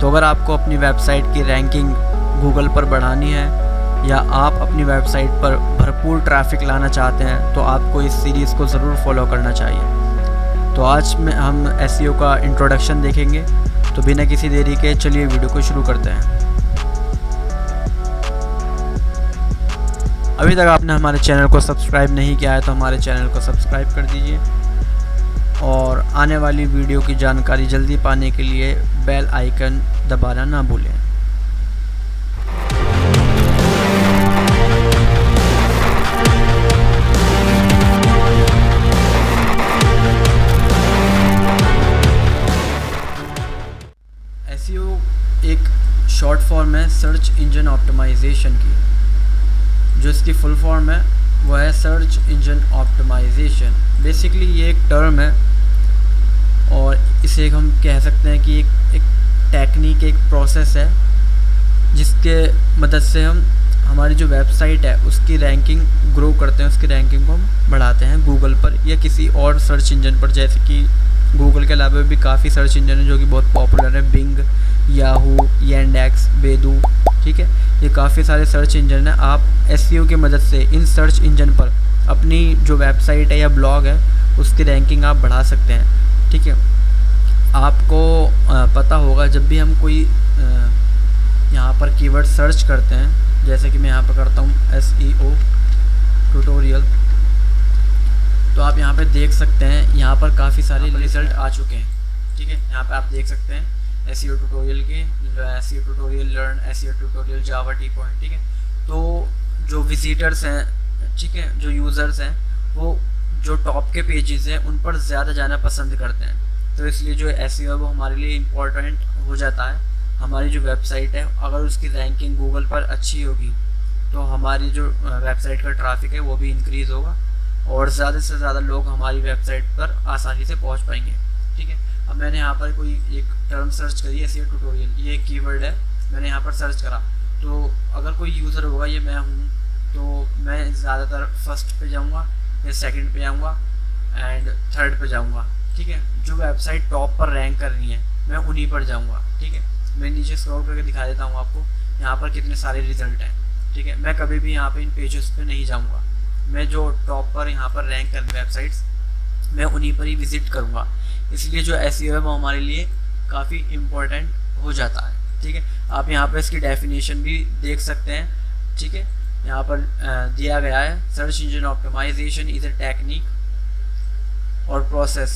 तो अगर आपको अपनी वेबसाइट की रैंकिंग गूगल पर बढ़ानी है या आप अपनी वेबसाइट पर भरपूर ट्रैफिक लाना चाहते हैं तो आपको इस सीरीज़ को ज़रूर फॉलो करना चाहिए। तो आज में हम एसईओ का इंट्रोडक्शन देखेंगे। तो बिना किसी देरी के चलिए वीडियो को शुरू करते हैं। अभी तक आपने हमारे चैनल को सब्सक्राइब नहीं किया है तो हमारे चैनल को सब्सक्राइब कर दीजिए और आने वाली वीडियो की जानकारी जल्दी पाने के लिए बेल आइकन दबाना ना भूलें। एसईओ एक शॉर्ट फॉर्म है सर्च इंजन ऑप्टिमाइजेशन की। जो इसकी फुल फॉर्म है वो है सर्च इंजन ऑप्टिमाइजेशन। बेसिकली ये एक टर्म है और इसे हम कह सकते हैं कि एक टेक्निक, एक प्रोसेस है जिसके मदद से हम हमारी जो वेबसाइट है उसकी रैंकिंग ग्रो करते हैं, उसकी रैंकिंग को हम बढ़ाते हैं गूगल पर या किसी और सर्च इंजन पर। जैसे कि गूगल के अलावा भी काफ़ी सर्च इंजन है जो कि बहुत पॉपुलर है, बिंग, याहू, यांडेक्स, बेदू, ठीक है। ये काफ़ी सारे सर्च इंजन हैं। आप एसईओ की मदद से इन सर्च इंजन पर अपनी जो वेबसाइट है या ब्लॉग है उसकी रैंकिंग आप बढ़ा सकते हैं, ठीक है। आपको पता होगा जब भी हम कोई यहाँ पर कीवर्ड सर्च करते हैं, जैसे कि मैं यहाँ पर करता हूँ एसईओ ट्यूटोरियल, तो आप यहाँ पे देख सकते हैं यहाँ पर काफ़ी सारे रिजल्ट आ चुके हैं, ठीक है। यहाँ पे आप देख सकते हैं एसईओ ट्यूटोरियल के, SEO tutorial learn, SEO tutorial Java T point, ठीक है। तो जो विजिटर्स हैं, ठीक है, जो यूज़र्स हैं वो जो टॉप के पेजेस हैं उन पर ज़्यादा जाना पसंद करते हैं। तो इसलिए जो एसईओ है वो हमारे लिए इम्पोर्टेंट हो जाता है। हमारी जो वेबसाइट है अगर उसकी रैंकिंग गूगल पर अच्छी होगी तो हमारी जो वेबसाइट का ट्रैफिक है वो भी इंक्रीज़ होगा और ज़्यादा से ज़्यादा लोग हमारी वेबसाइट पर आसानी से पहुंच पाएंगे, ठीक है। अब मैंने यहाँ पर कोई एक टर्म सर्च करी, एसईओ ट्यूटोरियल, ये एक कीवर्ड है, मैंने यहाँ पर सर्च करा। तो अगर कोई यूज़र होगा, ये मैं हूँ, तो मैं ज़्यादातर फर्स्ट पे जाऊँगा या सेकंड पे जाऊँगा एंड थर्ड पे जाऊँगा, ठीक है। जो वेबसाइट टॉप पर रैंक कर रही है मैं उन्हीं पर जाऊँगा, ठीक है। मैं नीचे स्क्रॉल करके दिखा देता हूँ आपको यहाँ पर कितने सारे रिजल्ट हैं, ठीक है। मैं कभी भी यहाँ पे इन पेजेस पे नहीं जाऊँगा, मैं जो टॉप पर यहाँ पर रैंक कर वेबसाइट्स मैं उन्हीं पर ही विजिट करूँगा। इसलिए जो एसईओ है वो हमारे लिए काफ़ी इम्पोर्टेंट हो जाता है, ठीक है। आप यहाँ पर इसकी डेफिनेशन भी देख सकते हैं, ठीक है। यहाँ पर दिया गया है search engine optimisation is a technique और process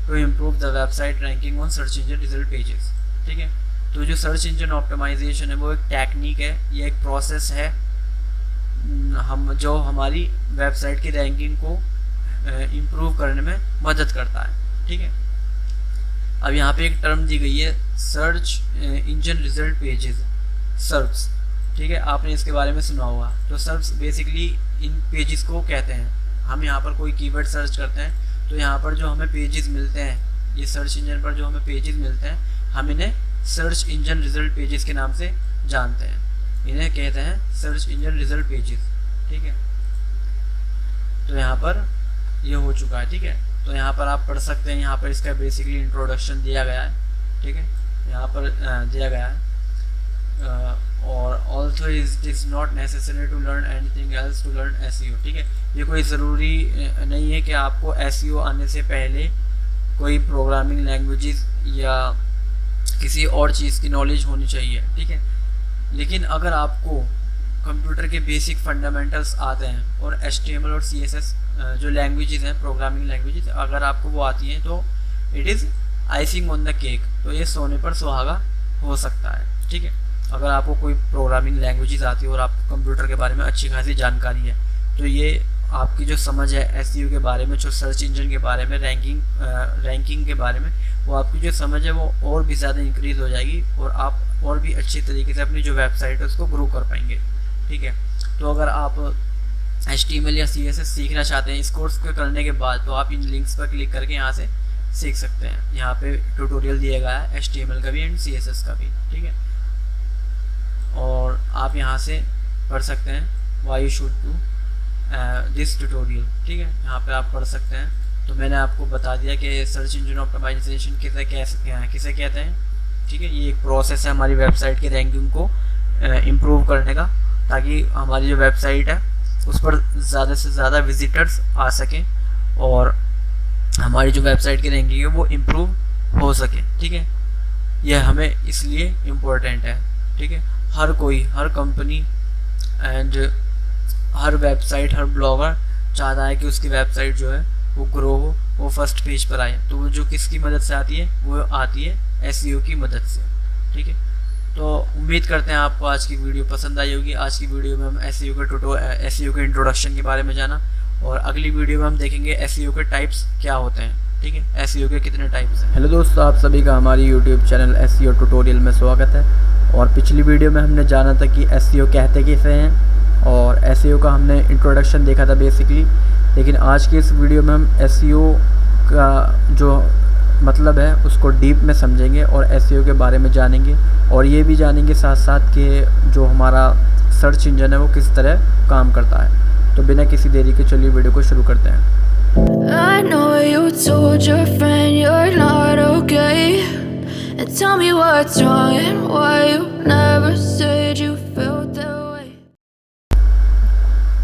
to improve the website ranking on search engine result pages, ठीक है। तो जो सर्च इंजन ऑप्टिमाइजेशन है वो एक टेक्निक है, ये एक प्रोसेस है हम जो हमारी वेबसाइट की रैंकिंग को इम्प्रूव करने में मदद करता है, ठीक है। अब यहाँ पे एक टर्म दी गई है search engine result pages, search, ठीक है। आपने इसके बारे में सुना होगा। तो सर्च बेसिकली इन पेजेस को कहते हैं। हम यहाँ पर कोई कीवर्ड सर्च करते हैं तो यहाँ पर जो हमें पेजेस मिलते हैं, ये सर्च इंजन पर जो हमें पेजेस मिलते हैं हम इन्हें सर्च इंजन रिजल्ट पेजेस के नाम से जानते हैं। इन्हें कहते हैं सर्च इंजन रिजल्ट पेजेस, ठीक है। तो यहाँ पर ये हो चुका है, ठीक है। तो यहाँ पर आप पढ़ सकते हैं, यहाँ पर इसका बेसिकली इंट्रोडक्शन दिया गया है, ठीक है। यहाँ पर दिया गया है और also it is not necessary to learn anything else to learn SEO, ठीक है। ये कोई ज़रूरी नहीं है कि आपको एसईओ आने से पहले कोई प्रोग्रामिंग लैंग्वेजेस या किसी और चीज़ की नॉलेज होनी चाहिए, ठीक है। लेकिन अगर आपको कंप्यूटर के बेसिक फंडामेंटल्स आते हैं और HTML और CSS जो लैंग्वेजेस हैं, प्रोग्रामिंग लैंग्वेजेस, अगर आपको वो आती हैं तो it is icing on the cake, तो ये सोने पर सुहागा हो सकता है, ठीक है। अगर आपको कोई प्रोग्रामिंग लैंग्वेजेस आती है और आपको कंप्यूटर के बारे में अच्छी खासी जानकारी है तो ये आपकी जो समझ है एसईओ के बारे में, जो सर्च इंजन के बारे में, रैंकिंग के बारे में, वो आपकी जो समझ है वो और भी ज़्यादा इंक्रीज़ हो जाएगी और आप और भी अच्छी तरीके से अपनी जो वेबसाइट है उसको ग्रो कर पाएंगे, ठीक है। तो अगर आप HTML या CSS सीखना चाहते हैं इस कोर्स को करने के बाद, तो आप इन लिंक्स पर क्लिक करके यहाँ से सीख सकते हैं। यहाँ पे ट्यूटोरियल दिया गया है HTML का भी एंड CSS का भी, ठीक है। और आप यहाँ से पढ़ सकते हैं why should do this tutorial, ठीक है। यहाँ पे आप पढ़ सकते हैं। तो मैंने आपको बता दिया कि सर्च इंजन ऑप्टिमाइजेशन किसे कहते हैं। ठीक है, ये एक प्रोसेस है हमारी वेबसाइट की रैंकिंग को इम्प्रूव करने का, ताकि हमारी जो वेबसाइट है उस पर ज़्यादा से ज़्यादा विजिटर्स आ सकें और हमारी जो वेबसाइट की रैंकिंग है वो इम्प्रूव हो सके। ठीक है, यह हमें इसलिए इम्पोर्टेंट है। ठीक है, हर कंपनी एंड हर वेबसाइट, हर ब्लॉगर चाहता है कि उसकी वेबसाइट जो है वो ग्रो हो, वो फर्स्ट पेज पर आए। तो वो जो किसकी मदद से आती है, वो आती है एसईओ की मदद से। ठीक है, तो उम्मीद करते हैं आपको आज की वीडियो पसंद आई होगी। आज की वीडियो में हम एसईओ के इंट्रोडक्शन के बारे में जाना, और अगली वीडियो में हम देखेंगे एसईओ के टाइप्स क्या होते हैं। ठीक है, एसईओ के कितने टाइप्स हैं। हेलो दोस्तों, आप सभी का हमारी यूट्यूब चैनल एसईओ ट्यूटोरियल में स्वागत है। और पिछली वीडियो में हमने जाना था कि एसईओ कहते कैसे हैं, और एसईओ का हमने इंट्रोडक्शन देखा था बेसिकली। लेकिन आज की इस वीडियो में हम एसईओ का जो मतलब है उसको डीप में समझेंगे और एसईओ के बारे में जानेंगे, और ये भी जानेंगे साथ साथ कि जो हमारा सर्च इंजन है वो किस तरह काम करता है। तो बिना किसी देरी के चलिए वीडियो को शुरू करते हैं। I know you told your friend you're not okay, and tell me what's wrong and why you never said you felt that way.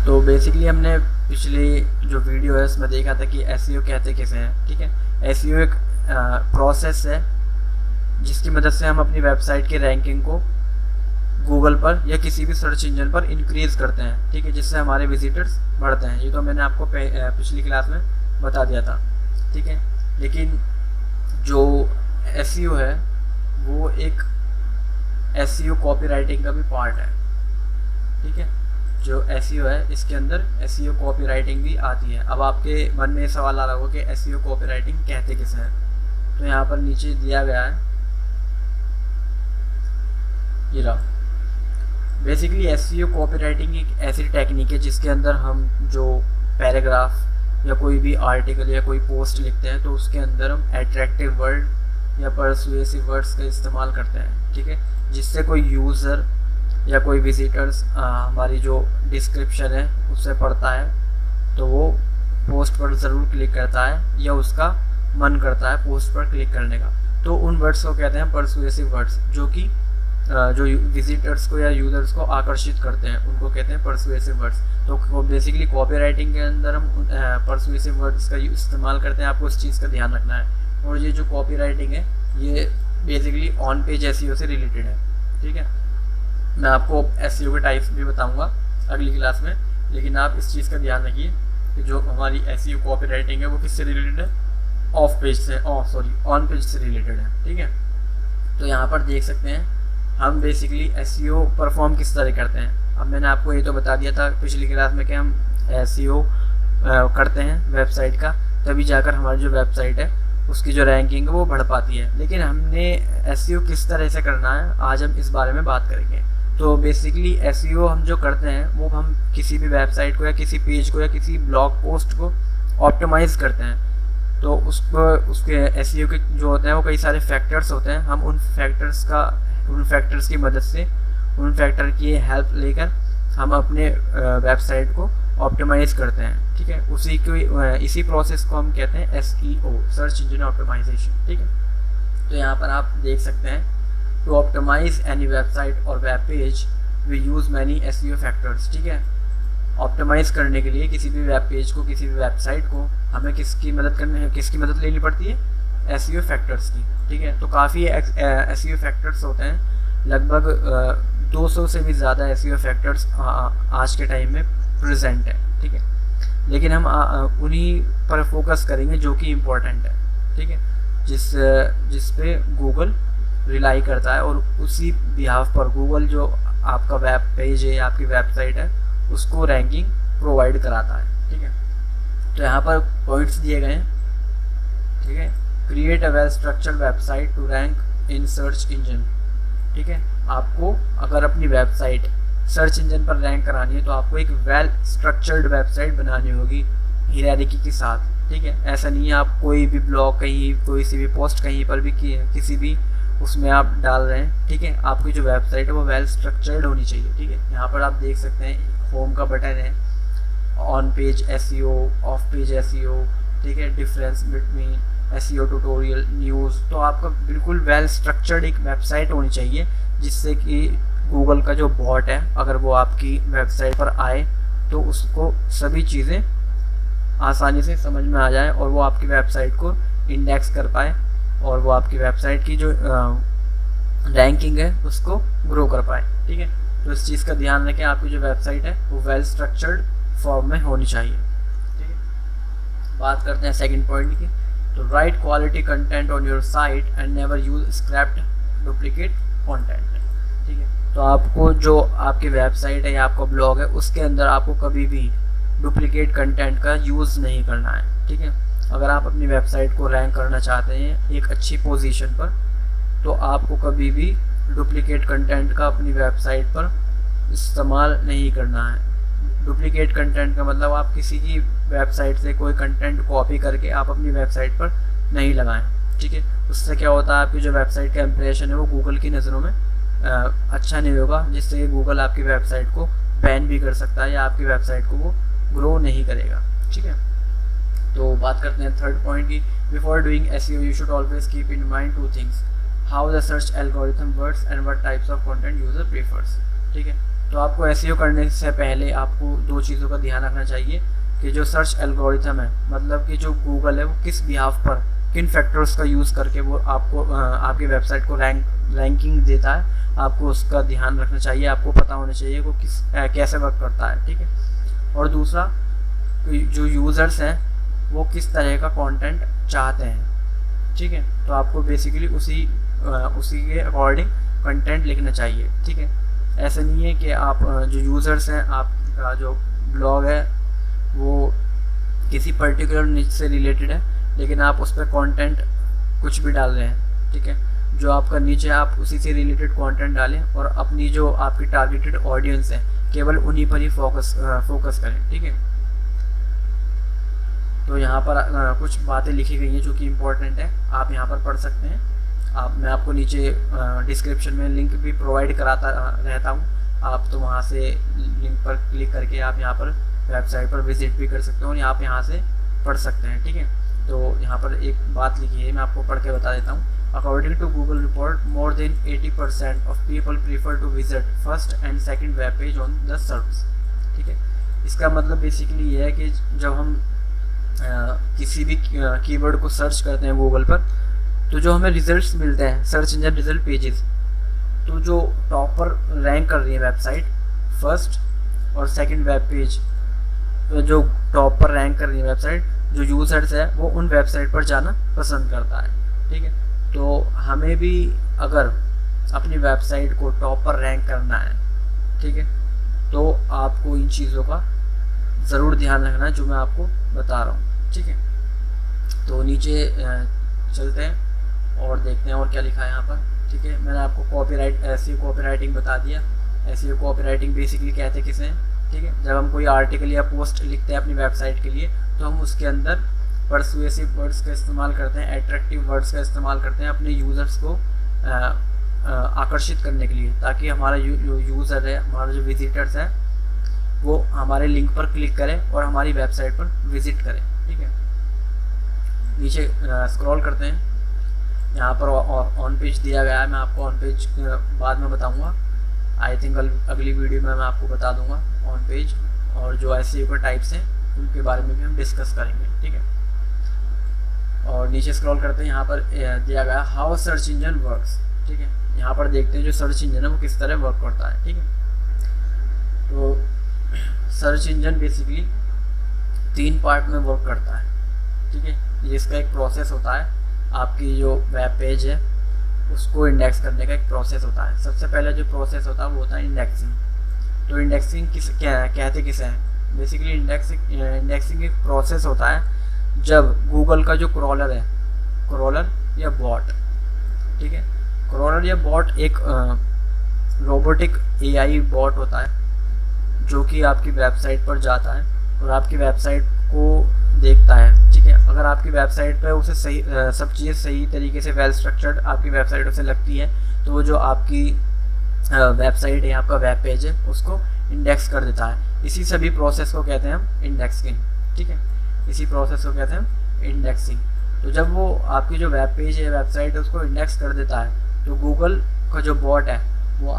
तो बेसिकली हमने पिछली जो वीडियो है उसमें देखा था कि एसईओ कहते कैसे हैं। ठीक है, एसईओ एक प्रोसेस है जिसकी मदद से हम अपनी वेबसाइट की रैंकिंग को गूगल पर या किसी भी सर्च इंजन पर इंक्रीज़ करते हैं। ठीक है, जिससे हमारे विजिटर्स बढ़ते हैं। ये तो मैंने आपको पिछली क्लास में बता दिया था। ठीक है, लेकिन जो एसईओ है वो एक एसईओ कॉपीराइटिंग का भी पार्ट है। ठीक है, जो एसईओ है इसके अंदर एसईओ कॉपीराइटिंग भी आती है। अब आपके मन में सवाल आ रहा होगा कि एसईओ कॉपीराइटिंग कहते किसे हैं। तो यहाँ पर नीचे दिया गया है, ये रहा। बेसिकली एसईओ कॉपीराइटिंग एक ऐसी टेक्निक है जिसके अंदर हम जो पैराग्राफ या कोई भी आर्टिकल या कोई पोस्ट लिखते हैं तो उसके अंदर हम एट्रैक्टिव वर्ड या परसुएसिव वर्ड्स का इस्तेमाल करते हैं। ठीक है, जिससे कोई यूज़र या कोई विजिटर्स हमारी जो डिस्क्रिप्शन है उससे पढ़ता है तो वो पोस्ट पर ज़रूर क्लिक करता है या उसका मन करता है पोस्ट पर क्लिक करने का। तो उन वर्ड्स को कहते हैं परसुएसिव वर्ड्स, जो कि जो विजिटर्स को या यूज़र्स को आकर्षित करते हैं उनको कहते हैं परसुएसिव वर्ड्स। तो बेसिकली कॉपीराइटिंग के अंदर हम परसुएसिव वर्ड्स का इस्तेमाल करते हैं। आपको इस चीज़ का ध्यान रखना है। और ये जो कॉपीराइटिंग है ये बेसिकली ऑन पेज एसईओ से रिलेटेड है। ठीक है, मैं आपको एसईओ के टाइप्स भी बताऊंगा अगली क्लास में, लेकिन आप इस चीज़ का ध्यान रखिए कि जो हमारी एसईओ कॉपीराइटिंग है वो किससे रिलेटेड है, ऑन पेज से रिलेटेड है। ठीक है, तो यहाँ पर देख सकते हैं हम बेसिकली एसईओ परफॉर्म किस तरह करते हैं। अब मैंने आपको ये तो बता दिया था पिछली क्लास में कि हम एसईओ करते हैं वेबसाइट का, तभी जाकर हमारी जो वेबसाइट है उसकी जो रैंकिंग है वो बढ़ पाती है। लेकिन हमने एसईओ किस तरह से करना है आज हम इस बारे में बात करेंगे। तो बेसिकली एसईओ हम जो करते हैं वो हम किसी भी वेबसाइट को या किसी पेज को या किसी ब्लॉग पोस्ट को ऑप्टिमाइज़ करते हैं। तो उसके एसईओ के जो होते हैं वो कई सारे फैक्टर्स होते हैं। हम उन फैक्टर्स की मदद से, उन फैक्टर की हेल्प लेकर हम अपने वेबसाइट को ऑप्टिमाइज़ करते हैं। ठीक है, इसी प्रोसेस को हम कहते हैं एसईओ, सर्च इंजन ऑप्टिमाइजेशन। ठीक है, तो यहाँ पर आप देख सकते हैं टू ऑप्टिमाइज एनी वेबसाइट और web page we use many SEO factors. ठीक है, ऑप्टिमाइज़ करने के लिए किसी भी वेब पेज को, किसी भी वेबसाइट को हमें किसकी मदद लेनी पड़ती है, एसईओ फैक्टर्स की। ठीक है, तो काफ़ी एसईओ फैक्टर्स होते हैं, लगभग 200 से भी ज़्यादा एसईओ फैक्टर्स आज के टाइम में प्रेजेंट है। ठीक है, लेकिन हम उन्हीं पर फोकस करेंगे जो कि इम्पोर्टेंट है। ठीक है, जिस पे गूगल रिलाई करता है, और उसी बिहाफ पर गूगल जो आपका वेब पेज है, आपकी वेबसाइट है, उसको रैंकिंग प्रोवाइड कराता है। ठीक है, तो यहाँ पर पॉइंट्स दिए गए हैं। ठीक है, create a well structured website to rank in search engine. ठीक है, आपको अगर अपनी वेबसाइट सर्च इंजन पर रैंक करानी है तो आपको एक वेल स्ट्रक्चर्ड वेबसाइट बनानी होगी हायरार्की के साथ। ठीक है, ऐसा नहीं है आप कोई भी ब्लॉग कहीं, कोई सी भी पोस्ट कहीं पर भी किसी भी उसमें आप डाल रहे हैं। ठीक है, आपकी जो वेबसाइट है वो वेल स्ट्रक्चर्ड होनी चाहिए। ठीक है, यहाँ पर आप देख सकते हैं होम का बटन है, on page SEO, of page SEO. ठीक है, difference between SEO tutorial, news. तो आपका बिल्कुल वेल स्ट्रक्चर्ड एक वेबसाइट होनी चाहिए, जिससे कि गूगल का जो बॉट है अगर वो आपकी वेबसाइट पर आए तो उसको सभी चीज़ें आसानी से समझ में आ जाए और वो आपकी वेबसाइट को इंडेक्स कर पाए और वो आपकी वेबसाइट की जो रैंकिंग है उसको ग्रो कर पाए। ठीक है, तो इस चीज़ का ध्यान रखें, आपकी जो वेबसाइट है वो वेल स्ट्रक्चर्ड फॉर्म में होनी चाहिए। ठीक है, बात करते हैं सेकंड पॉइंट की। तो right quality content on your site and never use scraped duplicate content. ठीक है, तो आपको जो आपकी वेबसाइट है या आपका ब्लॉग है उसके अंदर आपको कभी भी डुप्लीकेट कंटेंट का यूज़ नहीं करना है। ठीक है, अगर आप अपनी वेबसाइट को रैंक करना चाहते हैं एक अच्छी पोजीशन पर, तो आपको कभी भी डुप्लीकेट कंटेंट का अपनी वेबसाइट पर इस्तेमाल नहीं करना है। डुप्लीकेट कंटेंट का मतलब आप किसी की वेबसाइट से कोई कंटेंट कॉपी करके आप अपनी वेबसाइट पर नहीं लगाएं। ठीक है, उससे क्या होता है, आपकी जो वेबसाइट का इंप्रेशन है वो गूगल की नज़रों में अच्छा नहीं होगा, जिससे गूगल आपकी वेबसाइट को बैन भी कर सकता है या आपकी वेबसाइट को वो ग्रो नहीं करेगा। ठीक है, तो बात करते हैं थर्ड पॉइंट की। Before doing SEO you should always keep in mind two things, how the search algorithm works and what types of content user prefers. ठीक है, तो आपको एसईओ करने से पहले आपको दो चीज़ों का ध्यान रखना चाहिए कि जो सर्च एल्गोरिथम है, मतलब कि जो गूगल है वो किस बिहाफ पर किन फैक्टर्स का यूज़ करके वो आपको आपकी वेबसाइट को रैंकिंग देता है, आपको उसका ध्यान रखना चाहिए। आपको पता होना चाहिए वो कैसे वर्क करता है। ठीक है, और दूसरा जो यूज़र्स हैं वो किस तरह का कंटेंट चाहते हैं। ठीक है, तो आपको बेसिकली उसी के अकॉर्डिंग कंटेंट लिखना चाहिए। ठीक है, ऐसा नहीं है कि आप जो यूज़र्स हैं, आपका जो ब्लॉग है वो किसी पर्टिकुलर निच से रिलेटेड है लेकिन आप उस पर कंटेंट कुछ भी डाल रहे हैं। ठीक है, जो आपका नीचे आप उसी से रिलेटेड कंटेंट डालें और अपनी जो आपकी टारगेटेड ऑडियंस है केवल उन्हीं पर ही फोकस करें। ठीक है, तो यहाँ पर कुछ बातें लिखी गई हैं जो कि इम्पोर्टेंट है, आप यहाँ पर पढ़ सकते हैं। मैं आपको नीचे डिस्क्रिप्शन में लिंक भी प्रोवाइड कराता रहता हूँ, आप तो वहाँ से लिंक पर क्लिक करके आप यहाँ पर वेबसाइट पर विजिट भी कर सकते हो और आप यहाँ से पढ़ सकते हैं। ठीक है, तो यहाँ पर एक बात लिखी है, मैं आपको पढ़ के बता देता हूँ। According to Google report, more than 80% of people prefer to visit first and second web page on the search। ठीक है, इसका मतलब बेसिकली ये है कि जब हम किसी भी कीवर्ड को सर्च करते हैं गूगल पर, तो जो हमें रिजल्ट्स मिलते हैं सर्च इंजन रिजल्ट पेजेस, तो जो टॉप पर रैंक कर रही है वेबसाइट फर्स्ट और सेकंड वेब पेज, जो टॉप पर रैंक कर रही है वेबसाइट, जो यूज़र्स है वो उन वेबसाइट पर जाना पसंद करता है। ठीक है, तो हमें भी अगर अपनी वेबसाइट को टॉप पर रैंक करना है, ठीक है, तो आपको इन चीज़ों का ज़रूर ध्यान रखना है जो मैं आपको बता रहा हूँ। ठीक है, तो नीचे चलते हैं और देखते हैं और क्या लिखा है यहाँ पर। ठीक है, मैंने आपको एसईओ कॉपीराइटिंग बता दिया। एसईओ कॉपीराइटिंग बेसिकली कहते किसे हैं। ठीक है, जब हम कोई आर्टिकल या पोस्ट लिखते हैं अपनी वेबसाइट के लिए तो हम उसके अंदर परसुएसिव वर्ड्स का इस्तेमाल करते हैं, एट्रैक्टिव वर्ड्स का इस्तेमाल करते हैं अपने यूज़र्स को आकर्षित करने के लिए, ताकि हमारा यूज़र है, हमारा जो विजिटर्स है वो हमारे लिंक पर क्लिक करें और हमारी वेबसाइट पर विजिट करें। ठीक है, नीचे स्क्रॉल करते हैं, यहाँ पर ऑन पेज दिया गया है, मैं आपको ऑन पेज बाद में बताऊँगा। आई थिंक अगली वीडियो में मैं आपको बता दूँगा ऑन पेज, और जो एसईओ के टाइप्स हैं उनके बारे में भी हम डिस्कस करेंगे। ठीक है, और नीचे स्क्रॉल करते हैं, यहाँ पर दिया गया हाउ सर्च इंजन वर्क्स। ठीक है, यहाँ पर देखते हैं जो सर्च इंजन है वो किस तरह वर्क करता है। ठीक है, तो सर्च इंजन बेसिकली 3 पार्ट में वर्क करता है। ठीक है, ये इसका एक प्रोसेस होता है, आपकी जो वेब पेज है उसको इंडेक्स करने का एक प्रोसेस होता है। सबसे पहले जो प्रोसेस होता है वो होता है इंडेक्सिंग। तो इंडेक्सिंग कहते किसे हैं, बेसिकली इंडेक्सिंग एक प्रोसेस होता है जब गूगल का जो क्रॉलर है, क्रॉलर या बॉट, ठीक है, क्रॉलर या बॉट एक रोबोटिक एआई बॉट होता है जो कि आपकी वेबसाइट पर जाता है और आपकी वेबसाइट को देखता है। ठीक है, अगर आपकी वेबसाइट पर उसे सही सब चीज़ें सही तरीके से वेल स्ट्रक्चर्ड आपकी वेबसाइट उसे लगती है तो वो जो आपकी वेबसाइट है, आपका वेब पेज है, उसको इंडेक्स कर देता है। इसी सभी प्रोसेस को कहते हैं हम इंडेक्सिंग। ठीक है, इसी प्रोसेस को कहते हैं हम इंडेक्सिंग। तो जब वो आपकी जो वेब पेज है, वेबसाइट है, उसको इंडेक्स कर देता है, तो गूगल का जो बॉट है वो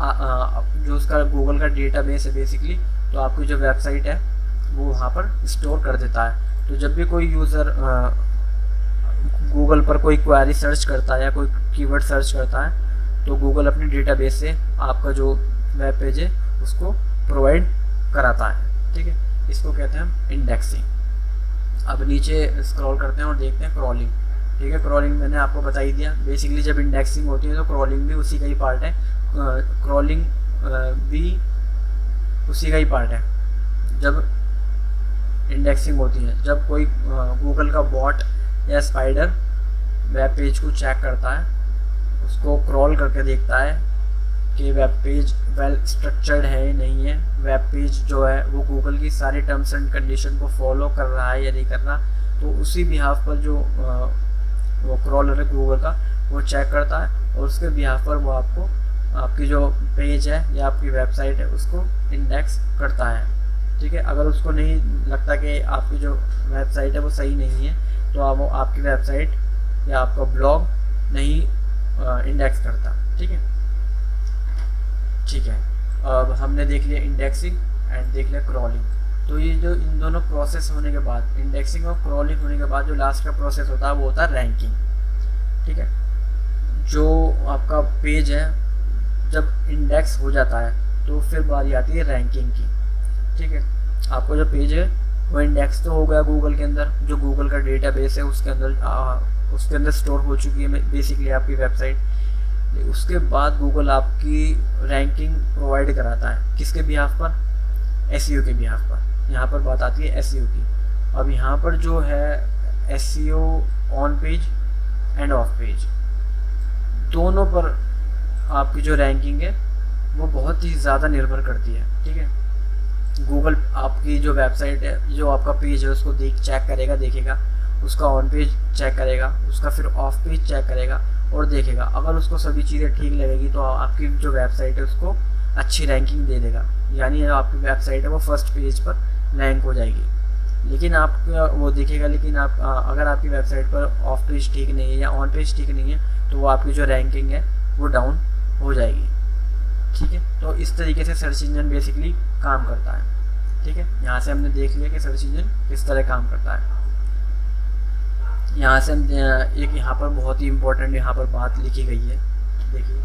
जो उसका गूगल का डेटाबेस है बेसिकली, तो आपकी जो वेबसाइट है वो वहाँ पर स्टोर कर देता है। तो जब भी कोई यूज़र गूगल पर कोई क्वेरी सर्च करता है या कोई कीवर्ड सर्च करता है, तो गूगल अपने डेटाबेस से आपका जो वेब पेज है उसको प्रोवाइड कराता है। ठीक है, इसको कहते हैं हम इंडेक्सिंग। अब नीचे स्क्रॉल करते हैं और देखते हैं क्रॉलिंग। ठीक है, क्रॉलिंग मैंने आपको बता ही दिया। बेसिकली जब इंडेक्सिंग होती है तो क्रॉलिंग भी उसी का ही पार्ट है। क्रॉलिंग भी उसी का ही पार्ट है जब इंडेक्सिंग होती है। जब कोई गूगल का बॉट या स्पाइडर वेब पेज को चेक करता है, उसको क्रॉल करके देखता है कि वेब पेज वेल स्ट्रक्चर्ड है या नहीं है, वेब पेज जो है वो गूगल की सारी टर्म्स एंड कंडीशन को फॉलो कर रहा है या नहीं कर रहा, तो उसी बिहाफ पर जो वो क्रॉलर है गूगल का वो चेक करता है और उसके बिहाफ पर वो आपको आपकी जो पेज है या आपकी वेबसाइट है उसको इंडेक्स करता है। ठीक है, अगर उसको नहीं लगता कि आपकी जो वेबसाइट है वो सही नहीं है, तो वो आपकी वेबसाइट या आपका ब्लॉग नहीं इंडेक्स करता। ठीक है, ठीक है, अब हमने देख लिया इंडेक्सिंग एंड देख लिया क्रॉलिंग। तो ये जो इन दोनों प्रोसेस होने के बाद, इंडेक्सिंग और क्रॉलिंग होने के बाद जो लास्ट का प्रोसेस होता है वो होता है रैंकिंग। ठीक है, जो आपका पेज है जब इंडेक्स हो जाता है तो फिर बारी आती है रैंकिंग की। ठीक है, आपका जो पेज है वो इंडेक्स तो हो गया गूगल के अंदर, जो गूगल का डेटाबेस है उसके अंदर स्टोर हो चुकी है बेसिकली आपकी वेबसाइट। उसके बाद गूगल आपकी रैंकिंग प्रोवाइड कराता है किसके बिहाफ पर? एसईओ के बिहाफ पर। यहाँ पर बात आती है एसईओ की। अब यहाँ पर जो है SEO on page end of page दोनों पर आपकी जो रैंकिंग है वो बहुत ही ज़्यादा निर्भर करती है। ठीक है, गूगल आपकी जो वेबसाइट है, जो आपका पेज है, उसको चेक करेगा, देखेगा, उसका ऑन पेज चेक करेगा, उसका फिर ऑफ पेज चेक करेगा और देखेगा। अगर उसको सभी चीज़ें ठीक लगेगी तो आपकी जो वेबसाइट है उसको अच्छी रैंकिंग दे देगा, यानी आपकी वेबसाइट है वो फर्स्ट पेज पर रैंक हो जाएगी। लेकिन आप वो देखेगा, लेकिन आप अगर आपकी वेबसाइट पर ऑफ पेज ठीक नहीं है या ऑन पेज ठीक नहीं है तो वो आपकी जो रैंकिंग है वो डाउन हो जाएगी। ठीक है, तो इस तरीके से सर्च इंजन बेसिकली काम करता है। ठीक है, यहाँ से हमने देख लिया कि सर्च इंजन किस तरह काम करता है। यहाँ से हम एक यहाँ पर बहुत ही इम्पोर्टेंट यहाँ पर बात लिखी गई है, देखिए,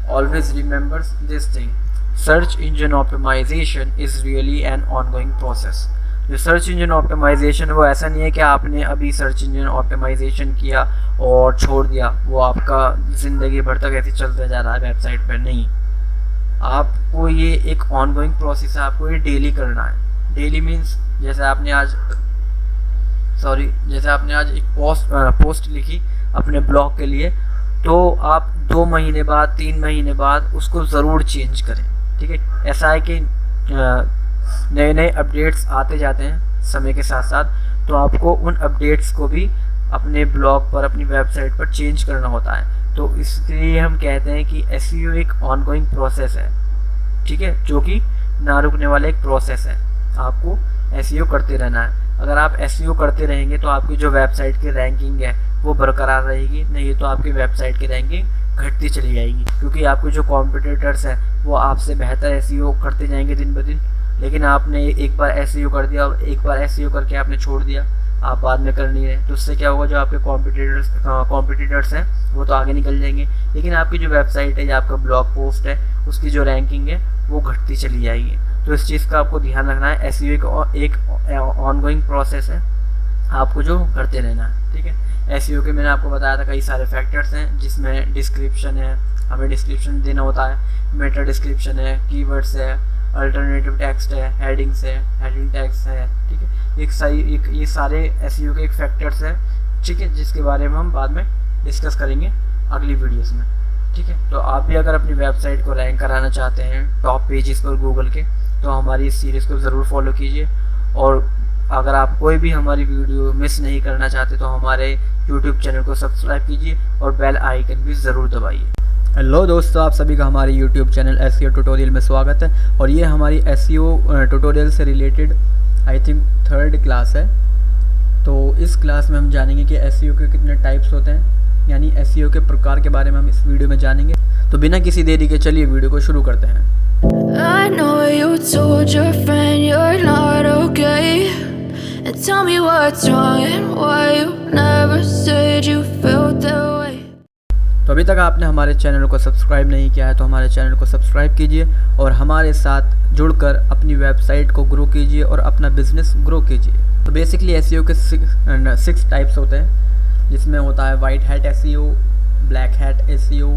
always remembers this thing, search engine optimisation is really an ongoing process. जो सर्च इंजन ऑप्टिमाइजेशन वो ऐसा नहीं है कि आपने अभी सर्च इंजन ऑप्टिमाइजेशन किया और छोड़ दिया, वो आपका ज़िंदगी भर तक ऐसे चलता जा रहा है वेबसाइट पर। नहीं, आपको ये एक ऑनगोइंग प्रोसेस है, आपको ये डेली करना है। डेली मीन्स जैसे आपने आज एक पोस्ट लिखी अपने ब्लॉग के लिए, तो आप 2 महीने बाद 3 महीने बाद उसको ज़रूर चेंज करें। ठीक है, ऐसा है कि नए नए अपडेट्स आते जाते हैं समय के साथ साथ, तो आपको उन अपडेट्स को भी अपने ब्लॉग पर, अपनी वेबसाइट पर चेंज करना होता है। तो इसलिए हम कहते हैं कि एसईओ एक ऑनगोइंग प्रोसेस है। ठीक है, जो कि ना रुकने वाला एक प्रोसेस है। आपको एसईओ करते रहना है। अगर आप एसईओ करते रहेंगे तो आपकी जो वेबसाइट की रैंकिंग है वो बरकरार रहेगी, नहीं तो आपकी वेबसाइट की रैंकिंग घटती चली जाएगी, क्योंकि आपके जो कॉम्पिटिटर्स हैं वो आपसे बेहतर एसईओ करते जाएंगे दिन ब दिन। लेकिन आपने एक बार एसईओ कर दिया और एक बार एसईओ करके आपने छोड़ दिया, आप बाद में कर नहीं रहे, तो उससे क्या होगा, जो आपके कॉम्पिटिटर्स हैं वो तो आगे निकल जाएंगे, लेकिन आपकी जो वेबसाइट है या आपका ब्लॉग पोस्ट है उसकी जो रैंकिंग है वो घटती चली जाएगी। तो इस चीज़ का आपको ध्यान रखना है। एसईओ एक ऑनगोइंग प्रोसेस है, आपको जो करते रहना है। ठीक है, एसईओ के मैंने आपको बताया था कई सारे फैक्टर्स हैं, जिसमें डिस्क्रिप्शन है, हमें डिस्क्रिप्शन देना होता है, मेटा डिस्क्रिप्शन है, कीवर्ड्स है, अल्टरनेटिव टेक्स्ट है, हेडिंग्स है, हेडिंग टैग्स है। ठीक है, ये सारे एसईओ के एक फैक्टर्स हैं। ठीक है, जिसके बारे में हम बाद में डिस्कस करेंगे अगली वीडियोस में। ठीक है, तो आप भी अगर अपनी वेबसाइट को रैंक कराना चाहते हैं टॉप पेजेस पर गूगल के, तो हमारी इस सीरीज़ को ज़रूर फॉलो कीजिए। और अगर आप कोई भी हमारी वीडियो मिस नहीं करना चाहते तो हमारे यूट्यूब चैनल को सब्सक्राइब कीजिए और बेल आइकन भी ज़रूर दबाइए। हेलो दोस्तों, आप सभी का हमारे यूट्यूब चैनल एसईओ ट्यूटोरियल में स्वागत है। और ये हमारी एसईओ ट्यूटोरियल से related I think 3rd class है। तो इस क्लास में हम जानेंगे कि एसईओ के कितने टाइप्स होते हैं, यानी एसईओ के प्रकार के बारे में हम इस वीडियो में जानेंगे। तो बिना किसी देरी के चलिए वीडियो को शुरू करते हैं। I know you told your friend you're not okay, and tell me what's wrong and why you never said you felt that way. तो अभी तक आपने हमारे चैनल को सब्सक्राइब नहीं किया है तो हमारे चैनल को सब्सक्राइब कीजिए और हमारे साथ जुड़कर अपनी वेबसाइट को ग्रो कीजिए और अपना बिजनेस ग्रो कीजिए। तो बेसिकली एसईओ के 6 टाइप्स होते हैं, जिसमें होता है white hat SEO, black hat SEO,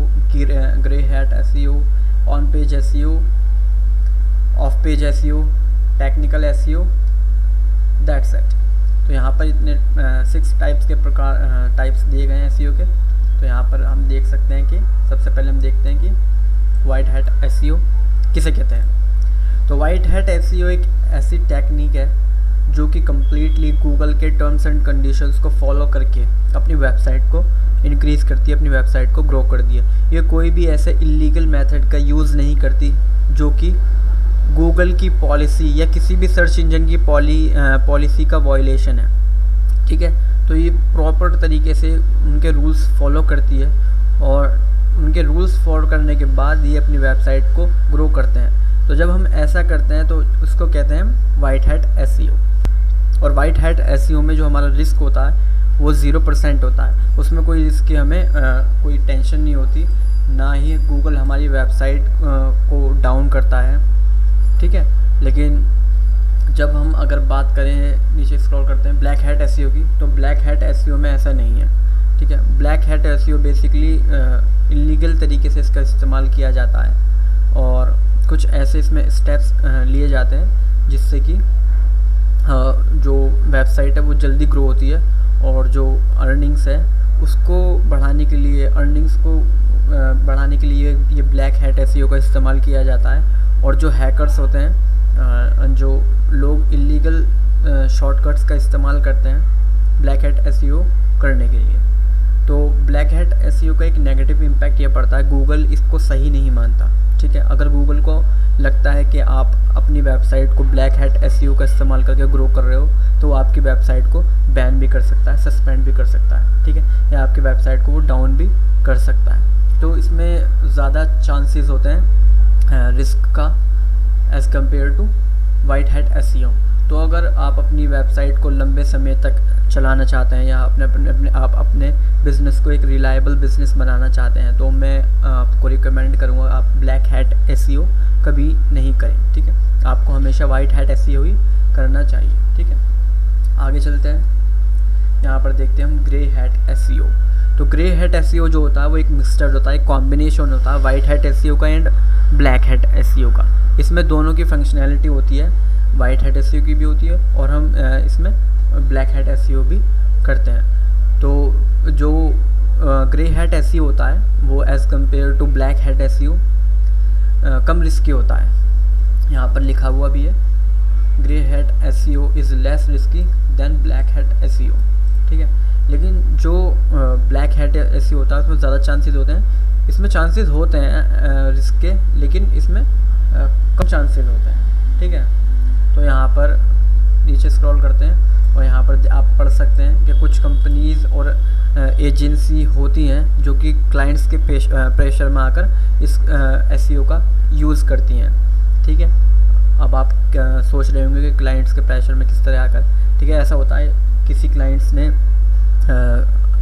grey hat SEO, on page SEO, of page SEO, technical SEO, that's it. तो यहाँ पर इतने 6 टाइप्स के टाइप्स दिए गए हैं एसईओ के। तो यहाँ पर हम देख सकते हैं कि सबसे पहले हम देखते हैं कि वाइट हैट एसईओ किसे कहते हैं। तो वाइट हैट एसईओ एक ऐसी टेक्निक है जो कि कम्प्लीटली गूगल के टर्म्स एंड कंडीशंस को फॉलो करके अपनी वेबसाइट को इंक्रीज़ करती है, अपनी वेबसाइट को ग्रो कर दिया। ये कोई भी ऐसे इलीगल मेथड का यूज़ नहीं करती जो कि गूगल की पॉलिसी या किसी भी सर्च इंजन की पॉलिसी का वायलेशन है, ठीक है। तो ये प्रॉपर तरीके से उनके रूल्स फॉलो करती है और उनके रूल्स फॉलो करने के बाद ये अपनी वेबसाइट को ग्रो करते हैं। तो जब हम ऐसा करते हैं तो उसको कहते हैं वाइट हैट एसईओ। और वाइट हैट एसईओ में जो हमारा रिस्क होता है वो 0% होता है। उसमें कोई रिस्क की हमें कोई टेंशन नहीं होती, ना ही गूगल हमारी वेबसाइट को डाउन करता है, ठीक है। लेकिन जब हम अगर बात करें, नीचे स्क्रॉल करते हैं ब्लैक हैट एसईओ की, तो ब्लैक हैट एसईओ में ऐसा नहीं है, ठीक है। Black hat SEO basically illegal तरीके से इसका इस्तेमाल किया जाता है और कुछ ऐसे इसमें स्टेप्स लिए जाते हैं जिससे कि जो वेबसाइट है वो जल्दी ग्रो होती है और जो अर्निंग्स है उसको बढ़ाने के लिए, अर्निंग्स को बढ़ाने के लिए ये ब्लैक हैट एसईओ का इस्तेमाल किया जाता है। और जो हैकर्स होते हैं, जो लोग इलीगल शॉर्टकट्स का इस्तेमाल करते हैं ब्लैक हैट एसईओ करने के लिए, तो ब्लैक हैट एसईओ का एक नेगेटिव इम्पैक्ट ये पड़ता है, गूगल इसको सही नहीं मानता, ठीक है। अगर गूगल को लगता है कि आप अपनी वेबसाइट को ब्लैक हैट एसईओ का इस्तेमाल करके ग्रो कर रहे हो तो वो आपकी वेबसाइट को बैन भी कर सकता है, सस्पेंड भी कर सकता है, ठीक है, या आपकी वेबसाइट को वो डाउन भी कर सकता है। तो इसमें ज़्यादा चांसेस होते हैं रिस्क का as compare to white hat SEO. तो अगर आप अपनी वेबसाइट को लंबे समय तक चलाना चाहते हैं या आप अपने बिज़नेस को एक रिलायबल बिज़नेस बनाना चाहते हैं तो मैं आपको रिकमेंड करूँगा आप ब्लैक हैट एसईओ कभी नहीं करें, ठीक है। आपको हमेशा वाइट हैट एसईओ ही करना चाहिए, ठीक है। आगे चलते हैं, यहाँ पर देखते हैं हम ग्रे हैट एसईओ। तो ग्रे हैट एसईओ जो होता है वो एक मिक्सचर होता है, एक कॉम्बिनेशन होता है वाइट हैट एसईओ का एंड ब्लैक हैट एसईओ का। इसमें दोनों की फंक्शनैलिटी होती है, वाइट हैट एसईओ की भी होती है और हम इसमें ब्लैक हैट एसईओ भी करते हैं। तो जो ग्रे हैट एसईओ होता है वो as compare to black hat SEO कम रिस्की होता है। यहाँ पर लिखा हुआ भी है, grey hat SEO is less risky than black hat SEO, ठीक है। लेकिन जो ब्लैक हैट एसईओ होता है उसमें ज़्यादा चांसेस होते हैं, इसमें चांसेस होते हैं रिस्क के, लेकिन इसमें कम चांसेस होते हैं, ठीक है। तो यहाँ पर नीचे स्क्रॉल करते हैं और यहाँ पर आप पढ़ सकते हैं कि कुछ कंपनीज़ और एजेंसी होती हैं जो कि क्लाइंट्स के प्रेशर में आकर इस एसईओ का यूज़ करती हैं, ठीक है। अब आप सोच रहे होंगे कि क्लाइंट्स के प्रेशर में किस तरह आकर, ठीक है। ऐसा होता है, किसी क्लाइंट्स ने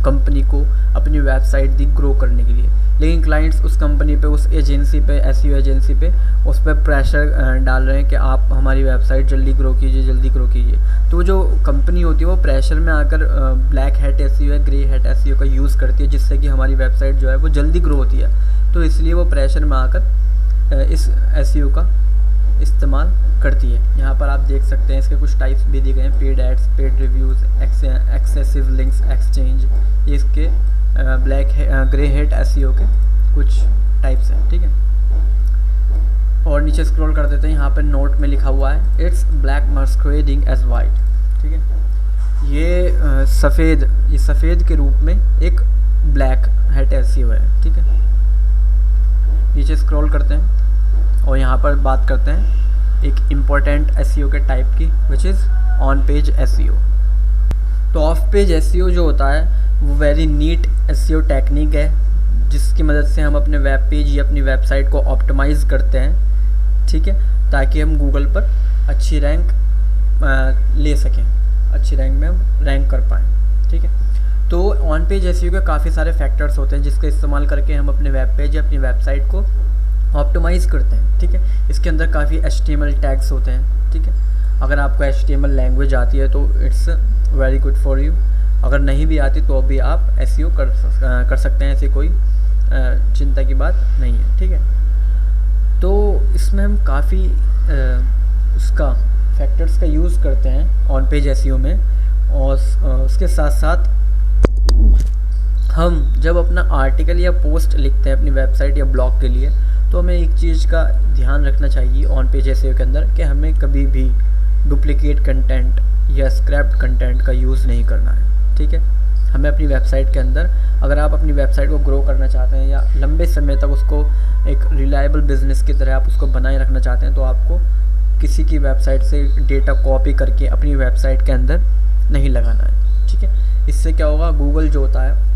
कंपनी को अपनी वेबसाइट दी ग्रो करने के लिए, लेकिन क्लाइंट्स उस कंपनी पे, उस एजेंसी पे, एसईओ एजेंसी पे उस पर प्रेशर डाल रहे हैं कि आप हमारी वेबसाइट जल्दी ग्रो कीजिए, जल्दी ग्रो कीजिए। तो जो कंपनी होती है वो प्रेशर में आकर ब्लैक हैट एसईओ या ग्रे हैट एसईओ का यूज़ करती है जिससे कि हमारी वेबसाइट जो है वो जल्दी ग्रो होती है। तो इसलिए वो प्रेशर में आकर इस एसईओ का इस्तेमाल करती है। यहाँ पर आप देख सकते हैं इसके कुछ टाइप्स भी दिए गए हैं, paid ads, paid reviews, excessive links exchange, ये इसके ग्रे हैट एसईओ के कुछ टाइप्स हैं, ठीक है। और नीचे स्क्रॉल कर देते हैं, यहाँ पर नोट में लिखा हुआ है इट्स ब्लैक मास्करेडिंग एज वाइट, ठीक है। ये सफ़ेद के रूप में एक ब्लैक हैट एसईओ है, ठीक है। नीचे स्क्रॉल करते हैं और यहाँ पर बात करते हैं एक इम्पॉर्टेंट एसईओ के टाइप की, which is on page SEO. तो ऑफ पेज एसईओ जो होता है वो वेरी नीट एसईओ टेक्निक है, जिसकी मदद से हम अपने वेब पेज या अपनी वेबसाइट को ऑप्टिमाइज़ करते हैं, ठीक है, ताकि हम गूगल पर अच्छी रैंक ले सकें, अच्छी रैंक में हम रैंक कर पाएँ, ठीक है। तो ऑन पेज एसईओ के काफ़ी सारे फैक्टर्स होते हैं जिसका इस्तेमाल करके हम अपने वेब पेज या अपनी वेबसाइट को ऑप्टिमाइज़ करते हैं, ठीक है। इसके अंदर काफ़ी HTML टैग्स होते हैं, ठीक है। अगर आपको HTML लैंग्वेज आती है तो it's very good for you, अगर नहीं भी आती तो भी आप एसईओ कर सकते हैं, ऐसी कोई चिंता की बात नहीं है, ठीक है। तो इसमें हम काफ़ी उसका फैक्टर्स का यूज़ करते हैं ऑन पेज एसईओ में, और उसके साथ साथ हम जब अपना आर्टिकल या पोस्ट लिखते हैं अपनी वेबसाइट या ब्लॉग के लिए, तो हमें एक चीज़ का ध्यान रखना चाहिए ऑन पेज एसईओ के अंदर कि हमें कभी भी डुप्लिकेट कंटेंट या स्क्रैप्ड कंटेंट का यूज़ नहीं करना है, ठीक है। हमें अपनी वेबसाइट के अंदर, अगर आप अपनी वेबसाइट को ग्रो करना चाहते हैं या लंबे समय तक उसको एक रिलायबल बिजनेस की तरह आप उसको बनाए रखना चाहते हैं, तो आपको किसी की वेबसाइट से डेटा कॉपी करके अपनी वेबसाइट के अंदर नहीं लगाना है, ठीक है। इससे क्या होगा, गूगल जो होता है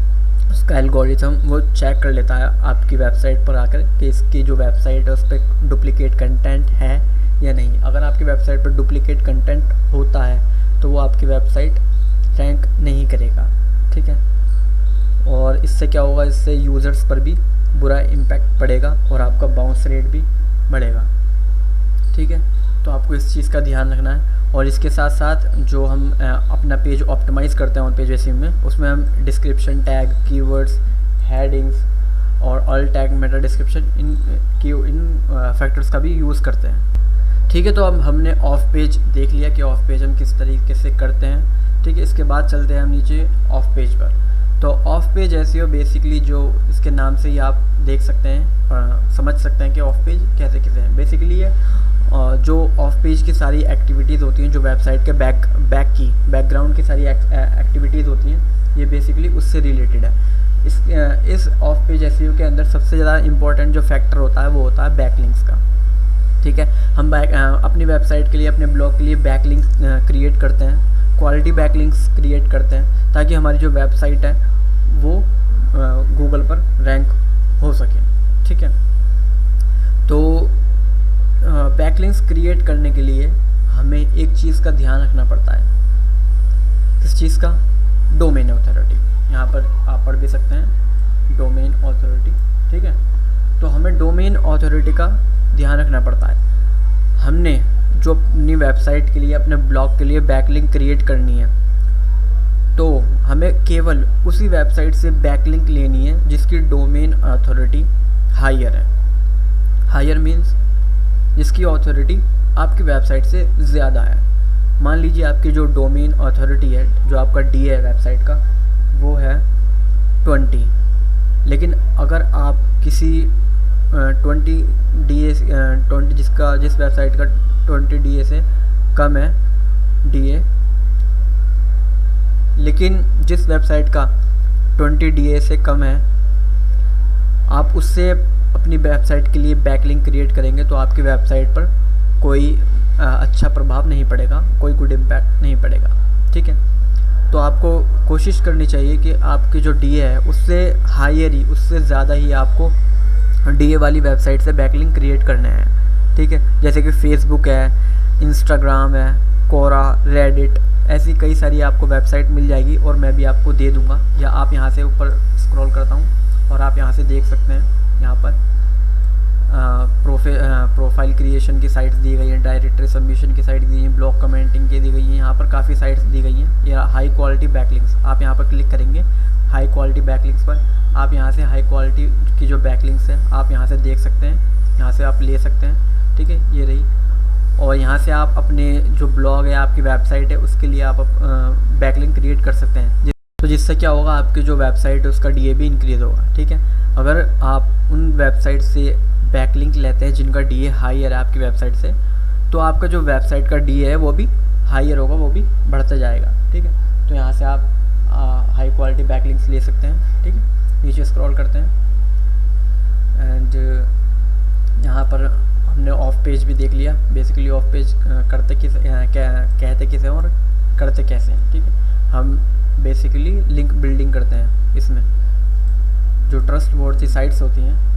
उसका एल्गोरिथम वो चेक कर लेता है आपकी वेबसाइट पर आकर कि इसकी जो वेबसाइट है उस पर डुप्लिकेट कंटेंट है या नहीं। अगर आपकी वेबसाइट पर डुप्लिकेट कंटेंट होता है तो वो आपकी वेबसाइट रैंक नहीं करेगा, ठीक है। और इससे क्या होगा, इससे यूज़र्स पर भी बुरा इम्पैक्ट पड़ेगा और आपका बाउंस रेट भी बढ़ेगा, ठीक है। तो आपको इस चीज़ का ध्यान रखना है। और इसके साथ साथ जो हम अपना पेज ऑप्टिमाइज़ करते हैं ऑन पेज एसईओ में, उसमें हम डिस्क्रिप्शन टैग, कीवर्ड्स, हेडिंग्स और ऑल टैग, मेटा डिस्क्रिप्शन, इन फैक्टर्स का भी यूज़ करते हैं, ठीक है। तो अब हमने ऑफ पेज देख लिया कि ऑफ पेज हम किस तरीके से करते हैं, ठीक है। इसके बाद चलते हैं हम नीचे ऑफ पेज पर। तो ऑफ पेज एसईओ बेसिकली जो इसके नाम से ही आप देख सकते हैं, समझ सकते हैं कि ऑफ पेज कैसे हैं। बेसिकली ये जो ऑफ पेज की सारी एक्टिविटीज़ होती हैं, जो वेबसाइट के बैकग्राउंड की सारी एक्टिविटीज़ होती हैं, ये बेसिकली उससे रिलेटेड है। इस ऑफ पेज एसईओ के अंदर सबसे ज़्यादा इम्पोर्टेंट जो फैक्टर होता है वो होता है बैकलिंक्स का, ठीक है। हम अपनी वेबसाइट के लिए, अपने ब्लॉग के लिए बैकलिंक्स क्रिएट करते हैं, क्वालिटी बैकलिंक्स क्रिएट करते हैं, ताकि हमारी जो वेबसाइट है वो गूगल पर रैंक हो सके, ठीक है। तो बैकलिंक्स क्रिएट करने के लिए हमें एक चीज़ का ध्यान रखना पड़ता है। किस चीज़ का? Domain authority. यहाँ पर आप पढ़ भी सकते हैं, डोमेन अथॉरिटी, ठीक है। तो हमें डोमेन अथॉरिटी का ध्यान रखना पड़ता है। हमने जो अपनी वेबसाइट के लिए, अपने ब्लॉग के लिए बैकलिंक क्रिएट करनी है, तो हमें केवल उसी वेबसाइट से बैकलिंक लेनी है जिसकी डोमेन अथॉरिटी हायर है। हायर मीन्स जिसकी अथॉरिटी आपकी वेबसाइट से ज़्यादा है। मान लीजिए आपकी जो डोमेन अथॉरिटी है, जो आपका डी है वेबसाइट का, वो है 20, लेकिन अगर आप किसी 20 DA, जिस वेबसाइट का 20 DA से कम है DA, लेकिन जिस वेबसाइट का 20 DA से कम है, आप उससे अपनी वेबसाइट के लिए बैकलिंक क्रिएट करेंगे तो आपकी वेबसाइट पर कोई अच्छा प्रभाव नहीं पड़ेगा, कोई गुड इम्पैक्ट नहीं पड़ेगा, ठीक है। तो आपको कोशिश करनी चाहिए कि आपकी जो DA है उससे हायर ही, उससे ज़्यादा ही आपको DA वाली वेबसाइट से बैकलिंक क्रिएट करने हैं, ठीक है। जैसे कि फेसबुक है, इंस्टाग्राम है, कोरा, रेडिट, ऐसी कई सारी आपको वेबसाइट मिल जाएगी और मैं भी आपको दे दूँगा, या आप यहाँ से ऊपर स्क्रॉल करता हूँ और आप यहाँ से देख सकते हैं। यहाँ पर प्रोफाइल क्रिएशन की साइट्स दी गई हैं, डायरेक्टरी सबमिशन की साइट दी गई हैं, ब्लॉग कमेंटिंग की दी गई हैं, यहाँ पर काफ़ी साइट्स दी गई हैं। या हाई क्वालिटी बैकलिंक्स, आप यहाँ पर क्लिक करेंगे हाई क्वालिटी बैकलिंक्स पर, आप यहाँ से हाई क्वालिटी की जो बैकलिंक्स है आप यहाँ से देख सकते हैं, यहाँ से आप ले सकते हैं, ठीक है, ये रही। और यहाँ से आप अपने जो ब्लॉग है, आपकी वेबसाइट है, उसके लिए आप बैकलिंक क्रिएट कर सकते हैं। तो जिससे क्या होगा, आपकी जो वेबसाइट है उसका DA भी इंक्रीज़ होगा, ठीक है। अगर आप उन वेबसाइट से बैकलिंक लेते हैं जिनका DA हायर है आपकी वेबसाइट से, तो आपका जो वेबसाइट का DA है वो भी हायर होगा, वो भी बढ़ता जाएगा, ठीक है। तो यहाँ से आप हाई क्वालिटी बैकलिंक्स ले सकते हैं, ठीक है। नीचे स्क्रॉल करते हैं एंड यहाँ पर हमने ऑफ पेज भी देख लिया। बेसिकली ऑफ पेज करते किसे, कहते किसे और करते कैसे हैं, ठीक है। हम बेसिकली लिंक बिल्डिंग करते हैं। इसमें जो ट्रस्ट वर्थी साइट्स होती हैं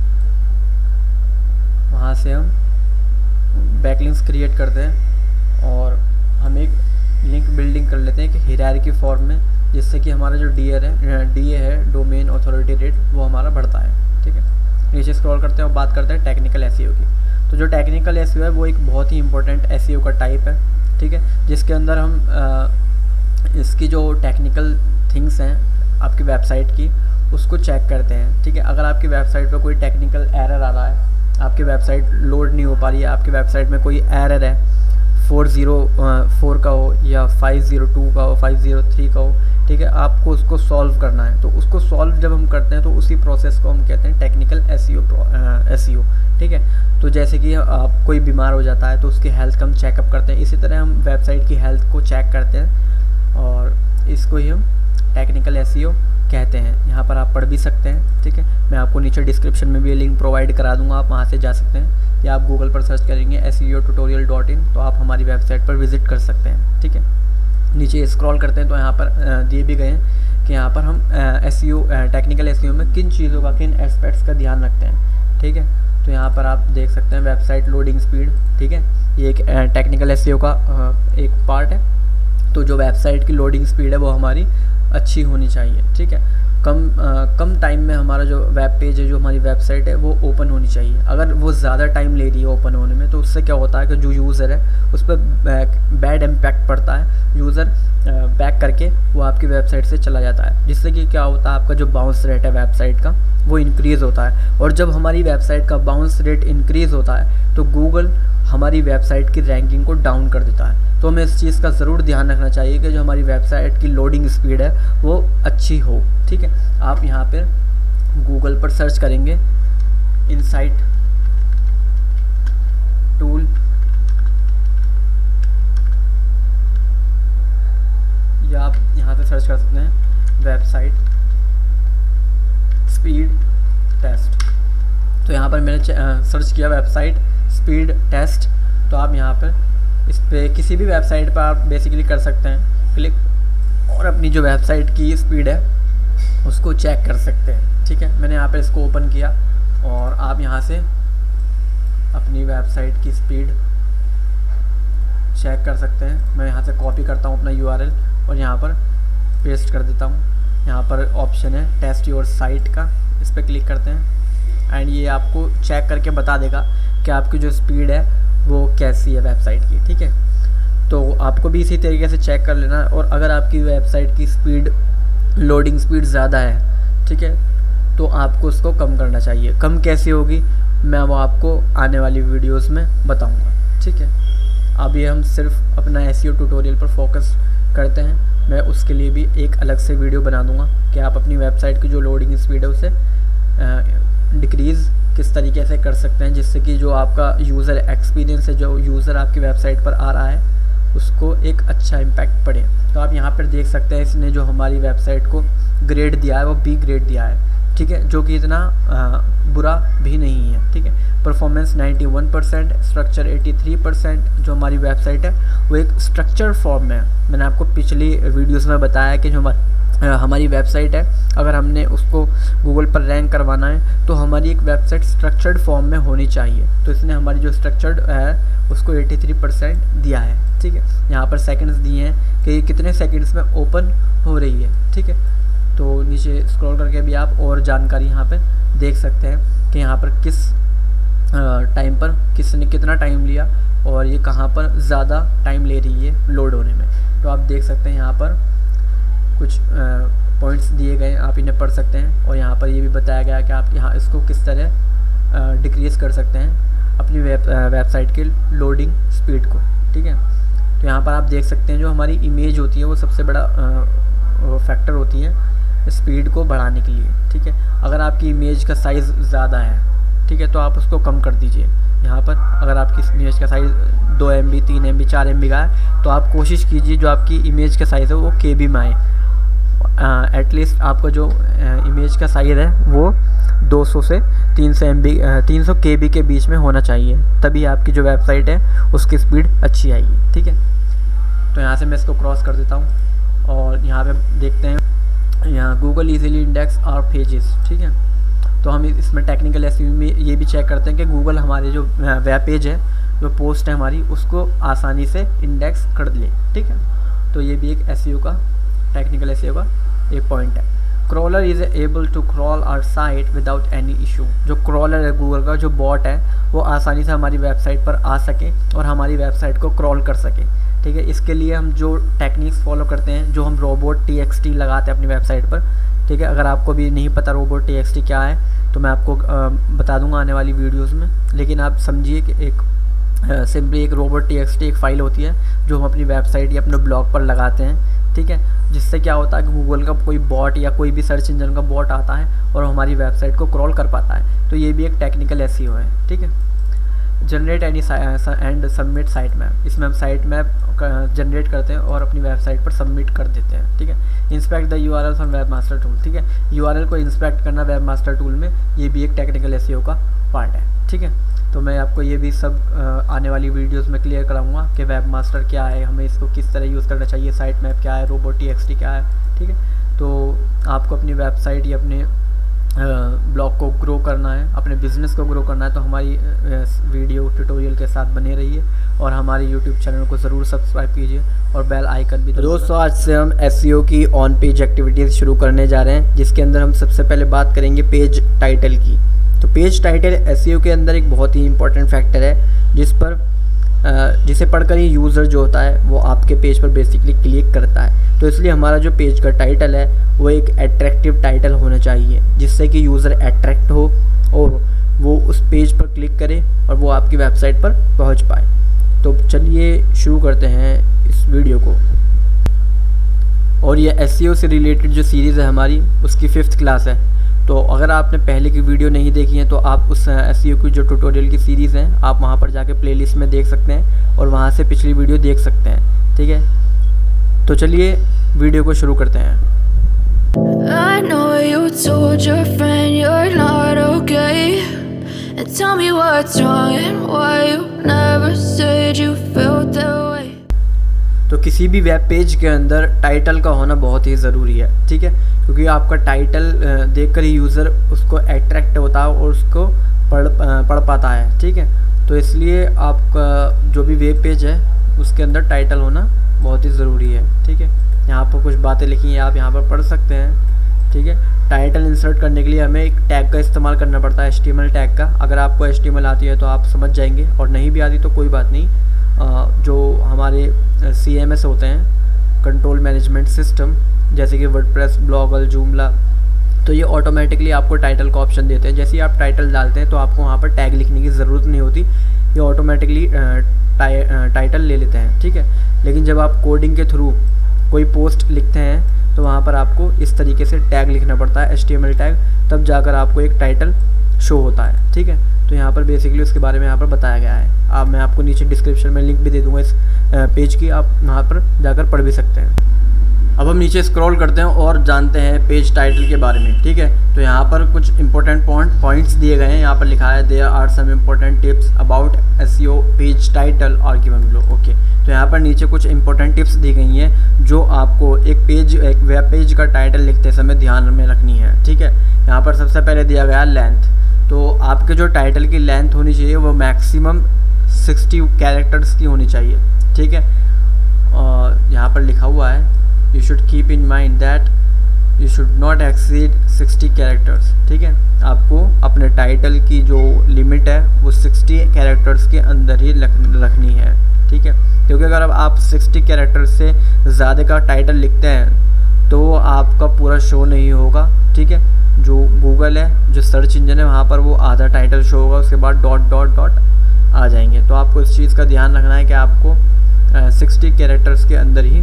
वहाँ से हम बैकलिंक्स क्रिएट करते हैं और हम एक लिंक बिल्डिंग कर लेते हैं कि हायरार्की फॉर्म में, जिससे कि हमारा जो DA है डोमेन ऑथोरिटी रेट, वो हमारा बढ़ता है। ठीक है, नीचे स्क्रॉल करते हैं और बात करते हैं टेक्निकल एसईओ की। तो जो टेक्निकल एसईओ है वो एक बहुत ही इंपॉर्टेंट एसईओ का टाइप है। ठीक है, जिसके अंदर हम इसकी जो टेक्निकल थिंग्स हैं आपकी वेबसाइट की, उसको चेक करते हैं। ठीक है, अगर आपकी वेबसाइट पर कोई टेक्निकल एरर आ रहा है, आपकी वेबसाइट लोड नहीं हो पा रही है, आपकी वेबसाइट में कोई एरर है 404 का हो या 502 का हो, 503 का हो, ठीक है, आपको उसको सॉल्व करना है। तो उसको सॉल्व जब हम करते हैं तो उसी प्रोसेस को हम कहते हैं टेक्निकल एसईओ। ठीक है, तो जैसे कि आप कोई बीमार हो जाता है तो उसकी हेल्थ का हम चेकअप करते हैं, इसी तरह हम वेबसाइट की हेल्थ को चेक करते हैं और इसको ही हम टेक्निकल एसईओ कहते हैं। यहाँ पर आप पढ़ भी सकते हैं। ठीक है, मैं आपको नीचे डिस्क्रिप्शन में भी लिंक प्रोवाइड करा दूंगा, आप वहाँ से जा सकते हैं, या आप गूगल पर सर्च करेंगे SEOtutorial.in तो आप हमारी वेबसाइट पर विजिट कर सकते हैं। ठीक है, नीचे स्क्रॉल करते हैं तो यहाँ पर दिए भी गए हैं कि यहाँ पर हम टेक्निकल एसईओ में किन चीज़ों का, किन एस्पेक्ट्स का ध्यान रखते हैं। ठीक है, तो यहाँ पर आप देख सकते हैं वेबसाइट लोडिंग स्पीड। ठीक है, ये एक टेक्निकल एसईओ का एक पार्ट है। तो जो वेबसाइट की लोडिंग स्पीड है वो हमारी अच्छी होनी चाहिए। ठीक है, कम टाइम में हमारा जो वेब पेज है, जो हमारी वेबसाइट है, वो ओपन होनी चाहिए। अगर वो ज़्यादा टाइम ले रही है ओपन होने में तो उससे क्या होता है कि जो यूज़र है उस पर बैड इम्पैक्ट पड़ता है। यूज़र बैक करके वो आपकी वेबसाइट से चला जाता है, जिससे कि क्या होता है, आपका जो बाउंस रेट है वेबसाइट का वो इंक्रीज़ होता है। और जब हमारी वेबसाइट का बाउंस रेट इंक्रीज़ होता है तो गूगल हमारी वेबसाइट की रैंकिंग को डाउन कर देता है। तो हमें इस चीज़ का ज़रूर ध्यान रखना चाहिए कि जो हमारी वेबसाइट की लोडिंग स्पीड है वो अच्छी हो। ठीक है, आप यहाँ पर गूगल पर सर्च करेंगे इनसाइट टूल, या आप यहाँ पे सर्च कर सकते हैं वेबसाइट स्पीड टेस्ट। तो यहाँ पर मैंने सर्च किया वेबसाइट स्पीड टेस्ट। तो आप यहाँ पर इस पर किसी भी वेबसाइट पर आप बेसिकली कर सकते हैं क्लिक, और अपनी जो वेबसाइट की स्पीड है उसको चेक कर सकते हैं। ठीक है, मैंने यहाँ पर इसको ओपन किया और आप यहाँ से अपनी वेबसाइट की स्पीड चेक कर सकते हैं। मैं यहाँ से कॉपी करता हूँ अपना URL और यहाँ पर पेस्ट कर देता हूँ। यहाँ पर ऑप्शन है टेस्ट योर साइट का, इस पर क्लिक करते हैं एंड ये आपको चेक करके बता देगा कि आपकी जो स्पीड है वो कैसी है वेबसाइट की। ठीक है, तो आपको भी इसी तरीके से चेक कर लेना। और अगर आपकी वेबसाइट की स्पीड, लोडिंग स्पीड ज़्यादा है, ठीक है, तो आपको उसको कम करना चाहिए। कम कैसे होगी मैं वो आपको आने वाली वीडियोस में बताऊंगा। ठीक है, अभी हम सिर्फ अपना SEO ट्यूटोरियल पर फोकस करते हैं। मैं उसके लिए भी एक अलग से वीडियो बना दूंगा कि आप अपनी वेबसाइट की जो लोडिंग स्पीड है उसे डिक्रीज़ किस तरीके से कर सकते हैं, जिससे कि जो आपका यूज़र एक्सपीरियंस है, जो यूज़र आपकी वेबसाइट पर आ रहा है, उसको एक अच्छा इम्पैक्ट पड़े। तो आप यहाँ पर देख सकते हैं इसने जो हमारी वेबसाइट को ग्रेड दिया है वो B ग्रेड दिया है। ठीक है, जो कि इतना बुरा भी नहीं है। ठीक है, परफॉर्मेंस 91%, स्ट्रक्चर 83%। जो हमारी वेबसाइट है वो एक स्ट्रक्चर फॉर्म में है। मैंने आपको पिछली वीडियोस में बताया कि जो हमारी वेबसाइट है, अगर हमने उसको गूगल पर रैंक करवाना है तो हमारी एक वेबसाइट स्ट्रक्चर्ड फॉर्म में होनी चाहिए। तो इसने हमारी जो स्ट्रक्चर्ड है उसको 83% दिया है। ठीक है, यहाँ पर सेकंड्स दिए हैं कि ये कितने सेकंड्स में ओपन हो रही है। ठीक है, तो नीचे स्क्रॉल करके भी आप और जानकारी यहाँ पे देख सकते हैं कि यहाँ पर किस टाइम पर किसने कितना टाइम लिया और ये कहाँ पर ज़्यादा टाइम ले रही है लोड होने में। तो आप देख सकते हैं यहाँ पर कुछ पॉइंट्स दिए गए, आप इन्हें पढ़ सकते हैं। और यहाँ पर ये भी बताया गया कि आप यहाँ इसको किस तरह डिक्रीज़ कर सकते हैं अपनी वेबसाइट के लोडिंग स्पीड को। ठीक है, तो यहाँ पर आप देख सकते हैं जो हमारी इमेज होती है वो सबसे बड़ा फैक्टर होती है स्पीड को बढ़ाने के लिए। ठीक है, अगर आपकी इमेज का साइज़ ज़्यादा है, ठीक है, तो आप उसको कम कर दीजिए। यहाँ पर अगर आपकी इमेज का साइज़ 2 MB, 3 MB, 4 MB का है तो आप कोशिश कीजिए जो आपकी इमेज का साइज़ है वो KB में आए। एटलीस्ट आपका जो इमेज का साइज़ है वो 200 से 300 KB के बीच में होना चाहिए, तभी आपकी जो वेबसाइट है उसकी स्पीड अच्छी आएगी। ठीक है, तो यहाँ से मैं इसको क्रॉस कर देता हूँ और यहाँ पे देखते हैं यहाँ Google easily index our pages, ठीक है। तो हम इसमें टेक्निकल एसईओ में ये भी चेक करते हैं कि गूगल हमारे जो वेब पेज है, जो पोस्ट है हमारी, उसको आसानी से इंडेक्स कर ले, ठीक है। तो ये भी एक एसईओ का, टेक्निकल एसईओ का एक पॉइंट है। Crawler is able to crawl our site without any issue. जो क्रॉलर है गूगल का, जो बॉट है, वो आसानी से हमारी वेबसाइट पर आ सके और हमारी वेबसाइट को क्रॉल कर सके, ठीक है। इसके लिए हम जो टेक्निक्स फॉलो करते हैं, जो हम robots.txt लगाते हैं अपनी वेबसाइट पर, ठीक है। अगर आपको भी नहीं पता robots.txt क्या है तो मैं आपको बता दूंगा आने वाली वीडियोस में, लेकिन आप समझिए कि एक सिंपली एक robots.txt एक फ़ाइल होती है जो हम अपनी वेबसाइट या अपने ब्लॉग पर लगाते हैं, ठीक है। जिससे क्या होता है कि गूगल का कोई बॉट या कोई भी सर्च इंजन का बॉट आता है और हमारी वेबसाइट को क्रॉल कर पाता है। तो ये भी एक टेक्निकल एसईओ है, ठीक है। Generate any and submit site map. इसमें हम साइट मैप जनरेट करते हैं और अपनी वेबसाइट पर सबमिट कर देते हैं, ठीक है। Inspect the URLs on webmaster tool, ठीक है। यूआरएल को इंस्पेक्ट करना वेबमास्टर टूल में, ये भी एक टेक्निकल एसईओ का पार्ट है, ठीक है। तो मैं आपको ये भी सब आने वाली वीडियोस में क्लियर कराऊंगा कि वेबमास्टर क्या है, हमें इसको किस तरह यूज़ करना चाहिए, साइट मैप क्या है, robots.txt क्या है, ठीक है। तो आपको अपनी वेबसाइट या अपने ब्लॉग को ग्रो करना है, अपने बिज़नेस को ग्रो करना है, तो हमारी वीडियो ट्यूटोरियल के साथ बने रहिए और हमारे यूट्यूब चैनल को ज़रूर सब्सक्राइब कीजिए और बेल आइकन भी। दोस्तों, आज से हम एसईओ की ऑन पेज एक्टिविटीज़ शुरू करने जा रहे हैं, जिसके अंदर हम सबसे पहले बात करेंगे पेज टाइटल की। तो पेज टाइटल एसईओ के अंदर एक बहुत ही इंपॉर्टेंट फैक्टर है, जिसे पढ़कर ही यूज़र जो होता है वो आपके पेज पर बेसिकली क्लिक करता है। तो इसलिए हमारा जो पेज का टाइटल है वो एक अट्रैक्टिव टाइटल होना चाहिए, जिससे कि यूज़र अट्रैक्ट हो और वो उस पेज पर क्लिक करे और वो आपकी वेबसाइट पर पहुंच पाए। तो चलिए शुरू करते हैं इस वीडियो को। और ये एसईओ से रिलेटेड जो सीरीज़ है हमारी, उसकी 5th क्लास है। तो अगर आपने पहले की वीडियो नहीं देखी है तो आप उस एसईओ की जो ट्यूटोरियल की सीरीज़ है, आप वहाँ पर जाके प्लेलिस्ट में देख सकते हैं और वहाँ से पिछली वीडियो देख सकते हैं, ठीक है। तो चलिए वीडियो को शुरू करते हैं। I know you told your friend you're not okay, and tell me what's wrong and why you never said you felt that way. तो किसी भी वेब पेज के अंदर टाइटल का होना बहुत ही ज़रूरी है, ठीक है, क्योंकि आपका टाइटल देखकर ही यूज़र उसको अट्रैक्ट होता है और उसको पढ़ पाता है, ठीक है। तो इसलिए आपका जो भी वेब पेज है उसके अंदर टाइटल होना बहुत ही ज़रूरी है, ठीक है। यहाँ पर कुछ बातें लिखी हैं, आप यहाँ पर पढ़ सकते हैं, ठीक है। टाइटल इंसर्ट करने के लिए हमें एक टैग का इस्तेमाल करना पड़ता है, HTML टैग का। अगर आपको HTML आती है तो आप समझ जाएंगे, और नहीं भी आती तो कोई बात नहीं। जो हमारे CMS होते हैं, कंट्रोल मैनेजमेंट सिस्टम, जैसे कि वर्डप्रेस, ब्लॉगल, जूमला, तो ये ऑटोमेटिकली आपको टाइटल का ऑप्शन देते हैं। जैसे ही आप टाइटल डालते हैं तो आपको वहाँ पर टैग लिखने की ज़रूरत नहीं होती, ये ऑटोमेटिकली टाइटल ले लेते हैं, ठीक है। लेकिन जब आप कोडिंग के थ्रू कोई पोस्ट लिखते हैं तो वहाँ पर आपको इस तरीके से टैग लिखना पड़ता है, HTML टैग, तब जाकर आपको एक टाइटल शो होता है, ठीक है। तो यहाँ पर बेसिकली उसके बारे में यहाँ पर बताया गया है। मैं आपको नीचे डिस्क्रिप्शन में लिंक भी दे दूँगा इस पेज की, आप वहाँ पर जाकर पढ़ भी सकते हैं। अब हम नीचे स्क्रॉल करते हैं और जानते हैं पेज टाइटल के बारे में, ठीक है। तो यहाँ पर कुछ इंपॉर्टेंट पॉइंट्स दिए गए हैं। यहाँ पर लिखा है there are some important tips about SEO page title are given below, okay. तो यहाँ पर नीचे कुछ इंपॉर्टेंट टिप्स दी गई हैं जो आपको एक वेब पेज का टाइटल लिखते समय ध्यान में रखनी है, ठीक है। यहाँ पर सबसे पहले दिया गया लेंथ। तो आपके जो टाइटल की लेंथ होनी चाहिए वो मैक्सिमम 60 कैरेक्टर्स की होनी चाहिए, ठीक है। और यहाँ पर लिखा हुआ है you should keep in mind that you should not exceed 60 characters, ठीक है। आपको अपने टाइटल की जो लिमिट है वो 60 कैरेक्टर्स के अंदर ही रखनी है, ठीक है। क्योंकि अगर आप 60 कैरेक्टर्स से ज़्यादा का टाइटल लिखते हैं तो आपका पूरा शो नहीं होगा, ठीक है। जो गूगल है, जो सर्च इंजन है, वहाँ पर वो आधा टाइटल शो होगा, उसके बाद डॉट डॉट डॉट आ जाएंगे। तो आपको इस चीज़ का ध्यान रखना है कि आपको 60 कैरेक्टर्स के अंदर ही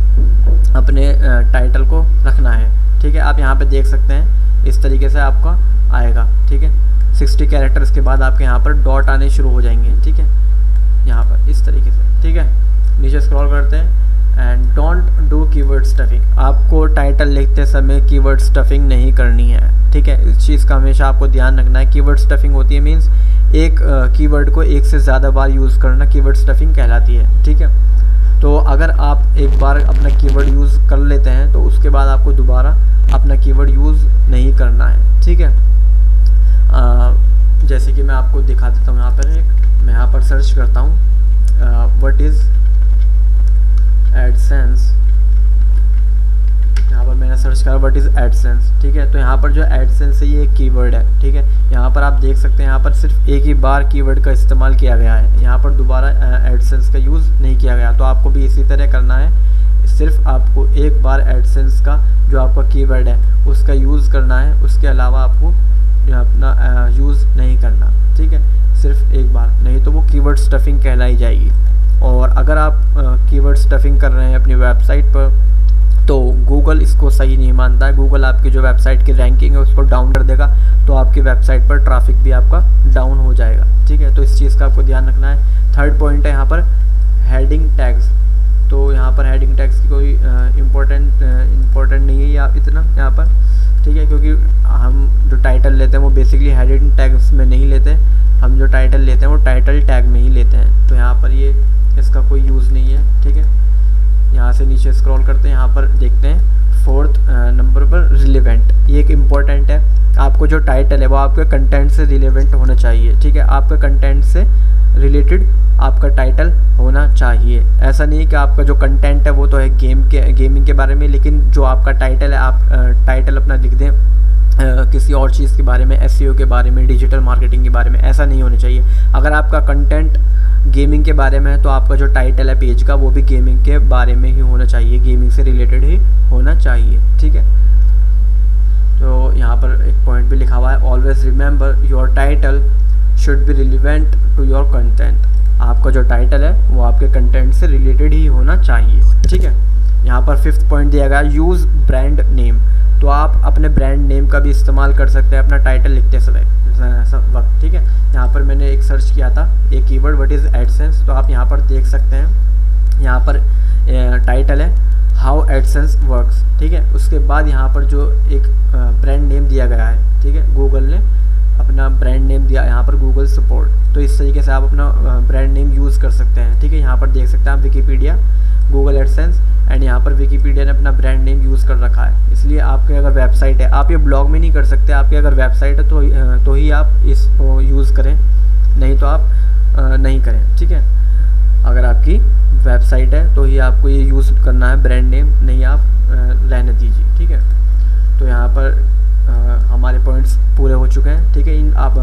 अपने टाइटल को रखना है, ठीक है। आप यहाँ पे देख सकते हैं इस तरीके से आपका आएगा, ठीक है। 60 कैरेक्टर्स के बाद आपके यहाँ पर डॉट आने शुरू हो जाएंगे, ठीक है, यहाँ पर इस तरीके से, ठीक है। नीचे स्क्रॉल करते हैं। And don't do keyword stuffing. आपको टाइटल लिखते समय कीवर्ड स्टफिंग नहीं करनी है, ठीक है। इस चीज़ का हमेशा आपको ध्यान रखना है। कीवर्ड स्टफिंग होती है मीन्स एक कीवर्ड को एक से ज़्यादा बार यूज़ करना कीवर्ड स्टफिंग कहलाती है, ठीक है। तो अगर आप एक बार अपना कीवर्ड यूज़ कर लेते हैं तो उसके बाद आपको दोबारा अपना कीवर्ड यूज़ नहीं करना है, ठीक है। जैसे कि मैं आपको दिखा देता हूँ, यहाँ पर मैं यहाँ पर सर्च करता हूँ व्हाट इज़ एडसेंस। यहाँ पर मैंने सर्च करा व्हाट इज़ एडसेंस, ठीक है। तो यहाँ पर जो एडसेंस है ये एक कीवर्ड है, ठीक है। यहाँ पर आप देख सकते हैं यहाँ पर सिर्फ एक ही बार कीवर्ड का इस्तेमाल किया गया है, यहाँ पर दोबारा एडसेंस का यूज़ नहीं किया गया। तो आपको भी इसी तरह करना है, सिर्फ आपको एक बार एडसेंस का जो आपका कीवर्ड है उसका यूज़ करना है, उसके अलावा आपको अपना यूज़ नहीं करना, ठीक है। सिर्फ एक बार, नहीं तो वो कीवर्ड स्टफिंग कहलाई जाएगी। और अगर आप कीवर्ड स्टफिंग कर रहे हैं अपनी वेबसाइट पर तो गूगल इसको सही नहीं मानता है। गूगल आपकी जो वेबसाइट की रैंकिंग है उसको डाउन कर देगा, तो आपकी वेबसाइट पर ट्रैफिक भी आपका डाउन हो जाएगा, ठीक है। तो इस चीज़ का आपको ध्यान रखना है। थर्ड पॉइंट है यहाँ पर हेडिंग टैग्स। तो यहाँ पर हेडिंग टैग्स की कोई इम्पोर्टेंट नहीं है या इतना यहाँ पर, ठीक है, क्योंकि हम जो टाइटल लेते हैं वो बेसिकली हेडिंग टैग्स में नहीं लेते, हम जो टाइटल लेते हैं वो टाइटल टैग में ही लेते हैं। तो यहाँ पर ये इसका कोई यूज़ नहीं है, ठीक है। यहाँ से नीचे स्क्रॉल करते हैं, यहाँ पर देखते हैं फोर्थ नंबर पर रिलेवेंट। ये एक इम्पॉर्टेंट है, आपको जो टाइटल है वो आपके कंटेंट से रिलेवेंट होना चाहिए, ठीक है। आपके कंटेंट से रिलेटेड आपका टाइटल होना चाहिए। ऐसा नहीं कि आपका जो कंटेंट है वो तो है गेमिंग के बारे में, लेकिन जो आपका टाइटल है आप टाइटल अपना लिख दें किसी और चीज़ के बारे में, एसईओ के बारे में, डिजिटल मार्केटिंग के बारे में। ऐसा नहीं होना चाहिए। अगर आपका कंटेंट गेमिंग के बारे में है तो आपका जो टाइटल है पेज का वो भी गेमिंग के बारे में ही होना चाहिए, गेमिंग से रिलेटेड ही होना चाहिए, ठीक है। तो यहाँ पर एक पॉइंट भी लिखा हुआ है, always remember your title should be relevant to your content. आपका जो टाइटल है वो आपके कंटेंट से रिलेटेड ही होना चाहिए, ठीक है। यहाँ पर फिफ्थ पॉइंट दिया गया, यूज़ ब्रांड नेम। तो आप अपने ब्रांड नेम का भी इस्तेमाल कर सकते हैं अपना टाइटल लिखते समय वक्त, ठीक है। यहाँ पर मैंने एक सर्च किया था एक कीवर्ड व्हाट इज़ एडसेंस, तो आप यहाँ पर देख सकते हैं, यहाँ पर टाइटल है हाउ एडसेंस वर्क्स, ठीक है। उसके बाद यहाँ पर जो एक ब्रांड नेम दिया गया है, ठीक है, गूगल ने अपना ब्रांड नेम दिया यहाँ पर गूगल सपोर्ट। तो इस तरीके से आप अपना ब्रांड नेम यूज़ कर सकते हैं, ठीक है। यहाँ पर देख सकते हैं आप विकीपीडिया, गूगल एडसेंस एंड यहाँ पर विकीपीडिया ने अपना ब्रांड नेम यूज़ कर रखा है। इसलिए आपके अगर वेबसाइट है, आप ये ब्लॉग में नहीं कर सकते, आपकी अगर वेबसाइट है तो ही आप इसको यूज़ करें, नहीं तो आप नहीं करें, ठीक है। अगर आपकी वेबसाइट है तो ही आपको ये यूज़ करना है ब्रांड नेम, नहीं आप रहने दीजिए, ठीक है। तो यहाँ पर हमारे पॉइंट्स पूरे हो चुके हैं, ठीक है। इन आप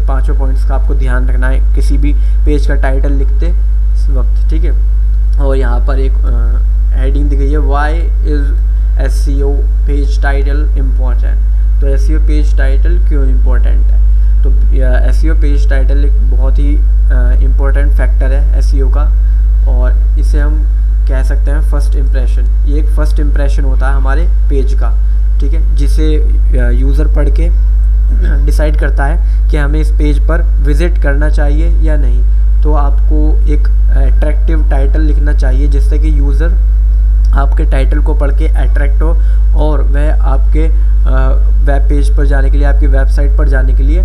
पांचों पॉइंट्स का आपको ध्यान रखना है किसी भी पेज का टाइटल लिखते वक्त, ठीक है। और यहाँ पर एक हेडिंग दी गई है, why is SEO page title important. तो एसईओ पेज टाइटल क्यों इम्पोर्टेंट है? तो एसईओ पेज टाइटल एक बहुत ही इम्पोर्टेंट फैक्टर है एसईओ का, और इसे हम कह सकते हैं फर्स्ट इम्प्रेशन। ये एक फर्स्ट इम्प्रेशन होता है हमारे पेज का, ठीक है, जिसे यूज़र पढ़ के डिसाइड करता है कि हमें इस पेज पर विज़िट करना चाहिए या नहीं। तो आपको एक अट्रैक्टिव टाइटल लिखना चाहिए जिससे कि यूज़र आपके टाइटल को पढ़ के अट्रैक्ट हो और वह आपके वेब पेज पर जाने के लिए, आपकी वेबसाइट पर जाने के लिए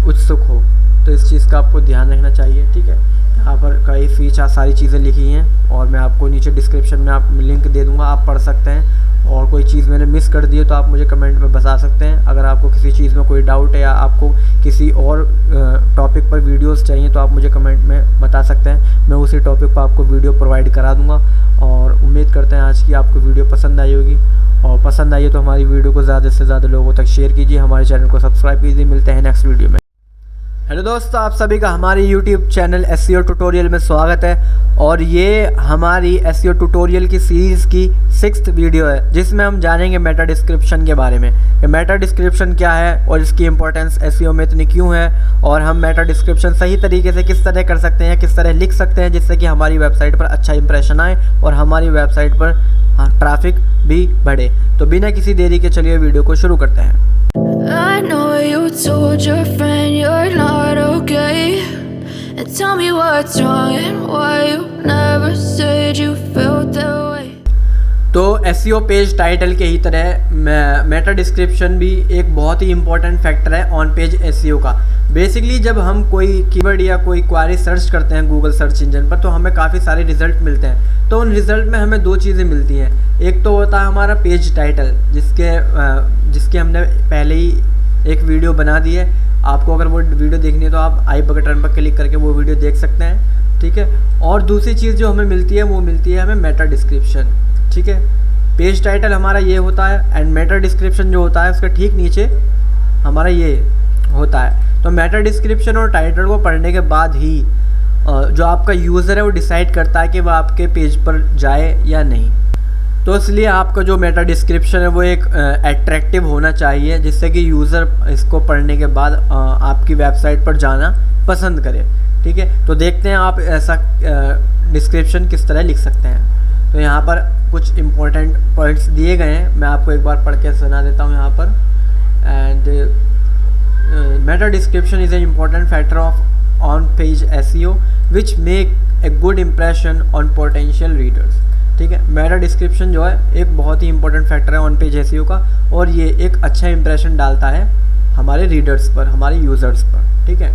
उत्सुक हो। तो इस चीज़ का आपको ध्यान रखना चाहिए, ठीक है। यहाँ पर कई फीचर सारी चीज़ें लिखी हैं और मैं आपको नीचे डिस्क्रिप्शन में आप लिंक दे दूँगा, आप पढ़ सकते हैं। और कोई चीज़ मैंने मिस कर दी है तो आप मुझे कमेंट में बता सकते हैं। अगर आपको किसी चीज़ में कोई डाउट है या आपको किसी और टॉपिक पर वीडियोस चाहिए तो आप मुझे कमेंट में बता सकते हैं, मैं उसी टॉपिक पर आपको वीडियो प्रोवाइड करा दूँगा। और उम्मीद करते हैं आज की आपको वीडियो पसंद आई होगी, और पसंद आई है तो हमारी वीडियो को ज़्यादा से ज़्यादा लोगों तक शेयर कीजिए, हमारे चैनल को सब्सक्राइब कीजिए। मिलते हैं नेक्स्ट वीडियो में। हेलो दोस्तों, आप सभी का हमारे YouTube चैनल एसईओ ट्यूटोरियल में स्वागत है। और ये हमारी एसईओ ट्यूटोरियल की सीरीज़ की 6th वीडियो है जिसमें हम जानेंगे मेटा डिस्क्रिप्शन के बारे में। कि मेटा डिस्क्रिप्शन क्या है और इसकी इंपॉर्टेंस एसईओ में इतनी क्यों है, और हम मेटा डिस्क्रिप्शन सही तरीके से किस तरह कर सकते हैं, किस तरह लिख सकते हैं जिससे कि हमारी वेबसाइट पर अच्छा इंप्रेशन आए और हमारी वेबसाइट पर ट्रैफिक भी बढ़े। तो बिना किसी देरी के चलिए वीडियो को शुरू करते हैं। I know you told your friend you're not okay, and tell me what's wrong and why you never said you felt that way. तो एसईओ पेज टाइटल के ही तरह मेटा डिस्क्रिप्शन भी एक बहुत ही इम्पोर्टेंट फैक्टर है ऑन पेज एसईओ का। Basically जब हम कोई कीवर्ड या कोई क्वेरी सर्च करते हैं गूगल सर्च इंजन पर, तो हमें काफ़ी सारे रिज़ल्ट मिलते हैं। तो उन रिज़ल्ट में हमें दो चीज़ें मिलती हैं। एक तो होता है हमारा पेज टाइटल, जिसके हमने पहले ही एक वीडियो बना दी है। आपको अगर वो वीडियो देखनी है तो आप आई बटन पर क्लिक करके वो वीडियो देख सकते हैं, ठीक है। और दूसरी चीज़ जो हमें मिलती है वो मिलती है हमें मेटा डिस्क्रिप्शन, ठीक है। पेज टाइटल हमारा ये होता है एंड मेटा डिस्क्रिप्शन जो होता है उसके ठीक नीचे हमारा ये होता है। तो मेटा डिस्क्रिप्शन और टाइटल को पढ़ने के बाद ही जो आपका यूज़र है वो डिसाइड करता है कि वह आपके पेज पर जाए या नहीं। तो इसलिए आपका जो मेटा डिस्क्रिप्शन है वो एक अट्रैक्टिव होना चाहिए, जिससे कि यूज़र इसको पढ़ने के बाद आपकी वेबसाइट पर जाना पसंद करे, ठीक है। तो देखते हैं आप ऐसा डिस्क्रिप्शन किस तरह लिख सकते हैं। तो यहाँ पर कुछ इम्पोर्टेंट पॉइंट्स दिए गए हैं, मैं आपको एक बार पढ़ के सुना देता हूँ यहाँ पर। And Meta description is an important factor of on page SEO which make a good impression on potential readers, ठीक है। मेटा डिस्क्रिप्शन जो है एक बहुत ही इंपॉर्टेंट फैक्टर है ऑन पेज SEO का, और ये एक अच्छा इंप्रेशन डालता है हमारे रीडर्स पर, हमारे यूज़र्स पर, ठीक है।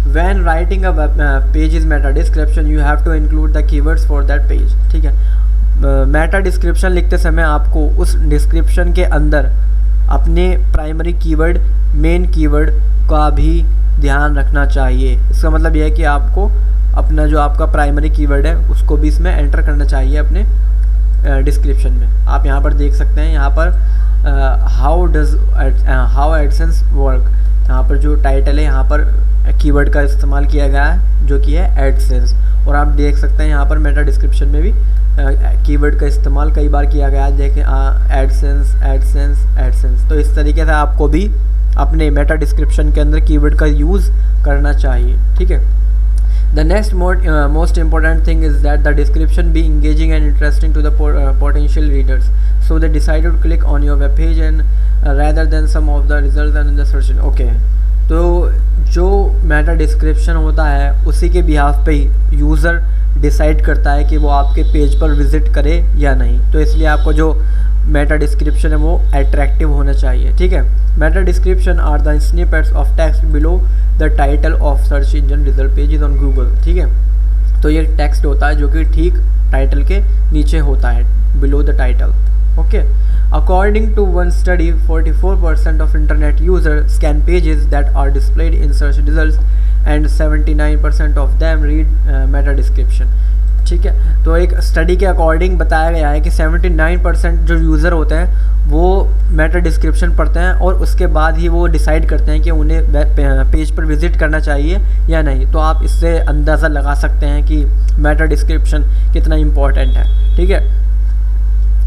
When writing a page's meta description, you have to include the keywords for that page, ठीक है। मेटा डिस्क्रिप्शन लिखते समय आपको उस डिस्क्रिप्शन के अंदर अपने प्राइमरी कीवर्ड, मेन कीवर्ड का भी ध्यान रखना चाहिए। इसका मतलब यह है कि आपको अपना जो आपका प्राइमरी कीवर्ड है उसको भी इसमें एंटर करना चाहिए अपने डिस्क्रिप्शन में। आप यहाँ पर देख सकते हैं, यहाँ पर हाउ एडसेंस वर्क, यहाँ पर जो टाइटल है यहाँ पर कीवर्ड का इस्तेमाल किया गया है जो कि है एडसेंस। और आप देख सकते हैं यहाँ पर मेटा डिस्क्रिप्शन में भी कीवर्ड का इस्तेमाल कई बार किया गया है। देखें एडसेंस एडसेंस एडसेंस। तो इस तरीके से आपको भी अपने मेटा डिस्क्रिप्शन के अंदर कीवर्ड का यूज़ करना चाहिए, ठीक है। The next most important thing is that the description be engaging and interesting to the potential readers, so they decide to click on your web page and rather than some of the results and in the search. Okay, तो जो Meta description होता है उसी के behalf पे ही user decide करता है कि वो आपके पेज पर विज़िट करे या नहीं। तो इसलिए आपको जो मेटा डिस्क्रिप्शन है वो अट्रैक्टिव होना चाहिए, ठीक है। Meta description are the snippets of text below the title of search engine result pages on Google, ठीक है। तो ये टेक्स्ट होता है जो कि ठीक टाइटल के नीचे होता है, below the title, okay. According to one study, 44% of internet users scan pages that are displayed in search results and 79% of them read meta description, ठीक है। तो एक स्टडी के अकॉर्डिंग बताया गया है कि 79% जो यूज़र होते हैं वो मेटा डिस्क्रिप्शन पढ़ते हैं और उसके बाद ही वो डिसाइड करते हैं कि उन्हें पेज पर विज़िट करना चाहिए या नहीं। तो आप इससे अंदाज़ा लगा सकते हैं कि मेटा डिस्क्रिप्शन कितना इम्पोर्टेंट है, ठीक है।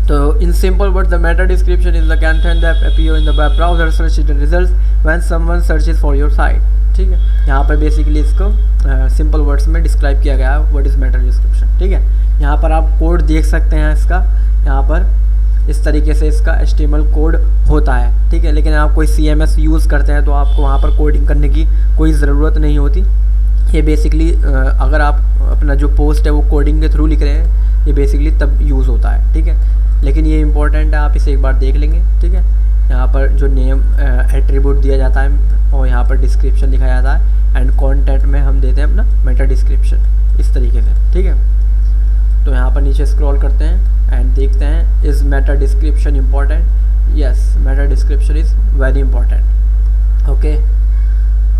तो in simple words, the meta description is the content that appear in the web browser search results when someone searches for your site, ठीक है। यहाँ पर बेसिकली इसको सिंपल वर्ड्स में डिस्क्राइब किया गया है व्हाट इज़ मेटा डिस्क्रिप्शन, ठीक है। यहाँ पर आप कोड देख सकते हैं इसका, यहाँ पर इस तरीके से इसका HTML कोड होता है, ठीक है। लेकिन आप कोई CMS यूज़ करते हैं तो आपको वहाँ पर कोडिंग करने की कोई ज़रूरत नहीं होती। ये बेसिकली अगर आप अपना जो पोस्ट है वो कोडिंग के थ्रू लिख रहे हैं, ये बेसिकली तब यूज़ होता है, ठीक है। लेकिन ये इंपॉर्टेंट है, आप इसे एक बार देख लेंगे, ठीक है। यहाँ पर जो नेम एट्रीब्यूट दिया जाता है और यहाँ पर डिस्क्रिप्शन लिखा जाता है एंड कंटेंट में हम देते हैं अपना मेटा डिस्क्रिप्शन, इस तरीके से, ठीक है। तो यहाँ पर नीचे स्क्रॉल करते हैं एंड देखते हैं is meta description important, yes meta description is very important, okay.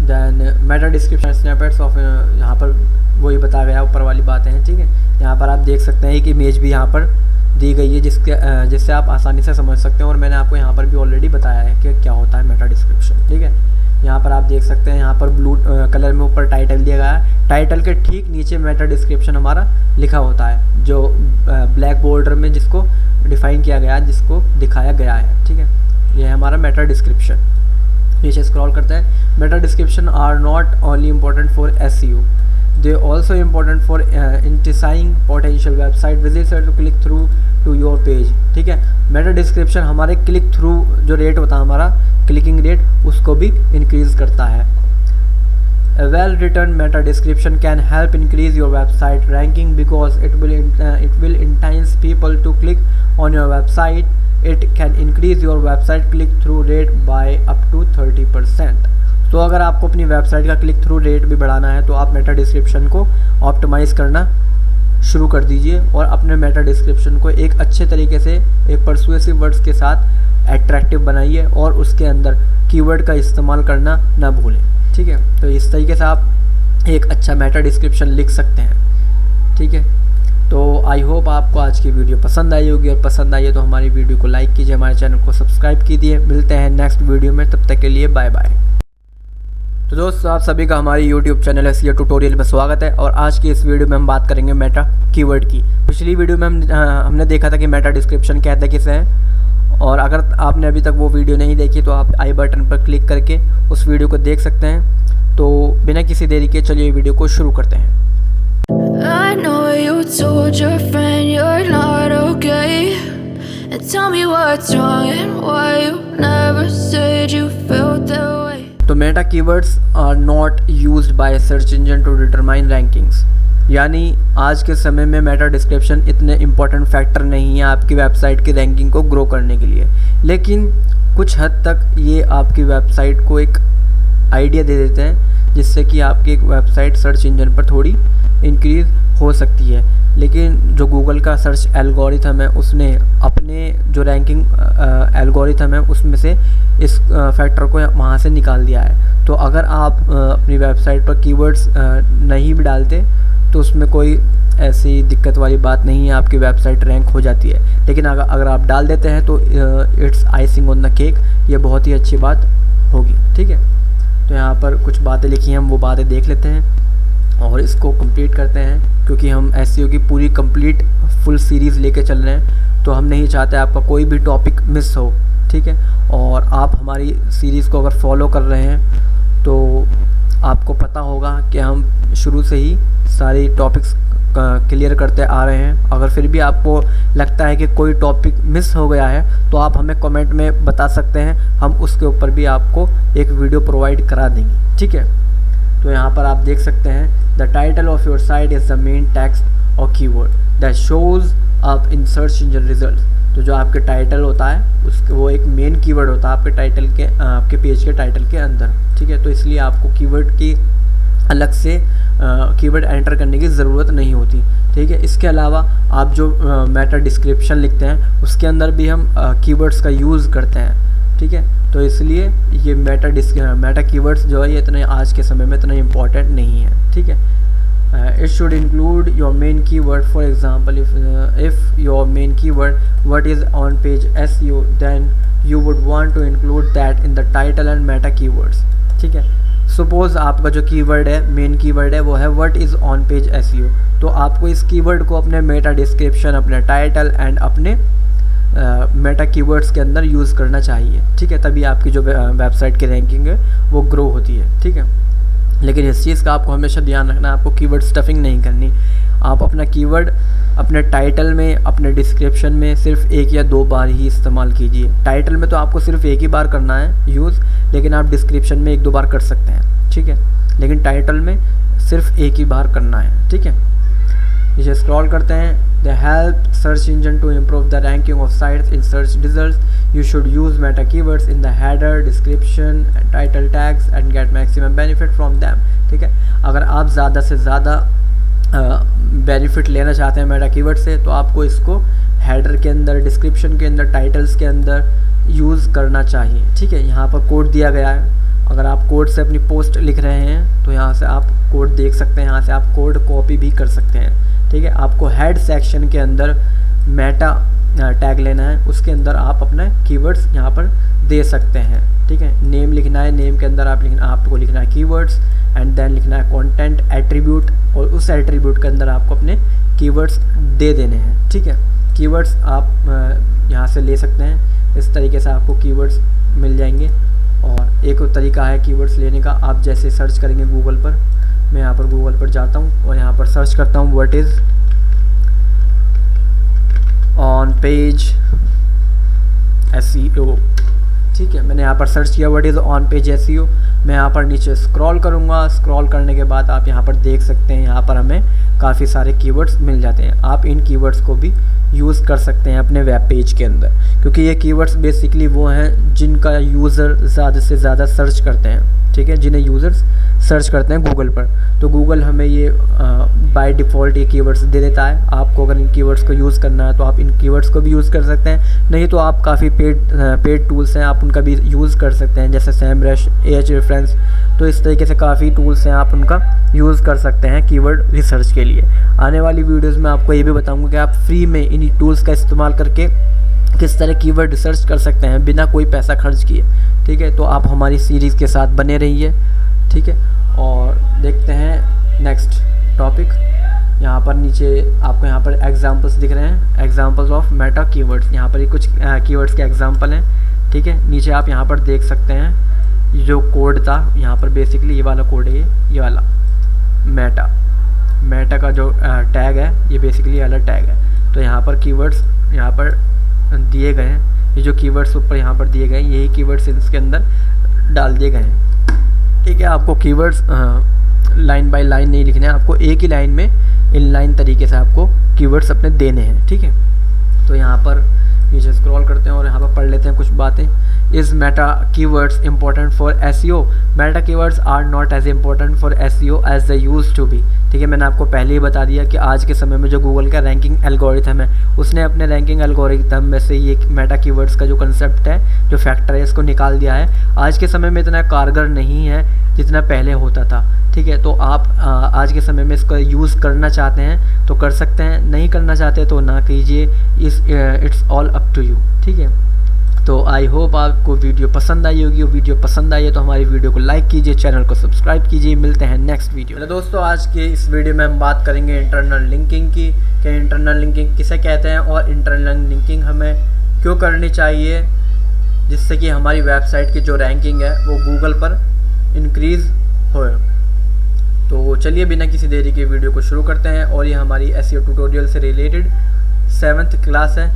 Then meta description snippets of, यहाँ पर वही बताया गया ऊपर वाली बातें हैं, ठीक है। यहाँ पर आप देख सकते हैं कि इमेज भी यहाँ पर दी गई है जिससे आप आसानी से समझ सकते हैं, और मैंने आपको यहाँ पर भी ऑलरेडी बताया है कि क्या होता है मेटा डिस्क्रिप्शन, ठीक है। यहाँ पर आप देख सकते हैं यहाँ पर ब्लू कलर में ऊपर टाइटल दिया गया है, टाइटल के ठीक नीचे मेटा डिस्क्रिप्शन हमारा लिखा होता है जो ब्लैक बॉर्डर में जिसको डिफाइन किया गया है, जिसको दिखाया गया है, ठीक है। ये है हमारा मेटा डिस्क्रिप्शन। नीचे स्क्रॉल करते हैं, meta description are not only important for SEO, they also important for enticing potential website visitors to click through to your page, ठीक है। मेटा डिस्क्रिप्शन हमारे क्लिक थ्रू जो रेट होता है हमारा क्लिकिंग रेट, उसको भी इंक्रीज करता है। A well written meta description can help increase your website ranking because it will entice people to click on your website. It can increase your website click through rate by up to 30%. तो अगर आपको अपनी website का click through rate भी बढ़ाना है तो आप मेटा डिस्क्रिप्शन को ऑप्टिमाइज़ करना शुरू कर दीजिए और अपने मेटा डिस्क्रिप्शन को एक अच्छे तरीके से एक परसुएसिव वर्ड्स के साथ एट्रैक्टिव बनाइए और उसके अंदर कीवर्ड का इस्तेमाल करना ना भूलें। ठीक है, तो इस तरीके से आप एक अच्छा मेटा डिस्क्रिप्शन लिख सकते हैं। ठीक है, तो आई होप आपको आज की वीडियो पसंद आई होगी, और पसंद आई है तो हमारी वीडियो को लाइक कीजिए, हमारे चैनल को सब्सक्राइब कीजिए। मिलते हैं नेक्स्ट वीडियो में, तब तक के लिए बाय बाय। तो दोस्तों, आप सभी का हमारे YouTube चैनल SEO ट्यूटोरियल में स्वागत है, और आज की इस वीडियो में हम बात करेंगे मेटा कीवर्ड की। पिछली वीडियो में हमने देखा था कि मेटा डिस्क्रिप्शन कहते किसे हैं, और अगर आपने अभी तक वो वीडियो नहीं देखी तो आप आई बटन पर क्लिक करके उस वीडियो को देख सकते हैं। तो बिना किसी देरी के चलिए वीडियो को शुरू करते हैं। I know you told your friend you're not okay, and tell me what's wrong and why you never said you felt that way. तो meta keywords are not used by search engine to determine rankings, यानी आज के समय में meta description इतने important factor नहीं है आपकी वेबसाइट की रैंकिंग को ग्रो करने के लिए, लेकिन कुछ हद तक ये आपकी वेबसाइट को एक आइडिया दे देते हैं जिससे कि आपकी एक वेबसाइट सर्च इंजन पर थोड़ी इंक्रीज़ हो सकती है। लेकिन जो गूगल का सर्च एल्गोरिथम है उसने अपने जो रैंकिंग एल्गोरिथम है उसमें से इस फैक्टर को वहाँ से निकाल दिया है। तो अगर आप अपनी वेबसाइट पर कीवर्ड्स नहीं भी डालते तो उसमें कोई ऐसी दिक्कत वाली बात नहीं है, आपकी वेबसाइट रैंक हो जाती है। लेकिन अगर आप डाल देते हैं तो it's icing on the cake, ये बहुत ही अच्छी बात होगी। ठीक है, तो यहाँ पर कुछ बातें लिखी हैं, हम वो बातें देख लेते हैं और इसको कंप्लीट करते हैं, क्योंकि हम SEO की पूरी कंप्लीट फुल सीरीज़ लेके चल रहे हैं, तो हम नहीं चाहते आपका कोई भी टॉपिक मिस हो। ठीक है, और आप हमारी सीरीज़ को अगर फॉलो कर रहे हैं तो आपको पता होगा कि हम शुरू से ही सारी टॉपिक्स क्लियर करते आ रहे हैं। अगर फिर भी आपको लगता है कि कोई टॉपिक मिस हो गया है तो आप हमें कमेंट में बता सकते हैं, हम उसके ऊपर भी आपको एक वीडियो प्रोवाइड करा देंगे। ठीक है, तो यहाँ पर आप देख सकते हैं the title of your site is the main text और keyword that shows up in search engine result. तो जो आपके टाइटल होता है उसके वो एक मेन कीवर्ड होता है आपके टाइटल के आपके पेज के टाइटल के अंदर। ठीक है, तो इसलिए आपको कीवर्ड की अलग से कीवर्ड एंटर करने की ज़रूरत नहीं होती। ठीक है, इसके अलावा आप जो मेटा डिस्क्रिप्शन लिखते हैं उसके अंदर भी हम कीवर्ड्स का यूज़ करते हैं। ठीक है, तो इसलिए ये मेटा कीवर्ड्स जो है ये इतने आज के समय में इतना इम्पोर्टेंट नहीं है। ठीक है, it should include your main keyword. For example, if your main keyword what is on page SEO, then you would want to include that in the title and meta keywords. ठीक है, suppose आपका जो keyword है main keyword है वो है what is on page SEO, तो आपको इस कीवर्ड को अपने मेटा डिस्क्रिप्शन, अपने टाइटल एंड अपने मेटा कीवर्ड्स के अंदर यूज़ करना चाहिए। ठीक है, तभी आपकी जो वेबसाइट की रैंकिंग है वो ग्रो होती है। ठीक है, लेकिन इस चीज़ का आपको हमेशा ध्यान रखना, आपको कीवर्ड स्टफिंग नहीं करनी। आप अपना कीवर्ड अपने टाइटल में, अपने डिस्क्रिप्शन में सिर्फ 1 या 2 बार ही इस्तेमाल कीजिए। टाइटल में तो आपको सिर्फ 1 ही बार करना है यूज़, लेकिन आप डिस्क्रिप्शन में 1-2 बार कर सकते हैं। ठीक है, लेकिन टाइटल में सिर्फ 1 ही बार करना है। ठीक है, नीचे स्क्रॉल करते हैं। They help search engine to improve the ranking of sites in search results. You should use meta keywords in the header, description, title tags and get maximum benefit from them. ठीक है, अगर आप ज़्यादा से ज़्यादा benefit लेना चाहते हैं मेटा कीवर्ड से तो आपको इसको हेडर के अंदर, डिस्क्रिप्शन के अंदर, टाइटल्स के अंदर यूज़ करना चाहिए। ठीक है, यहाँ पर कोड दिया गया है, अगर आप कोड से अपनी पोस्ट लिख रहे हैं तो यहाँ से आप कोड देख सकते हैं, यहाँ से आप कोड कॉपी भी कर सकते हैं। ठीक है, आपको हेड सेक्शन के अंदर मेटा टैग लेना है, उसके अंदर आप अपने कीवर्ड्स यहाँ पर दे सकते हैं। ठीक है, नेम लिखना है, नेम के अंदर आपको लिखना है कीवर्ड्स एंड देन लिखना है कंटेंट एट्रीब्यूट, और उस एट्रीब्यूट के अंदर आपको अपने कीवर्ड्स दे देने हैं। ठीक है, कीवर्ड्स आप यहाँ से ले सकते हैं, इस तरीके से आपको कीवर्ड्स मिल जाएंगे। और एक और तरीका है कीवर्ड्स लेने का, आप जैसे सर्च करेंगे गूगल पर, मैं यहाँ पर गूगल पर जाता हूँ और यहाँ पर सर्च करता हूँ what is on page SEO। ठीक है, मैंने यहाँ पर सर्च किया what is on page SEO। मैं यहाँ पर नीचे स्क्रॉल करूँगा, स्क्रॉल करने के बाद आप यहाँ पर देख सकते हैं, यहाँ पर हमें काफ़ी सारे कीवर्ड्स मिल जाते हैं। आप इन कीवर्ड्स को भी यूज़ कर सकते हैं अपने वेब पेज के अंदर, क्योंकि ये कीवर्ड्स बेसिकली वो हैं जिनका यूज़र ज़्यादा से ज़्यादा सर्च करते हैं। ठीक है, जिन्हें यूज़र्स सर्च करते हैं गूगल पर। तो गूगल हमें ये बाय डिफ़ॉल्ट ये कीवर्ड्स दे देता है। आपको अगर इन कीवर्ड्स को यूज़ करना है तो आप इन कीवर्ड्स को भी यूज़ कर सकते हैं, नहीं तो आप काफ़ी पेड टूल्स हैं, आप उनका भी यूज़ कर सकते हैं, जैसे SEMrush, Ahrefs। तो इस तरीके से काफ़ी टूल्स हैं, आप उनका यूज़ कर सकते हैं कीवर्ड रिसर्च के लिए। आने वाली वीडियोज़ में आपको ये भी बताऊँगा कि आप फ्री में इन टूल्स का इस्तेमाल करके किस तरह कीवर्ड रिसर्च कर सकते हैं बिना कोई पैसा खर्च किए। ठीक है, तो आप हमारी सीरीज़ के साथ बने रहिए। ठीक है, और देखते हैं नेक्स्ट टॉपिक। यहाँ पर नीचे आपको यहाँ पर एग्जांपल्स दिख रहे हैं, एग्जांपल्स ऑफ मेटा कीवर्ड्स। यहाँ पर ये कुछ कीवर्ड्स के एग्जांपल हैं। ठीक है, नीचे आप यहाँ पर देख सकते हैं ये जो कोड था, यहाँ पर बेसिकली ये वाला कोड है, ये वाला मेटा का जो टैग है, ये बेसिकली ये वाला टैग है। तो यहाँ पर कीवर्ड्स यहाँ पर दिए गए हैं, ये जो कीवर्ड्स ऊपर यहाँ पर दिए गए हैं, यही कीवर्ड्स इसके अंदर डाल दिए गए हैं। ठीक है, आपको कीवर्ड्स लाइन बाय लाइन नहीं लिखने हैं, आपको एक ही लाइन में इनलाइन तरीके से आपको कीवर्ड्स अपने देने हैं। ठीक है, तो यहाँ पर नीचे स्क्रॉल करते हैं और यहाँ पर पढ़ लेते हैं कुछ बातें। Is meta keywords important for SEO? Meta keywords are not as important for SEO as they use to be. ठीक है, मैंने आपको पहले ही बता दिया कि आज के समय में जो गूगल का रैंकिंग एल्गोरिथम है, उसने अपने रैंकिंग एल्गोरिथम में से ये मेटा कीवर्ड्स का जो कंसेप्ट है, जो फैक्टर है, इसको निकाल दिया है। आज के समय में इतना कारगर नहीं है जितना पहले होता था। ठीक है, तो आप आज के समय में इसका यूज़ करना चाहते हैं तो कर सकते हैं, नहीं करना चाहते तो ना कीजिए। It's all up to you. ठीक है, तो आई होप आपको वीडियो पसंद आई होगी। वीडियो पसंद आई है तो हमारी वीडियो को लाइक कीजिए, चैनल को सब्सक्राइब कीजिए। मिलते हैं नेक्स्ट वीडियो में। दोस्तों, आज के इस वीडियो में हम बात करेंगे इंटरनल लिंकिंग की, कि इंटरनल लिंकिंग किसे कहते हैं और इंटरनल लिंकिंग हमें क्यों करनी चाहिए, जिससे कि हमारी वेबसाइट की जो रैंकिंग है वो गूगल पर इंक्रीज़ हो। तो चलिए बिना किसी देरी के वीडियो को शुरू करते हैं। और ये हमारी SEO ट्यूटोरियल से रिलेटेड 7th क्लास है।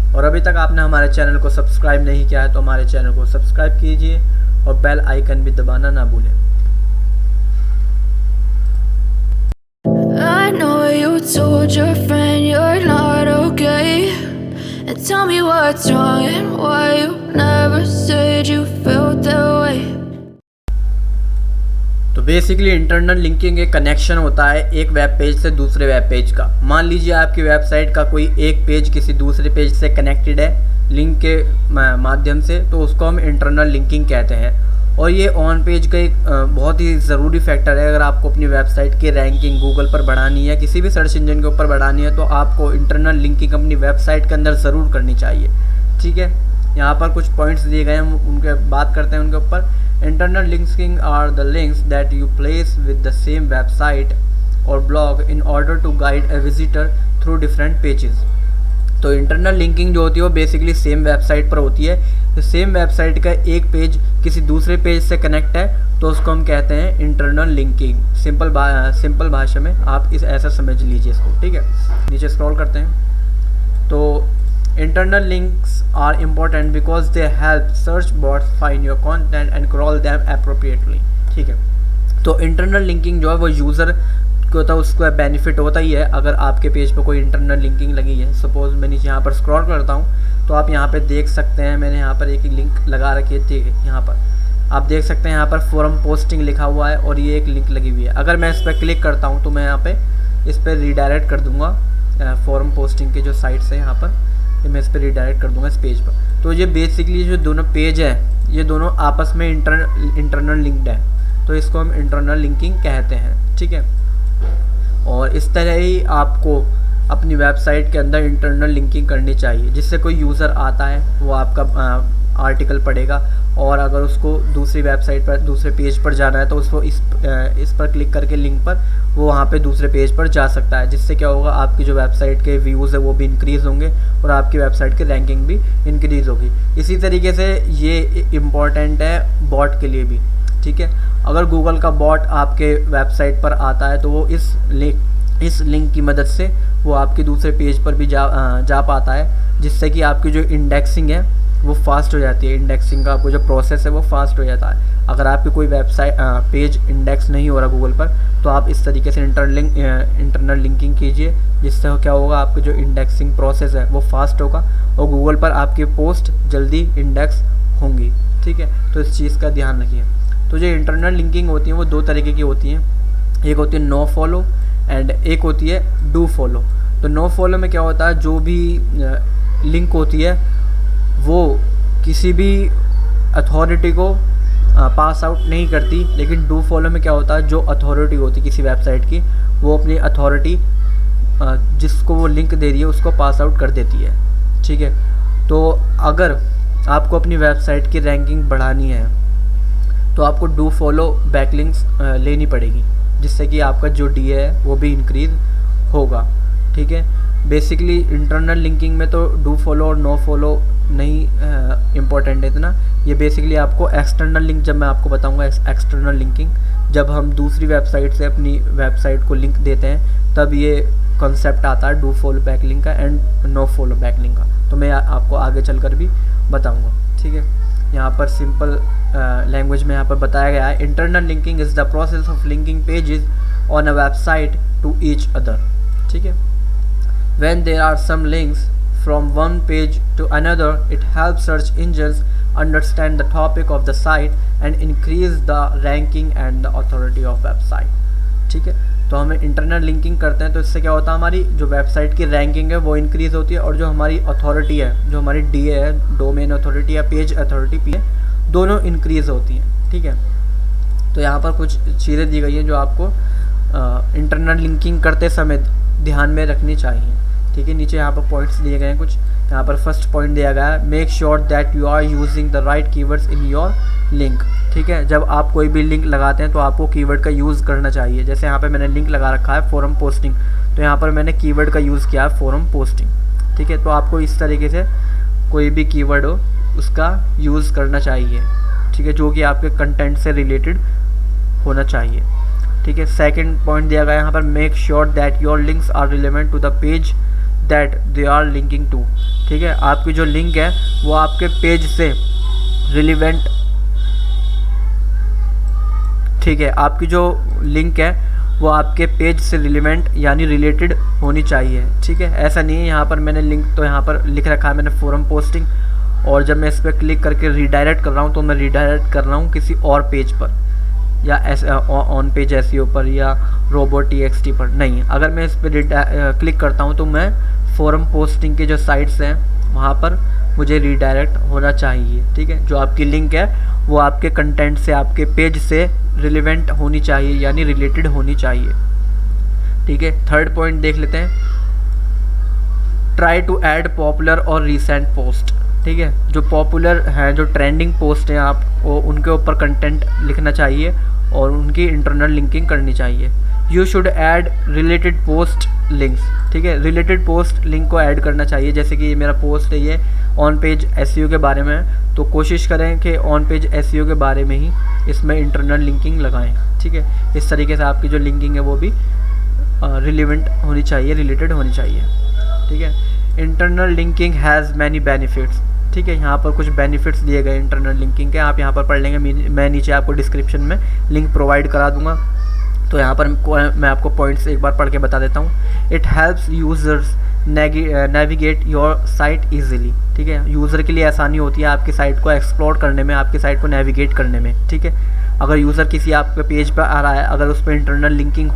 और अभी तक आपने हमारे चैनल को सब्सक्राइब नहीं किया है तो हमारे चैनल को सब्सक्राइब कीजिए और बेल आइकन भी दबाना ना भूलें। I know you told your friend you're not okay, and tell me what's wrong and why you never said you felt that way. तो बेसिकली इंटरनल लिंकिंग एक कनेक्शन होता है एक वेब पेज से दूसरे वेब पेज का। मान लीजिए आपकी वेबसाइट का कोई एक पेज किसी दूसरे पेज से कनेक्टेड है लिंक के माध्यम से, तो उसको हम इंटरनल लिंकिंग कहते हैं। और ये ऑन पेज का एक बहुत ही ज़रूरी फैक्टर है। अगर आपको अपनी वेबसाइट की रैंकिंग गूगल पर बढ़ानी है, किसी भी सर्च इंजन के ऊपर बढ़ानी है, तो आपको इंटरनल लिंकिंग अपनी वेबसाइट के अंदर ज़रूर करनी चाहिए। ठीक है, यहाँ पर कुछ पॉइंट्स दिए गए हैं, हम उनके बात करते हैं उनके ऊपर। Internal linking are the links that you place with the same website और blog in order to guide a visitor through different pages. तो इंटरनल लिंकिंग जो होती है वो बेसिकली सेम वेबसाइट पर होती है। तो सेम वेबसाइट का एक पेज किसी दूसरे पेज से कनेक्ट है तो उसको हम कहते हैं इंटरनल लिंकिंग। सिंपल भाषा में आप ऐसा समझ लीजिए इसको। ठीक है, नीचे स्क्रॉल करते हैं। तो internal links are important because they help search bots find your content and crawl them appropriately. ठीक है, तो इंटरनल लिंकिंग जो है वो यूज़र को तो उसका बेनिफिट होता ही है। अगर आपके पेज पर कोई इंटरनल लिंकिंग लगी है, सपोज मैं नीचे यहाँ पर स्क्रॉल करता हूँ तो आप यहाँ पे देख सकते हैं मैंने यहाँ पर एक लिंक लगा रखी है। ठीक है, यहाँ पर आप देख सकते हैं यहाँ पर फोरम पोस्टिंग लिखा हुआ है और ये एक लिंक लगी हुई है। अगर मैं इस पर क्लिक करता हूँ तो मैं यहाँ पे इस पर रीडायरेक्ट कर दूँगा फोरम पोस्टिंग के जो साइट्स है यहाँ पर, ये मैं इस पर रीडायरेक्ट कर दूँगा इस पेज पर। तो ये बेसिकली जो दोनों पेज है ये दोनों आपस में इंटरनल लिंक्ड है, तो इसको हम इंटरनल लिंकिंग कहते हैं। ठीक है, और इस तरह ही आपको अपनी वेबसाइट के अंदर इंटरनल लिंकिंग करनी चाहिए, जिससे कोई यूज़र आता है वो आपका आर्टिकल पढ़ेगा और अगर उसको दूसरी वेबसाइट पर दूसरे पेज पर जाना है तो उसको इस पर क्लिक करके लिंक पर वो वहाँ पे दूसरे पेज पर जा सकता है, जिससे क्या होगा आपकी जो वेबसाइट के व्यूज़ है वो भी इंक्रीज़ होंगे और आपकी वेबसाइट की रैंकिंग भी इंक्रीज़ होगी। इसी तरीके से ये इम्पॉर्टेंट है बॉट के लिए भी। ठीक है, अगर गूगल का बॉट आपके वेबसाइट पर आता है तो वो इस लिंक की मदद से वो आपके दूसरे पेज पर भी जा पाता है, जिससे कि आपकी जो इंडेक्सिंग है वो फास्ट हो जाती है। इंडेक्सिंग का आपको जो प्रोसेस है वो फास्ट हो जाता है। अगर आपकी कोई वेबसाइट पेज इंडेक्स नहीं हो रहा गूगल पर तो आप इस तरीके से इंटरनल लिंकिंग कीजिए, जिससे क्या होगा आपकी जो इंडेक्सिंग प्रोसेस है वो फास्ट होगा और गूगल पर आपकी पोस्ट जल्दी इंडेक्स होंगी, ठीक है। तो इस चीज़ का ध्यान रखिए। तो जो इंटरनल लिंकिंग होती है वो दो तरीके की होती हैं, एक होती है नो फॉलो एंड एक होती है डू फॉलो। तो नो फॉलो में क्या होता है, जो भी लिंक होती है वो किसी भी अथॉरिटी को पास आउट नहीं करती, लेकिन डू फॉलो में क्या होता है, जो अथॉरिटी होती है किसी वेबसाइट की, वो अपनी अथॉरिटी जिसको वो लिंक दे रही है उसको पास आउट कर देती है, ठीक है। तो अगर आपको अपनी वेबसाइट की रैंकिंग बढ़ानी है तो आपको डू फॉलो बैकलिंक्स लेनी पड़ेगी, जिससे कि आपका जो डी है वो भी इंक्रीज़ होगा, ठीक है। बेसिकली इंटरनल लिंकिंग में तो डू फॉलो और नो फॉलो नहीं इम्पोर्टेंट है इतना, ये बेसिकली आपको एक्सटर्नल लिंक, जब मैं आपको बताऊंगा एक्सटर्नल लिंकिंग, जब हम दूसरी वेबसाइट से अपनी वेबसाइट को लिंक देते हैं तब ये कॉन्सेप्ट आता है डू फॉलो बैकलिंक का एंड नो फॉलो बैकलिंक का। तो मैं आपको आगे चलकर भी बताऊंगा, ठीक है। यहाँ पर सिंपल लैंग्वेज में यहाँ पर बताया गया है, internal linking is the process of linking pages on a website to each other, ठीक है। When there are some links from one page to another, it helps search engines understand the topic of the site and increase the ranking and the authority of website, ठीक है। तो हमें internal linking करते हैं तो इससे क्या होता है, हमारी जो वेबसाइट की रैंकिंग है वो इंक्रीज़ होती है और जो हमारी अथॉरिटी है, जो हमारी DA है, डोमेन अथॉरिटी या पेज अथॉरिटी पी है, दोनों इंक्रीज़ होती हैं, ठीक है। तो यहाँ पर कुछ चीज़ें दी गई हैं जो आपको इंटरनल लिंकिंग करते समय ध्यान में रखनी चाहिए, ठीक है। नीचे यहाँ पर पॉइंट्स दिए गए हैं कुछ। यहाँ पर फर्स्ट पॉइंट दिया गया है, make sure that you are using the right keywords in your link, ठीक है। जब आप कोई भी लिंक लगाते हैं तो आपको कीवर्ड का यूज़ करना चाहिए। जैसे यहाँ पे मैंने लिंक लगा रखा है फोरम पोस्टिंग, तो यहाँ पर मैंने कीवर्ड का यूज़ किया है फोरम पोस्टिंग, ठीक है। तो आपको इस तरीके से कोई भी कीवर्ड हो उसका यूज़ करना चाहिए, ठीक है, जो कि आपके कंटेंट से रिलेटेड होना चाहिए, ठीक है। सेकंड पॉइंट दिया गया है यहाँ पर, make sure that your links are relevant to the page that they are linking to, ठीक है। आपकी जो लिंक है वो आपके पेज से रिलेवेंट, ठीक है, आपकी जो लिंक है वो आपके पेज से रिलेवेंट यानी रिलेटेड होनी चाहिए, ठीक है। ऐसा नहीं है यहाँ पर मैंने लिंक तो यहाँ पर लिख रखा है मैंने फोरम पोस्टिंग, और जब मैं इस पर क्लिक करके रीडायरेक्ट कर रहा हूँ तो मैं रीडायरेक्ट कर रहा हूँ किसी और पेज पर या ऑन पेज एसईओ पर या robo.txt पर नहीं। अगर मैं इस पर क्लिक करता हूँ तो मैं फोरम पोस्टिंग के जो साइट्स हैं वहाँ पर मुझे रीडायरेक्ट होना चाहिए, ठीक है। जो आपकी लिंक है वो आपके कंटेंट से, आपके पेज से रिलेवेंट होनी चाहिए यानी रिलेटेड होनी चाहिए, ठीक है। थर्ड पॉइंट देख लेते हैं, ट्राई टू ऐड पॉपुलर और रिसेंट पोस्ट, ठीक है। जो पॉपुलर हैं, जो ट्रेंडिंग पोस्ट हैं, आप वो उनके ऊपर कंटेंट लिखना चाहिए और उनकी इंटरनल लिंकिंग करनी चाहिए। You should add related post links, ठीक है। रिलेटेड पोस्ट लिंक को ऐड करना चाहिए, जैसे कि ये मेरा पोस्ट है, ये ऑन पेज एसईओ के बारे में है, तो कोशिश करें कि ऑन पेज एसईओ के बारे में ही इसमें इंटरनल लिंकिंग लगाएं, ठीक है। इस तरीके से आपकी जो लिंकिंग है वो भी रिलेवेंट होनी चाहिए, रिलेटेड होनी चाहिए, ठीक है। Internal linking has many benefits, ठीक है। यहाँ पर कुछ बेनिफिट्स दिए गए इंटरनल लिंकिंग के, आप यहाँ पर पढ़ लेंगे, मैं नीचे आपको डिस्क्रिप्शन में लिंक प्रोवाइड करा दूँगा। तो यहाँ पर मैं आपको पॉइंट्स एक बार पढ़ के बता देता हूँ। It helps users navigate your site easily, ठीक है। यूज़र के लिए आसानी होती है आपकी साइट को एक्सप्लोर करने में, आपकी साइट को नेविगेट करने में, ठीक है। अगर यूज़र किसी आपके पेज पर आ रहा है, अगर उस पर इंटरनल लिंकिंग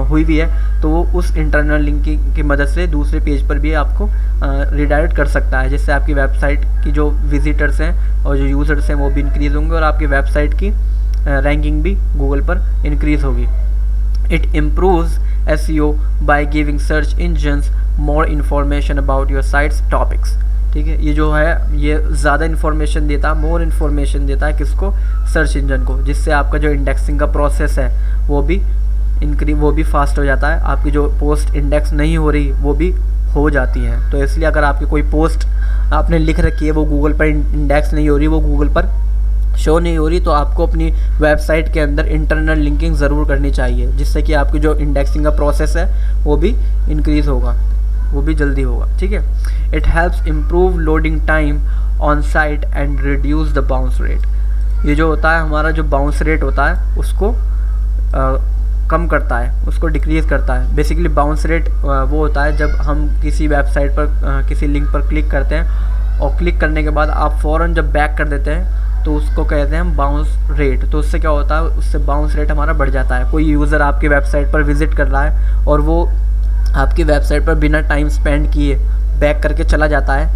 हुई भी है तो वो उस इंटरनल लिंकिंग की मदद से दूसरे पेज पर भी आपको रिडायरेक्ट कर सकता है, जिससे आपकी वेबसाइट की जो विजिटर्स हैं और जो यूज़र्स हैं वो भी इंक्रीज़ होंगे और आपकी वेबसाइट की रैंकिंग भी गूगल पर इंक्रीज़ होगी। It improves SEO by giving search engines more information about your sites topics, ठीक है। ये जो है ये ज़्यादा इन्फॉर्मेशन देता है, मोर इन्फॉर्मेशन देता है किसको, सर्च इंजन को, जिससे आपका जो इंडेक्सिंग का प्रोसेस है वो भी फास्ट हो जाता है। आपकी जो पोस्ट इंडेक्स नहीं हो रही वो भी हो जाती है। तो इसलिए अगर आपकी कोई पोस्ट आपने लिख रखी है वो गूगल पर इंडेक्स नहीं हो रही, वो गूगल पर शो नहीं हो रही, तो आपको अपनी वेबसाइट के अंदर इंटरनल लिंकिंग ज़रूर करनी चाहिए, जिससे कि आपकी जो इंडेक्सिंग का प्रोसेस है वो भी इंक्रीज़ होगा, वो भी जल्दी होगा, ठीक है। It helps improve loading time on site and reduce the bounce rate. ये जो होता है हमारा जो बाउंस रेट होता है उसको कम करता है, उसको डिक्रीज़ करता है। बेसिकली बाउंस रेट वो होता है जब हम किसी वेबसाइट पर किसी लिंक पर क्लिक करते हैं और क्लिक करने के बाद आप फ़ौरन जब बैक कर देते हैं तो उसको कहते हैं हम बाउंस रेट। तो उससे क्या होता है, उससे बाउंस रेट हमारा बढ़ जाता है। कोई यूज़र आपकी वेबसाइट पर विज़िट कर रहा है और वो आपकी वेबसाइट पर बिना टाइम स्पेंड किए बैक करके चला जाता है,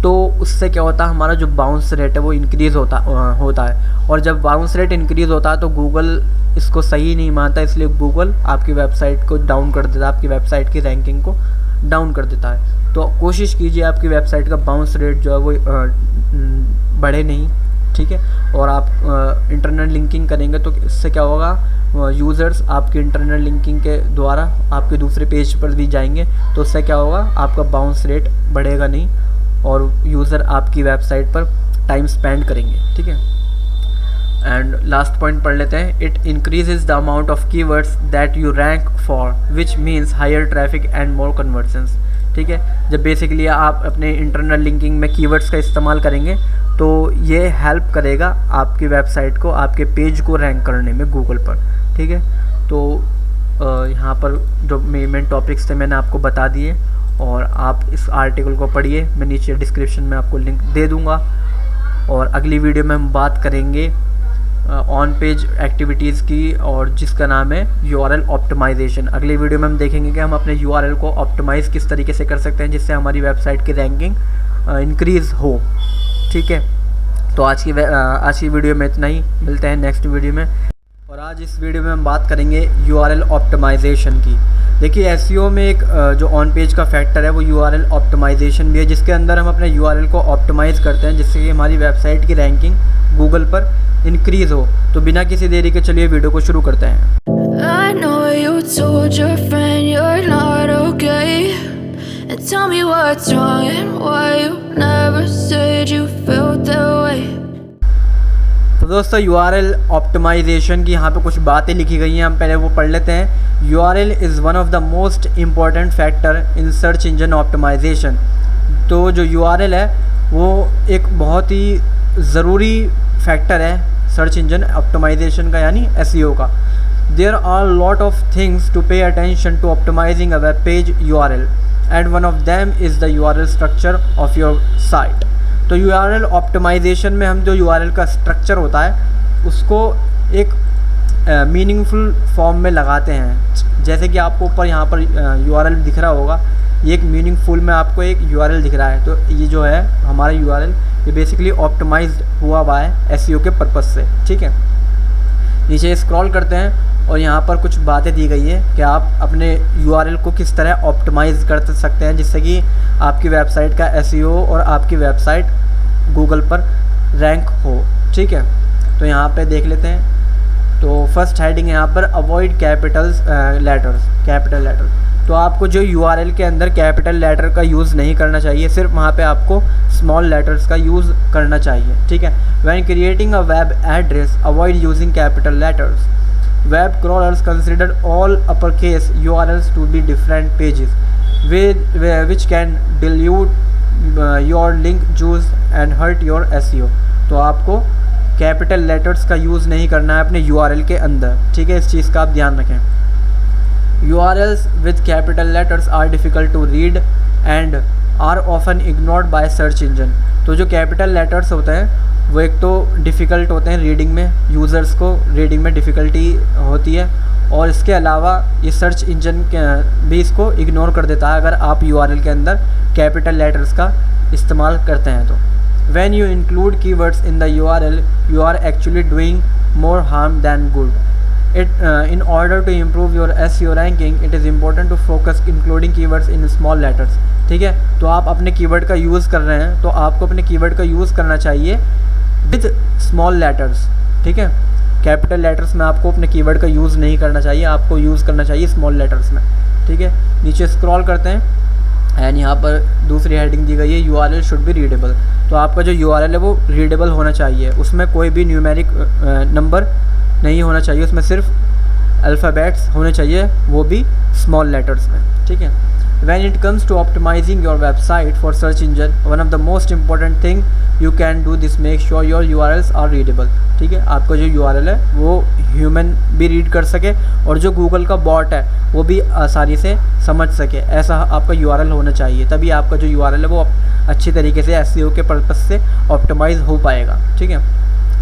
तो उससे क्या होता है, हमारा जो बाउंस रेट है वो इंक्रीज़ होता है। और जब बाउंस रेट इंक्रीज़ होता है तो गूगल इसको सही नहीं मानता, इसलिए गूगल आपकी वेबसाइट को डाउन कर देता है, आपकी वेबसाइट की रैंकिंग को डाउन कर देता है। तो कोशिश कीजिए आपकी वेबसाइट का बाउंस रेट जो है वो बढ़े नहीं, ठीक है। और आप इंटरनल लिंकिंग करेंगे तो इससे क्या होगा, यूज़र्स आपके इंटरनल लिंकिंग के द्वारा आपके दूसरे पेज पर भी जाएंगे, तो उससे क्या होगा, आपका बाउंस रेट बढ़ेगा नहीं और यूज़र आपकी वेबसाइट पर टाइम स्पेंड करेंगे, ठीक है। एंड लास्ट पॉइंट पढ़ लेते हैं। It increases the amount of keywords that you rank for which means higher traffic and more conversions, ठीक है। जब बेसिकली आप अपने इंटरनल लिंकिंग में कीवर्ड्स का इस्तेमाल करेंगे तो ये हेल्प करेगा आपकी वेबसाइट को, आपके पेज को रैंक करने में गूगल पर, ठीक है। तो यहाँ पर जो मेन टॉपिक्स थे मैंने आपको बता दिए और आप इस आर्टिकल को पढ़िए, मैं नीचे डिस्क्रिप्शन में आपको लिंक दे दूँगा। और अगली वीडियो में हम बात करेंगे ऑन पेज एक्टिविटीज़ की, और जिसका नाम है URL ऑप्टिमाइजेशन। अगली वीडियो में हम देखेंगे कि हम अपने URL को ऑप्टिमाइज़ किस तरीके से कर सकते हैं जिससे हमारी वेबसाइट की रैंकिंग इंक्रीज़ हो, ठीक है। तो आज की वीडियो में इतना ही, मिलते हैं नेक्स्ट वीडियो में। और आज इस वीडियो में हम बात करेंगे URL ऑप्टिमाइजेशन की। देखिए SEO में एक जो ऑन पेज का फैक्टर है वो URL ऑप्टिमाइजेशन भी है, जिसके अंदर हम अपने URL को ऑप्टिमाइज़ करते हैं जिससे कि हमारी वेबसाइट की रैंकिंग गूगल पर इंक्रीज़ हो। तो बिना किसी देरी के चलिए वीडियो को शुरू करते हैं। I know you told your friend you're not okay, and tell me what's wrong and why you never said you felt that way. तो दोस्तों URL ऑप्टिमाइजेशन की यहाँ पे कुछ बातें लिखी गई हैं, हम पहले वो पढ़ लेते हैं। URL is one of the most important factor in search engine optimization. तो जो URL है वो एक बहुत ही ज़रूरी फैक्टर है सर्च इंजन ऑप्टिमाइजेशन का, यानी SEO का। There are lot of things to pay attention to optimizing a web page URL and one of them is the URL structure of your site. तो URL ऑप्टिमाइजेशन में हम जो URL का structure होता है उसको एक मीनिंगफुल फॉर्म में लगाते हैं। जैसे कि आपको ऊपर यहाँ पर URL दिख रहा होगा, ये एक मीनिंगफुल में आपको एक URL दिख रहा है। तो ये जो है हमारा URL ये बेसिकली ऑप्टिमाइज्ड हुआ है SEO के पर्पज़ से, ठीक है। नीचे स्क्रॉल करते हैं और यहाँ पर कुछ बातें दी गई है कि आप अपने URL को किस तरह ऑप्टिमाइज़ कर सकते हैं जिससे कि आपकी वेबसाइट का SEO और आपकी वेबसाइट गूगल पर रैंक हो, ठीक है। तो यहाँ पे देख लेते हैं। तो फर्स्ट हेडिंग यहाँ पर अवॉइड कैपिटल लेटर्स। तो आपको जो URL के अंदर कैपिटल लेटर का यूज़ नहीं करना चाहिए, सिर्फ वहाँ पे आपको स्मॉल लेटर्स का यूज़ करना चाहिए, ठीक है। When creating a web address avoid using capital letters. Web crawlers consider all upper case URLs to be different pages which can dilute your link juice and hurt your SEO। तो आपको capital letters का use नहीं करना है अपने URL के अंदर, ठीक है। इस चीज़ का आप ध्यान रखें। URLs with capital letters are difficult to read and are often ignored by search engine। तो जो कैपिटल लेटर्स होते हैं वो एक तो डिफ़िकल्ट होते हैं रीडिंग में, यूज़र्स को रीडिंग में डिफ़िकल्टी होती है, और इसके अलावा ये सर्च इंजन भी इसको इग्नोर कर देता है अगर आप URL के अंदर कैपिटल लेटर्स का इस्तेमाल करते हैं। तो when you include keywords in the URL you are actually doing more harm than good। In order to improve your SEO ranking it is important to focus including keywords in small letters, ठीक है। तो आप अपने keyword का use कर रहे हैं तो आपको अपने कीवर्ड का यूज़ करना चाहिए विद स्मॉल लेटर्स, ठीक है। कैपिटल लेटर्स में आपको अपने कीवर्ड का यूज़ नहीं करना चाहिए, आपको यूज़ करना चाहिए स्मॉल लेटर्स में, ठीक है। नीचे स्क्रॉल करते हैं एंड यहाँ पर दूसरी हेडिंग दी गई है URL शुड बी रीडेबल। तो आपका जो URL है वो रीडेबल होना चाहिए, उसमें कोई भी न्यूमेरिक नंबर नहीं होना चाहिए, उसमें सिर्फ अल्फ़ाबेट्स होने चाहिए, वो भी स्मॉल लेटर्स में, ठीक है। When it comes to optimizing your website for search engine, one of the most important thing you can do this, make sure your URLs are readable. ठीक है, आपका जो URL है वो ह्यूमन भी रीड कर सके और जो गूगल का बॉट है वो भी आसानी से समझ सके, ऐसा आपका URL होना चाहिए। तभी आपका जो URL है वो अच्छी तरीके से SEO के पर्पस से ऑप्टिमाइज हो पाएगा। ठीक है,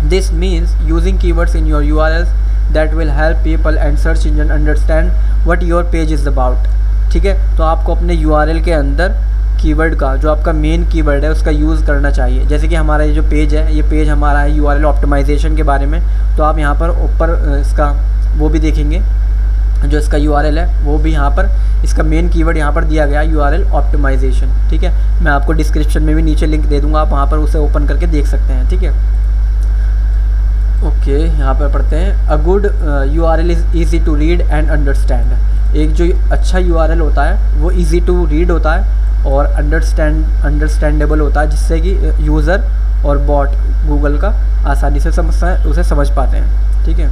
this means using keywords in your URLs that will help people and search engine understand what your page is about। ठीक है, तो आपको अपने URL के अंदर कीवर्ड का, जो आपका मेन कीवर्ड है उसका यूज़ करना चाहिए। जैसे कि हमारा ये जो पेज है, ये पेज हमारा है URL ऑप्टिमाइजेशन के बारे में, तो आप यहाँ पर ऊपर इसका वो भी देखेंगे, जो इसका URL है वो भी यहाँ पर इसका मेन कीवर्ड यहाँ पर दिया गया URL ऑप्टिमाइजेशन। ठीक है, मैं आपको डिस्क्रिप्शन में भी नीचे लिंक दे दूँगा, आप वहाँ पर उसे ओपन करके देख सकते हैं। ठीक है, ओके, यहाँ पर पढ़ते हैं। A good URL is easy to read and understand. एक जो अच्छा URL होता है वो ईजी टू रीड होता है और अंडरस्टैंडेबल होता है, जिससे कि यूज़र और बॉट गूगल का आसानी से उसे समझ पाते हैं। ठीक है,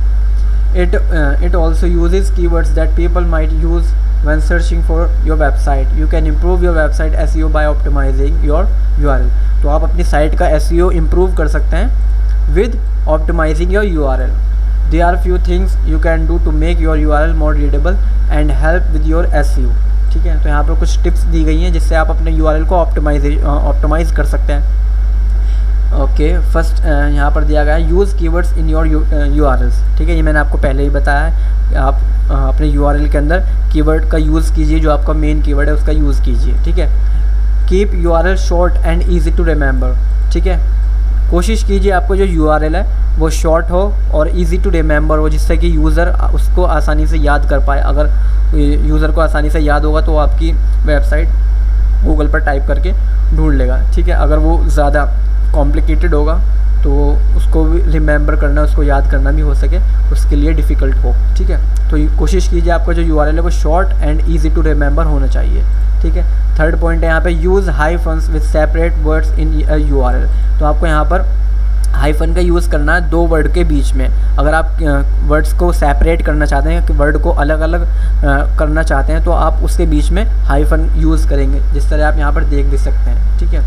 it also uses keywords that people might use when searching for your website. You can improve your website SEO by optimizing your URL. तो आप अपनी साइट का SEO improve कर सकते हैं with optimizing your URL. There are few things you can do to make your URL more readable and help with your SEO. ठीक है, तो यहाँ पर कुछ टिप्स दी गई हैं जिससे आप अपने URL को ऑप्टिमाइज़ कर सकते हैं। ओके, फर्स्ट यहाँ पर दिया गया है use keywords in your URLs। ठीक है, ये मैंने आपको पहले ही बताया है, आप अपने URL के अंदर कीवर्ड का यूज़ कीजिए, जो आपका मेन कीवर्ड है उसका यूज़ कीजिए। ठीक है, keep URL short and easy to remember. ठीक है, कोशिश कीजिए आपको जो URL है वो शॉर्ट हो और ईजी टू रिमेंबर हो, जिससे कि यूज़र उसको आसानी से याद कर पाए। अगर यूज़र को आसानी से याद होगा तो आपकी वेबसाइट गूगल पर टाइप करके ढूंढ लेगा। ठीक है, अगर वो ज़्यादा कॉम्प्लिकेटेड होगा तो उसको भी रिमेंबर करना, उसको याद करना भी हो सके, उसके लिए डिफ़िकल्ट हो। ठीक है, तो कोशिश कीजिए आपका जो URL है वो short and easy to remember होना चाहिए। ठीक है, थर्ड पॉइंट है यहाँ पे use hyphens with separate words in URL। तो आपको यहाँ पर हाइफन का यूज़ करना है 2 वर्ड के बीच में। अगर आप वर्ड्स को सेपरेट करना चाहते हैं, कि वर्ड को अलग अलग करना चाहते हैं, तो आप उसके बीच में हाइफन यूज़ करेंगे, जिस तरह आप यहाँ पर देख भी सकते हैं। ठीक है,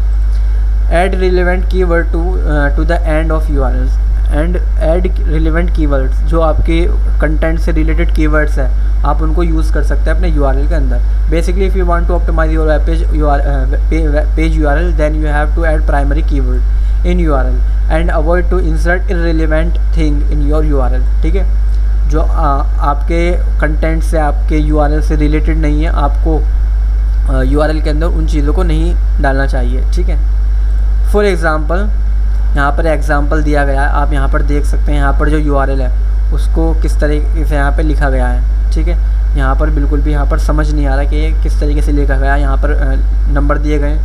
add relevant keyword to the end of URLs and add relevant keywords. जो आपके कंटेंट से रिलेटेड कीवर्ड्स हैं आप उनको यूज़ कर सकते हैं अपने URL के अंदर। Basically if you want to optimize your web page URL then you have to add primary keyword in URL and avoid to insert irrelevant thing in your URL। ठीक है, जो आपके कंटेंट से, आपके URL से related नहीं है, आपको URL के अंदर उन चीज़ों को नहीं डालना चाहिए। ठीक है, फॉर एग्ज़ाम्पल यहाँ पर एग्ज़ाम्पल दिया गया है, आप यहाँ पर देख सकते हैं। यहाँ पर जो URL है उसको किस तरीके से यहाँ पर लिखा गया है। ठीक है, यहाँ पर बिल्कुल भी यहाँ पर समझ नहीं आ रहा कि ये किस तरीके से लिखा गया है। यहाँ पर नंबर दिए गए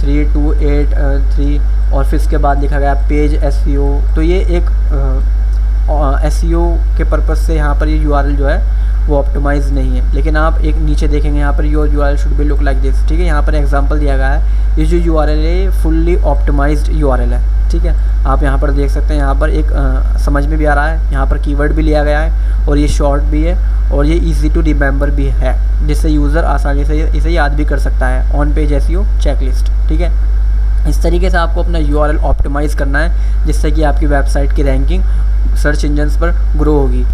3283 और फिर इसके बाद लिखा गया पेज SEO। तो ये एक SEO के पर्पज़ से यहाँ पर ये URL जो है वो ऑप्टिमाइज़ नहीं है। लेकिन आप एक नीचे देखेंगे यहाँ per your URL should be look like this. ठीक है, यहाँ पर एग्जांपल दिया गया है, ये जो URL है फुल्ली ऑप्टिमाइज्ड URL है। ठीक है, आप यहाँ पर देख सकते हैं, यहाँ पर एक समझ में भी आ रहा है, यहाँ पर कीवर्ड भी लिया गया है और ये शॉर्ट भी है और ये ईजी टू रिमेंबर भी है, जिससे यूज़र आसानी से इसे याद भी कर सकता है। On page SEO checklist. ठीक है, इस तरीके से आपको अपना URL ऑप्टिमाइज़ करना है, जिससे कि आपकी वेबसाइट की रैंकिंग सर्च इंजन्स पर ग्रो होगी।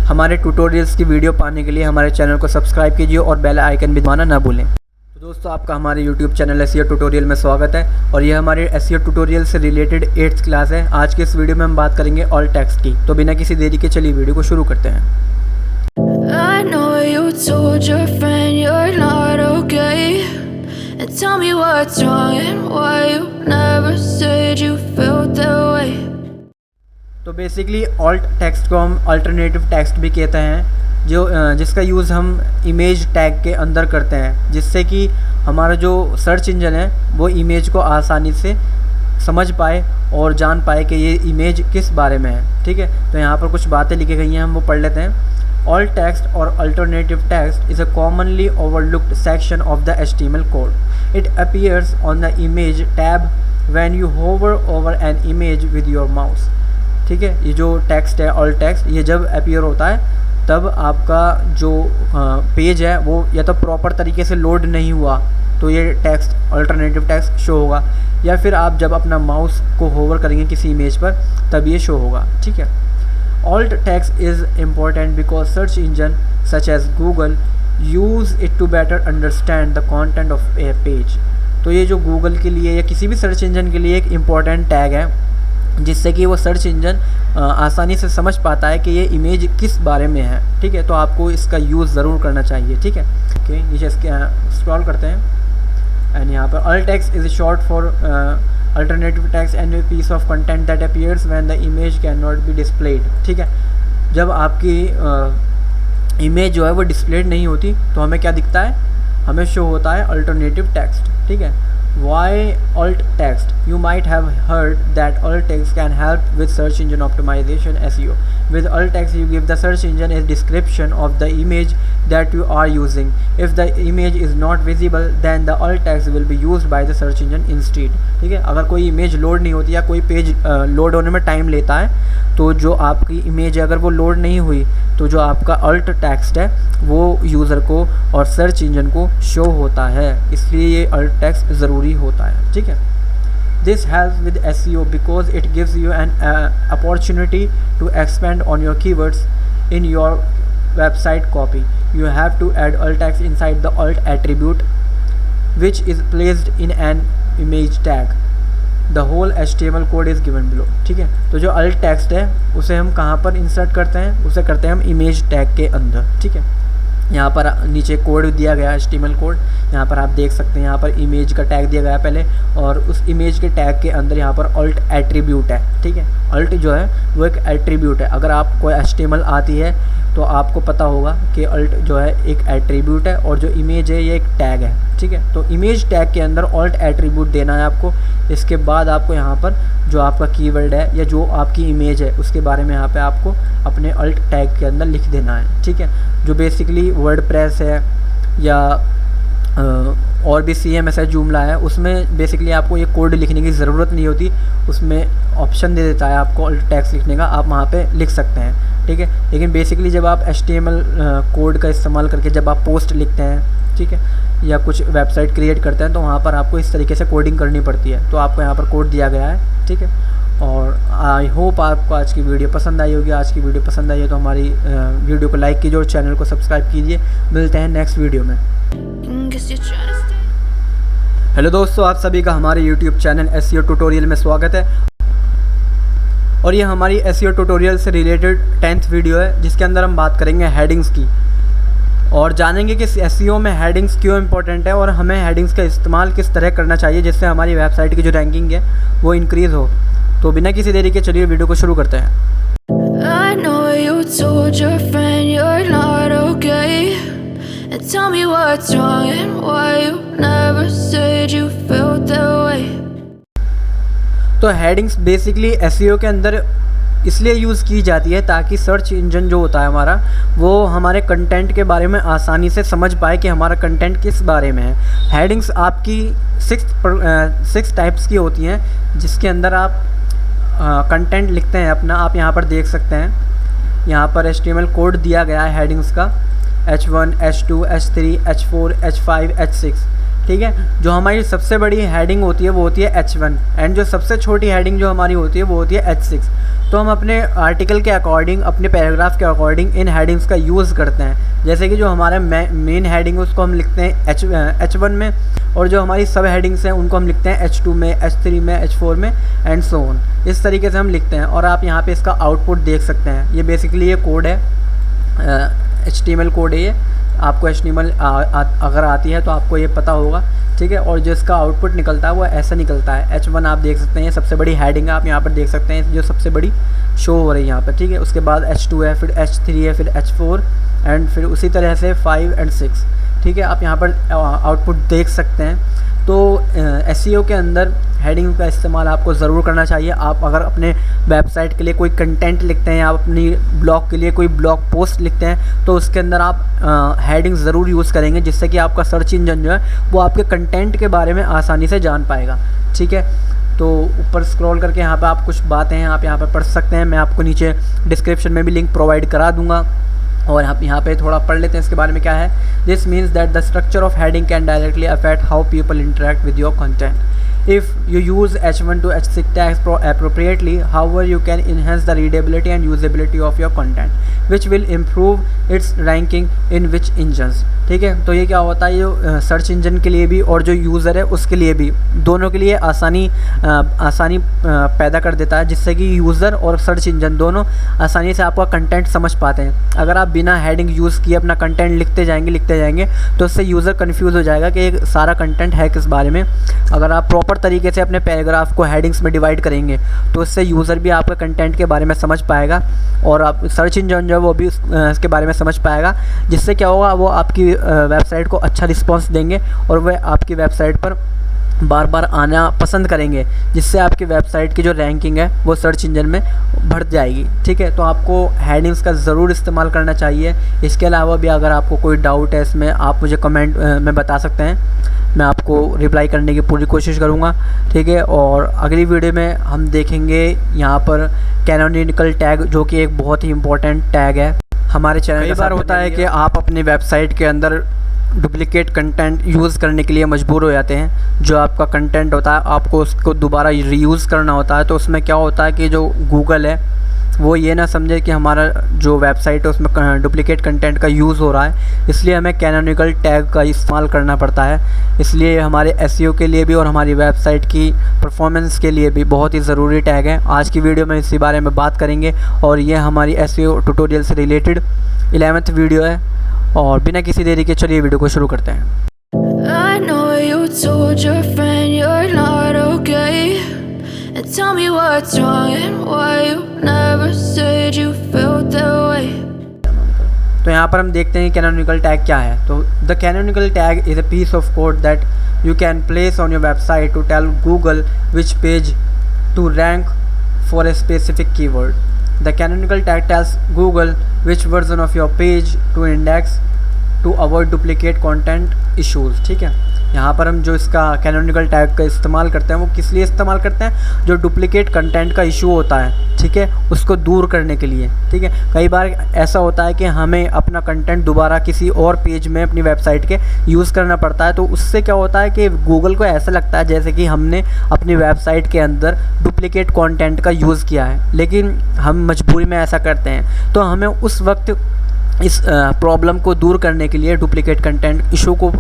हमारे ट्यूटोरियल्स की वीडियो पाने के लिए हमारे चैनल को सब्सक्राइब कीजिए और बेल आइकन भी दबाना ना भूलें। तो दोस्तों, आपका हमारे YouTube चैनल SEO ट्यूटोरियल में स्वागत है और यह हमारे SEO ट्यूटोरियल से रिलेटेड 8th क्लास है। आज के इस वीडियो में हम बात करेंगे ऑल्ट टेक्स्ट की। तो बिना किसी देरी के चलिए वीडियो को शुरू करते हैं। I know you told your friend you're not okay, and tell me what's wrong and why you never said you felt that way. तो बेसिकली ऑल्ट टेक्स्ट को हम अल्टरनेटिव टेक्स्ट भी कहते हैं, जिसका यूज़ हम इमेज टैग के अंदर करते हैं, जिससे कि हमारा जो सर्च इंजन है वो इमेज को आसानी से समझ पाए और जान पाए कि ये इमेज किस बारे में है। ठीक है, तो यहाँ पर कुछ बातें लिखी गई हैं, हम वो पढ़ लेते हैं। Alt text or alternative text is a commonly overlooked section of the HTML code. It appears on the image tab when you hover over an image with your mouse. ठीक है, ये जो टेक्स्ट है ऑल्ट टेक्स्ट, ये जब appear होता है तब आपका जो पेज है वो या तो प्रॉपर तरीके से लोड नहीं हुआ तो ये टेक्स्ट अल्टरनेटिव टेक्स्ट शो होगा, या फिर आप जब अपना माउस को होवर करेंगे किसी इमेज पर तब ये शो होगा। ठीक है। Alt text is important because search engine such as Google use it to better understand the content of a page। तो ये जो गूगल के लिए या किसी भी सर्च इंजन के लिए एक इम्पॉर्टेंट टैग है, जिससे कि वो सर्च इंजन आसानी से समझ पाता है कि ये इमेज किस बारे में है। ठीक है, तो आपको इसका यूज़ ज़रूर करना चाहिए। ठीक है, ओके, नीचे इसके स्क्रॉल करते हैं एंड यहाँ पर alt text is short for alternative text and a piece of content that appears when the image cannot be displayed। ठीक है, जब आपकी इमेज जो है वो डिस्प्लेड नहीं होती तो हमें क्या दिखता है, हमें शो होता है अल्टरनेटिव टेक्स्ट। ठीक है, why alt text? You might have heard that alt text can help with search engine optimization SEO। With alt text you give the search engine a description of the image that you are using। If the image is not visible then the alt text will be used by the search engine instead। ठीक है, अगर कोई image load नहीं होती या कोई page load होने में टाइम लेता है तो जो आपकी इमेज है अगर वो लोड नहीं हुई तो जो आपका alt text है वो यूज़र को और सर्च इंजन को शो होता है, इसलिए ये alt text ज़रूरी होता है। ठीक है, This helps with SEO because it gives you an opportunity to expand on your keywords in your website copy। You have to add alt text inside the alt attribute which is placed in an image tag। The whole HTML code is given below। ठीक है, तो जो alt text है उसे हम कहाँ पर insert करते हैं, उसे करते हैं हम इमेज टैग के अंदर। ठीक है, यहाँ पर नीचे कोड दिया गया है HTML कोड, यहाँ पर आप देख सकते हैं। यहाँ पर इमेज का टैग दिया गया है पहले, और उस इमेज के टैग के अंदर यहाँ पर alt एट्रीब्यूट है। ठीक है, alt जो है वो एक एट्रीब्यूट है। अगर आपको HTML आती है तो आपको पता होगा कि alt जो है एक एट्रीब्यूट है और जो इमेज है ये एक टैग है। ठीक है, तो इमेज टैग के अंदर alt एट्रीब्यूट देना है आपको। इसके बाद आपको यहाँ पर जो आपका कीवर्ड है या जो आपकी इमेज है उसके बारे में यहाँ पे आपको अपने alt टैग के अंदर लिख देना है। ठीक है, जो बेसिकली वर्डप्रेस है या और भी CMS है, जूमला है, उसमें बेसिकली आपको ये कोड लिखने की ज़रूरत नहीं होती, उसमें ऑप्शन दे देता है आपको alt टेक्स्ट लिखने का, आप वहाँ पे लिख सकते हैं। ठीक है, लेकिन बेसिकली जब आप HTML कोड का इस्तेमाल करके जब आप पोस्ट लिखते हैं, ठीक है, या कुछ वेबसाइट क्रिएट करते हैं तो वहाँ पर आपको इस तरीके से कोडिंग करनी पड़ती है। तो आपको यहाँ पर कोड दिया गया है। ठीक है, और आई होप आपको आज की वीडियो पसंद आई होगी। आज की वीडियो पसंद आई है तो हमारी वीडियो को लाइक कीजिए और चैनल को सब्सक्राइब कीजिए। मिलते हैं नेक्स्ट वीडियो में। हेलो दोस्तों, आप सभी का हमारे YouTube चैनल SEO ट्यूटोरियल में स्वागत है, और ये हमारी SEO ट्यूटोरियल से रिलेटेड 10th वीडियो है जिसके अंदर हम बात करेंगे हेडिंग्स की, और जानेंगे कि SEO में हेडिंग्स क्यों इंपॉर्टेंट है और हमें हेडिंग्स का इस्तेमाल किस तरह करना चाहिए जिससे हमारी वेबसाइट की जो रैंकिंग है वो इंक्रीज़ हो। तो बिना किसी देरी के चलिए वीडियो को शुरू करते हैं। I know you told your friend you're not okay, and tell me what's wrong and why you never said you felt that way। तो हेडिंग्स बेसिकली SEO के अंदर इसलिए यूज़ की जाती है ताकि सर्च इंजन जो होता है हमारा वो हमारे कंटेंट के बारे में आसानी से समझ पाए कि हमारा कंटेंट किस बारे में है। हेडिंग्स आपकी 6 टाइप्स की होती हैं जिसके अंदर आप कंटेंट लिखते हैं अपना। आप यहाँ पर देख सकते हैं, यहाँ पर HTML कोड दिया गया है हेडिंग्स का H1, H2, H3, H4, H5, H6। ठीक है, जो हमारी सबसे बड़ी हेडिंग होती है वो होती है H1, एंड जो सबसे छोटी हेडिंग जो हमारी होती है वो होती है H6। तो हम अपने आर्टिकल के अकॉर्डिंग, अपने पैराग्राफ के अकॉर्डिंग इन हेडिंग्स का यूज़ करते हैं। जैसे कि जो हमारा मेन हेडिंग है उसको हम लिखते हैं H1 में, और जो हमारी सब हेडिंग्स हैं उनको हम लिखते हैं H2 में, H3 में, H4 में एंड सो ऑन। इस तरीके से हम लिखते हैं, और आप यहाँ पे इसका आउटपुट देख सकते हैं। ये बेसिकली ये कोड है, HTML कोड है ये। आपको HTML अगर आती है तो आपको ये पता होगा। ठीक है, और जो इसका आउटपुट निकलता है वो ऐसा निकलता है। H1 आप देख सकते हैं, ये सबसे बड़ी हेडिंग है, आप यहाँ पर देख सकते हैं जो सबसे बड़ी शो हो रही है यहाँ पर। ठीक है, उसके बाद H2 है, फिर H3 है, फिर H4 एंड फिर उसी तरह से 5 एंड 6। ठीक है, आप यहाँ पर आउटपुट देख सकते हैं। तो SEO के अंदर हेडिंग का इस्तेमाल आपको ज़रूर करना चाहिए। आप अगर अपने वेबसाइट के लिए कोई कंटेंट लिखते हैं या आप अपनी ब्लॉग के लिए कोई ब्लॉग पोस्ट लिखते हैं तो उसके अंदर आप हेडिंग ज़रूर यूज़ करेंगे, जिससे कि आपका सर्च इंजन जो है वो आपके कंटेंट के बारे में आसानी से जान पाएगा। ठीक है, तो ऊपर स्क्रॉल करके यहाँ पर आप कुछ बातें हैं आप यहाँ पर पढ़ सकते हैं। मैं आपको नीचे डिस्क्रिप्शन में भी लिंक प्रोवाइड करा दूँगा, और यहाँ पे थोड़ा पढ़ लेते हैं इसके बारे में क्या है। This means that the structure of heading can directly affect how people interact with your content. If you use H1 to H6 tags appropriately, however, you can enhance the readability and usability of your content, which will improve its ranking in which engines. ठीक है, तो ये क्या होता है, ये search engine के लिए भी और जो यूज़र है उसके लिए भी, दोनों के लिए आसानी पैदा कर देता है, जिससे कि यूज़र और सर्च इंजन दोनों आसानी से आपका कंटेंट समझ पाते हैं. अगर आप बिना हेडिंग यूज़ किए अपना कंटेंट लिखते जाएंगे तो उससे यूज़र कन्फ्यूज़ हो जाएगा कि ये सारा कंटेंट है किस बारे में. अगर आप प्रॉपर तरीके से अपने पैराग्राफ को हेडिंग्स में डिवाइड करेंगे तो इससे यूज़र भी आपके कंटेंट के बारे में समझ पाएगा और आप सर्च इंजन जो है वो भी इसके बारे में समझ पाएगा, जिससे क्या होगा, वो आपकी वेबसाइट को अच्छा रिस्पांस देंगे और वह आपकी वेबसाइट पर बार बार आना पसंद करेंगे, जिससे आपकी वेबसाइट की जो रैंकिंग है वो सर्च इंजन में बढ़ जाएगी. ठीक है, तो आपको हेडिंग्स का ज़रूर इस्तेमाल करना चाहिए. इसके अलावा भी अगर आपको कोई डाउट है इसमें, आप मुझे कमेंट में बता सकते हैं, मैं आपको रिप्लाई करने की पूरी कोशिश करूँगा. ठीक है, और अगली वीडियो में हम देखेंगे यहाँ पर कैनोनिकल टैग, जो कि एक बहुत ही इम्पोर्टेंट टैग है हमारे चैनल. कई बार होता है कि आप अपनी वेबसाइट के अंदर डुप्लिकेट कंटेंट यूज़ करने के लिए मजबूर हो जाते हैं. जो आपका कंटेंट होता है आपको उसको दोबारा रीयूज़ करना होता है, तो उसमें क्या होता है कि जो गूगल है वो ये ना समझे कि हमारा जो वेबसाइट है उसमें डुप्लिकेट कंटेंट का यूज़ हो रहा है, इसलिए हमें कैनोनिकल टैग का इस्तेमाल करना पड़ता है. इसलिए हमारे एसईओ के लिए भी और हमारी वेबसाइट की परफॉर्मेंस के लिए भी बहुत ही ज़रूरी टैग है. आज की वीडियो में इसी बारे में बात करेंगे और ये हमारी एसईओ ट्यूटोरियल से रिलेटेड 11th वीडियो है. और बिना किसी देरी के चलिए वीडियो को शुरू करते हैं. I know you told your friend you're not okay, and tell me what's wrong and why you never said you felt that way. तो यहाँ पर हम देखते हैं कैनोनिकल टैग क्या है. तो the canonical tag is a piece of code that you can place on your website to tell Google which page to rank for a specific keyword. The canonical tag tells Google which version of your page to index to avoid duplicate content issues. ठीक है, यहाँ पर हम जो इसका canonical tag का इस्तेमाल करते हैं वो किस लिए इस्तेमाल करते हैं, जो डुप्लिकेट कंटेंट का इशू होता है, ठीक है, उसको दूर करने के लिए. ठीक है, कई बार ऐसा होता है कि हमें अपना कंटेंट दोबारा किसी और पेज में अपनी वेबसाइट के यूज़ करना पड़ता है, तो उससे क्या होता है कि गूगल को ऐसा लगता है जैसे कि हमने अपनी वेबसाइट के अंदर डुप्लिकेट कंटेंट का यूज़ किया है, लेकिन हम मजबूरी में ऐसा करते हैं. तो हमें उस वक्त इस प्रॉब्लम को दूर करने के लिए, डुप्लिकेट कंटेंट इशू को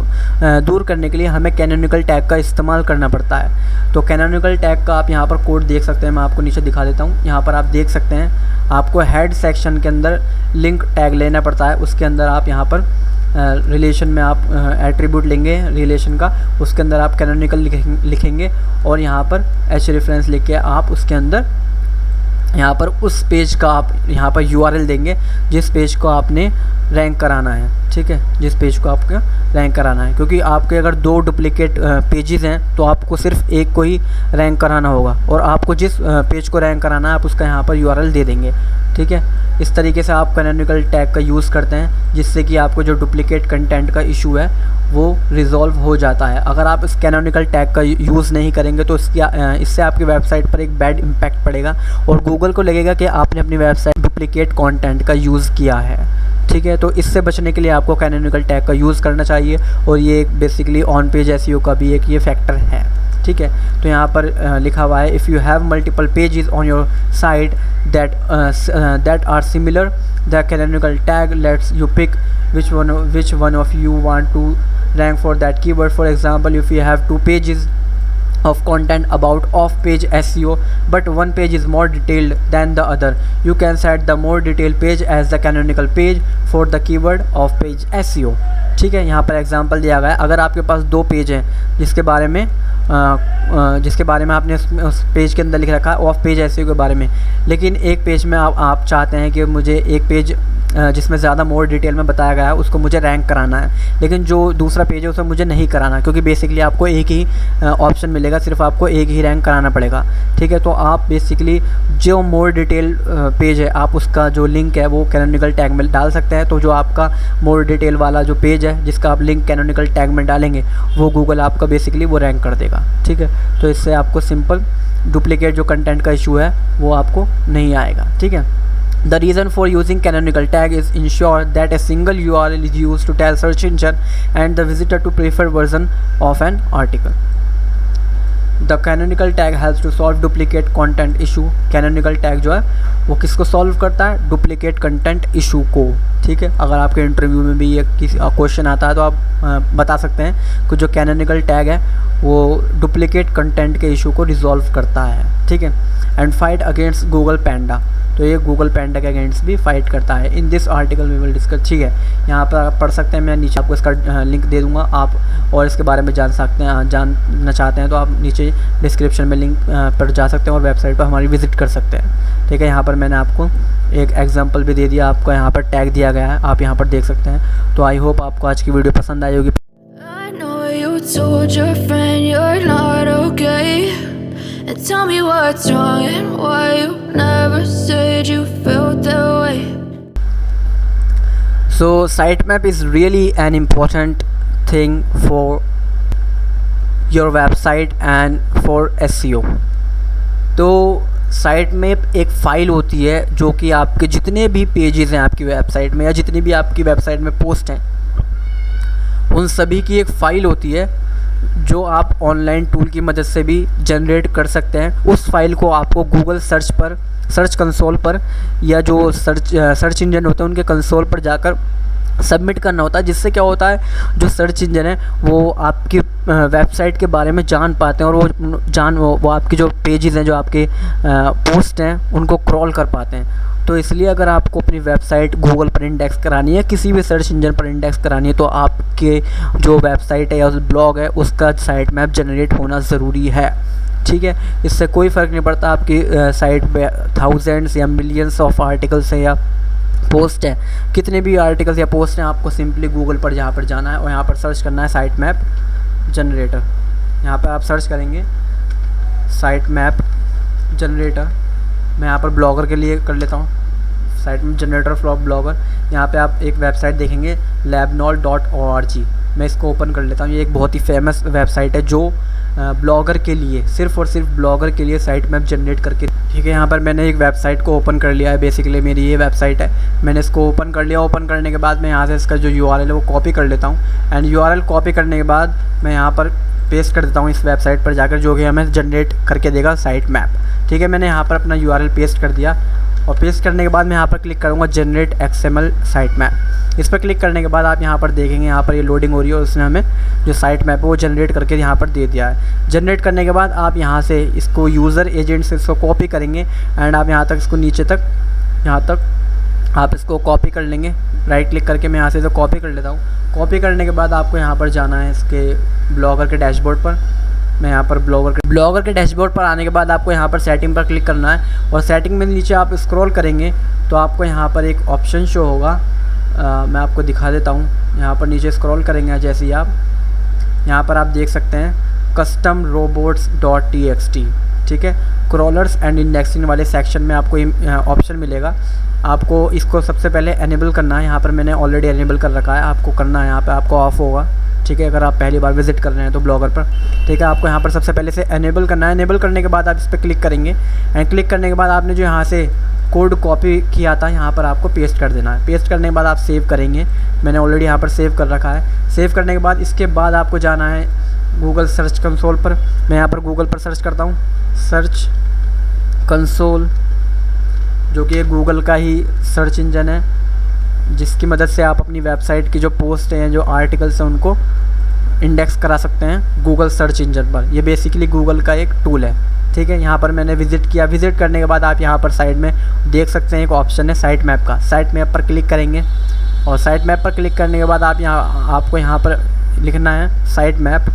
दूर करने के लिए हमें कैनोनिकल टैग का इस्तेमाल करना पड़ता है. तो कैनोनिकल टैग का आप यहाँ पर कोड देख सकते हैं, मैं आपको नीचे दिखा देता हूँ. यहाँ पर आप देख सकते हैं आपको हेड सेक्शन के अंदर लिंक टैग लेना पड़ता है. उसके अंदर आप यहाँ पर रिलेशन में आप एट्रीब्यूट लेंगे रिलेशन का, उसके अंदर आप कैनोनिकल लिखेंगे और यहाँ पर एच रेफरेंस लिख के आप उसके अंदर यहाँ पर उस पेज का आप यहाँ पर URL देंगे जिस पेज को आपने रैंक कराना है. ठीक है, जिस पेज को आपको रैंक कराना है, क्योंकि आपके अगर 2 डुप्लिकेट पेजेस हैं तो आपको सिर्फ एक को ही रैंक कराना होगा और आपको जिस पेज को रैंक कराना है आप उसका यहाँ पर URL दे देंगे. ठीक है, इस तरीके से आप कैनोनिकल टैग का यूज़ करते हैं, जिससे कि आपको जो डुप्लिकेट कंटेंट का इशू है वो रिज़ॉल्व हो जाता है. अगर आप इस कैनोनिकल टैग का यूज़ नहीं करेंगे तो इससे आपकी वेबसाइट पर एक बैड इम्पैक्ट पड़ेगा और गूगल को लगेगा कि आपने अपनी वेबसाइट डुप्लिकेट कंटेंट का यूज़ किया है. ठीक है, तो इससे बचने के लिए आपको कैनोनिकल टैग का यूज़ करना चाहिए और ये एक बेसिकली ऑन पेज एसईओ का भी एक ये फैक्टर है. ठीक है, तो यहाँ पर लिखा हुआ है, if you have multiple pages on your site that are similar, the canonical tag lets you pick which one of you want to rank for that keyword. For example, if you have 2 pages of content about off-page SEO, but one page is more detailed than the other, you can set the more detailed page as the canonical page for the keyword off-page SEO. ठीक है, यहाँ पर example दिया गया है. अगर आपके पास 2 page हैं जिसके बारे में आपने उस पेज के अंदर लिख रखा है ऑफ पेज एसईओ के बारे में, लेकिन एक पेज में आप चाहते हैं कि मुझे एक पेज जिसमें ज़्यादा मोर डिटेल में बताया गया है उसको मुझे रैंक कराना है, लेकिन जो दूसरा पेज है उसे मुझे नहीं कराना, क्योंकि बेसिकली आपको एक ही ऑप्शन मिलेगा, सिर्फ आपको एक ही रैंक कराना पड़ेगा. ठीक है, तो आप बेसिकली जो मोर डिटेल पेज है आप उसका जो लिंक है वो कैनोनिकल टैग में डाल सकते हैं. तो जो आपका मोर डिटेल वाला जो पेज है जिसका आप लिंक कैनोनिकल टैग में डालेंगे वो गूगल आपका बेसिकली वो रैंक कर देगा. ठीक है, तो इससे आपको सिंपल डुप्लिकेट जो कंटेंट का इशू है वो आपको नहीं आएगा. ठीक है, The reason for using canonical tag is ensure that a single URL is used to tell search engine and the visitor to preferred version of an article. The canonical tag helps to solve duplicate content issue. Canonical tag जो है वो किसको solve करता है? Duplicate content issue को, ठीक है। अगर आपके इंटरव्यू में भी ये किसी क्वेश्चन आता है तो आप बता सकते हैं कि जो कैनोनिकल टैग है वो डुप्लीकेट कंटेंट के इशू को रिजॉल्व करता है, ठीक है। एंड फाइट अगेंस्ट गूगल पैंडा, तो ये गूगल पैंडा के अगेंस्ट भी फाइट करता है। In this article we will discuss, ठीक है। यहाँ पर आप पढ़ सकते हैं, मैं नीचे आपको इसका लिंक दे दूँगा, आप और इसके बारे में जानना चाहते हैं तो आप नीचे डिस्क्रिप्शन में लिंक पर जा सकते हैं और वेबसाइट पर हमारी विज़िट कर सकते हैं, ठीक है। यहाँ पर मैंने आपको एक एग्जांपल भी दे दिया, आपको यहाँ पर टैग दिया गया है, आप यहाँ पर देख सकते हैं। तो आई होप आपको आज की वीडियो पसंद आई होगी। I know you told your friend you're not okay, and tell me what's wrong and why you never said you felt that way. So sitemap is really an important thing for your website and for SEO. तो sitemap एक file होती है जो कि आपके जितने भी pages हैं आपकी वेबसाइट में या जितनी भी आपकी वेबसाइट में पोस्ट हैं उन सभी की एक फ़ाइल होती है जो आप ऑनलाइन टूल की मदद से भी जनरेट कर सकते हैं। उस फाइल को आपको गूगल सर्च कंसोल पर या जो सर्च इंजन होते हैं उनके कंसोल पर जाकर सबमिट करना होता है, जिससे क्या होता है जो सर्च इंजन है वो आपकी वेबसाइट के बारे में जान पाते हैं और वो आपकी जो पेजेस हैं, जो आपके पोस्ट हैं उनको क्रॉल कर पाते हैं। तो इसलिए अगर आपको अपनी वेबसाइट गूगल पर इंडेक्स करानी है, किसी भी सर्च इंजन पर इंडेक्स करानी है, तो आपके जो वेबसाइट है या ब्लॉग है उसका साइट मैप जनरेट होना ज़रूरी है, ठीक है। इससे कोई फ़र्क नहीं पड़ता आपकी साइट पे थाउजेंड्स या मिलियंस ऑफ आर्टिकल्स हैं या पोस्ट है, कितने भी आर्टिकल्स या पोस्ट हैं, आपको सिंपली गूगल पर जहाँ पर जाना है और यहाँ पर सर्च करना है साइट मैप जनरेटर। यहाँ पर आप सर्च करेंगे साइट मैप जनरेटर। मैं यहाँ पर ब्लॉगर के लिए कर लेता हूँ, site map generator for blogger. यहाँ पे आप एक वेबसाइट देखेंगे labnol.org, मैं इसको ओपन कर लेता हूँ। ये एक बहुत ही फेमस वेबसाइट है जो ब्लॉगर के लिए, सिर्फ़ और सिर्फ ब्लॉगर के लिए साइट मैप जनरेट करके, ठीक है। यहाँ पर मैंने एक वेबसाइट को ओपन कर लिया है, बेसिकली मेरी ये वेबसाइट है, मैंने इसको ओपन कर लिया। ओपन करने के बाद मैं यहाँ से इसका जो URL है वो कॉपी कर लेता हूँ एंड URL कॉपी करने के बाद मैं यहाँ पर पेस्ट कर देता हूँ इस वेबसाइट पर जाकर, जो कि हमें जनरेट करके देगा साइट मैप, ठीक है। मैंने यहाँ पर अपना URL पेस्ट कर दिया और पेस्ट करने के बाद मैं यहाँ पर क्लिक करूँगा जनरेट XML साइट मैप। इस पर क्लिक करने के बाद आप यहाँ पर देखेंगे यहाँ पर ये लोडिंग हो रही है और उसने हमें जो साइट मैप है वो जनरेट करके यहाँ पर दे दिया है। जनरेट करने के बाद आप यहाँ से इसको यूज़र एजेंट से इसको कॉपी करेंगे एंड आप यहाँ तक इसको नीचे तक यहाँ तक आप इसको कॉपी कर लेंगे। राइट क्लिक करके मैं यहाँ से इसे कॉपी कर लेता हूँ। कॉपी करने के बाद आपको यहाँ पर जाना है इसके ब्लॉगर के डैशबोर्ड पर। मैं यहाँ पर ब्लॉगर के डैशबोर्ड पर आने के बाद आपको यहाँ पर सेटिंग पर क्लिक करना है और सेटिंग में नीचे आप स्क्रॉल करेंगे तो आपको यहाँ पर एक ऑप्शन शो होगा, मैं आपको दिखा देता हूँ। यहाँ पर नीचे स्क्रॉल करेंगे जैसे ही आप यहाँ पर आप देख सकते हैं कस्टम robots.txt, ठीक है। क्रॉलर्स एंड इंडेक्सिंग वाले सेक्शन में आपको ऑप्शन मिलेगा, आपको इसको सबसे पहले एनेबल करना है। यहाँ पर मैंने ऑलरेडी एनेबल कर रखा है, आपको करना है, यहाँ पे आपको ऑफ होगा, ठीक है। अगर आप पहली बार विजिट कर रहे हैं तो ब्लॉगर पर, ठीक है, आपको यहाँ पर सबसे पहले से एनेबल करना है। एनेबल करने के बाद आप इस पर क्लिक करेंगे एंड क्लिक करने के बाद आपने जो यहाँ से कोड कॉपी किया था यहाँ पर आपको पेस्ट कर देना है। पेस्ट करने के बाद आप सेव करेंगे, मैंने ऑलरेडी यहाँ पर सेव कर रखा है। सेव करने के बाद इसके बाद आपको जाना है गूगल सर्च कंसोल पर। मैं यहाँ पर गूगल पर सर्च करता हूँ, सर्च कंसोल जो कि गूगल का ही सर्च इंजन है जिसकी मदद से आप अपनी वेबसाइट की जो पोस्ट हैं, जो आर्टिकल्स हैं, उनको इंडेक्स करा सकते हैं गूगल सर्च इंजन पर। ये बेसिकली गूगल का एक टूल है, ठीक है। यहाँ पर मैंने विज़िट किया, विज़िट करने के बाद आप यहाँ पर साइड में देख सकते हैं एक ऑप्शन है साइट मैप का। साइट मैप पर क्लिक करेंगे और साइट मैप पर क्लिक करने के बाद आपको यहाँ पर लिखना है site map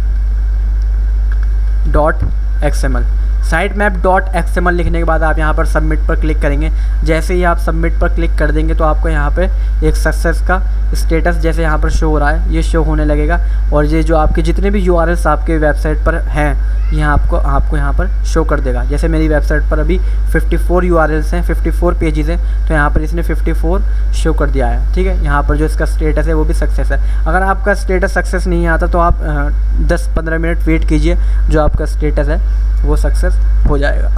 .xml। Site map .xml लिखने के बाद आप यहाँ पर सबमिट पर क्लिक करेंगे। जैसे ही आप सबमिट पर क्लिक कर देंगे तो आपको यहाँ पे एक सक्सेस का स्टेटस जैसे यहाँ पर शो हो रहा है ये शो होने लगेगा और ये जो आपके जितने भी URLs आपके वेबसाइट पर हैं यहाँ आपको यहाँ पर शो कर देगा। जैसे मेरी वेबसाइट पर अभी 54 URLs हैं, 54 पेजेस हैं, तो यहाँ पर इसने 54 शो कर दिया है, ठीक है। यहाँ पर जो इसका स्टेटस है वो भी सक्सेस है। अगर आपका स्टेटस सक्सेस नहीं आता तो आप 10-15 मिनट वेट कीजिए, जो आपका स्टेटस है वो सक्सेस हो जाएगा।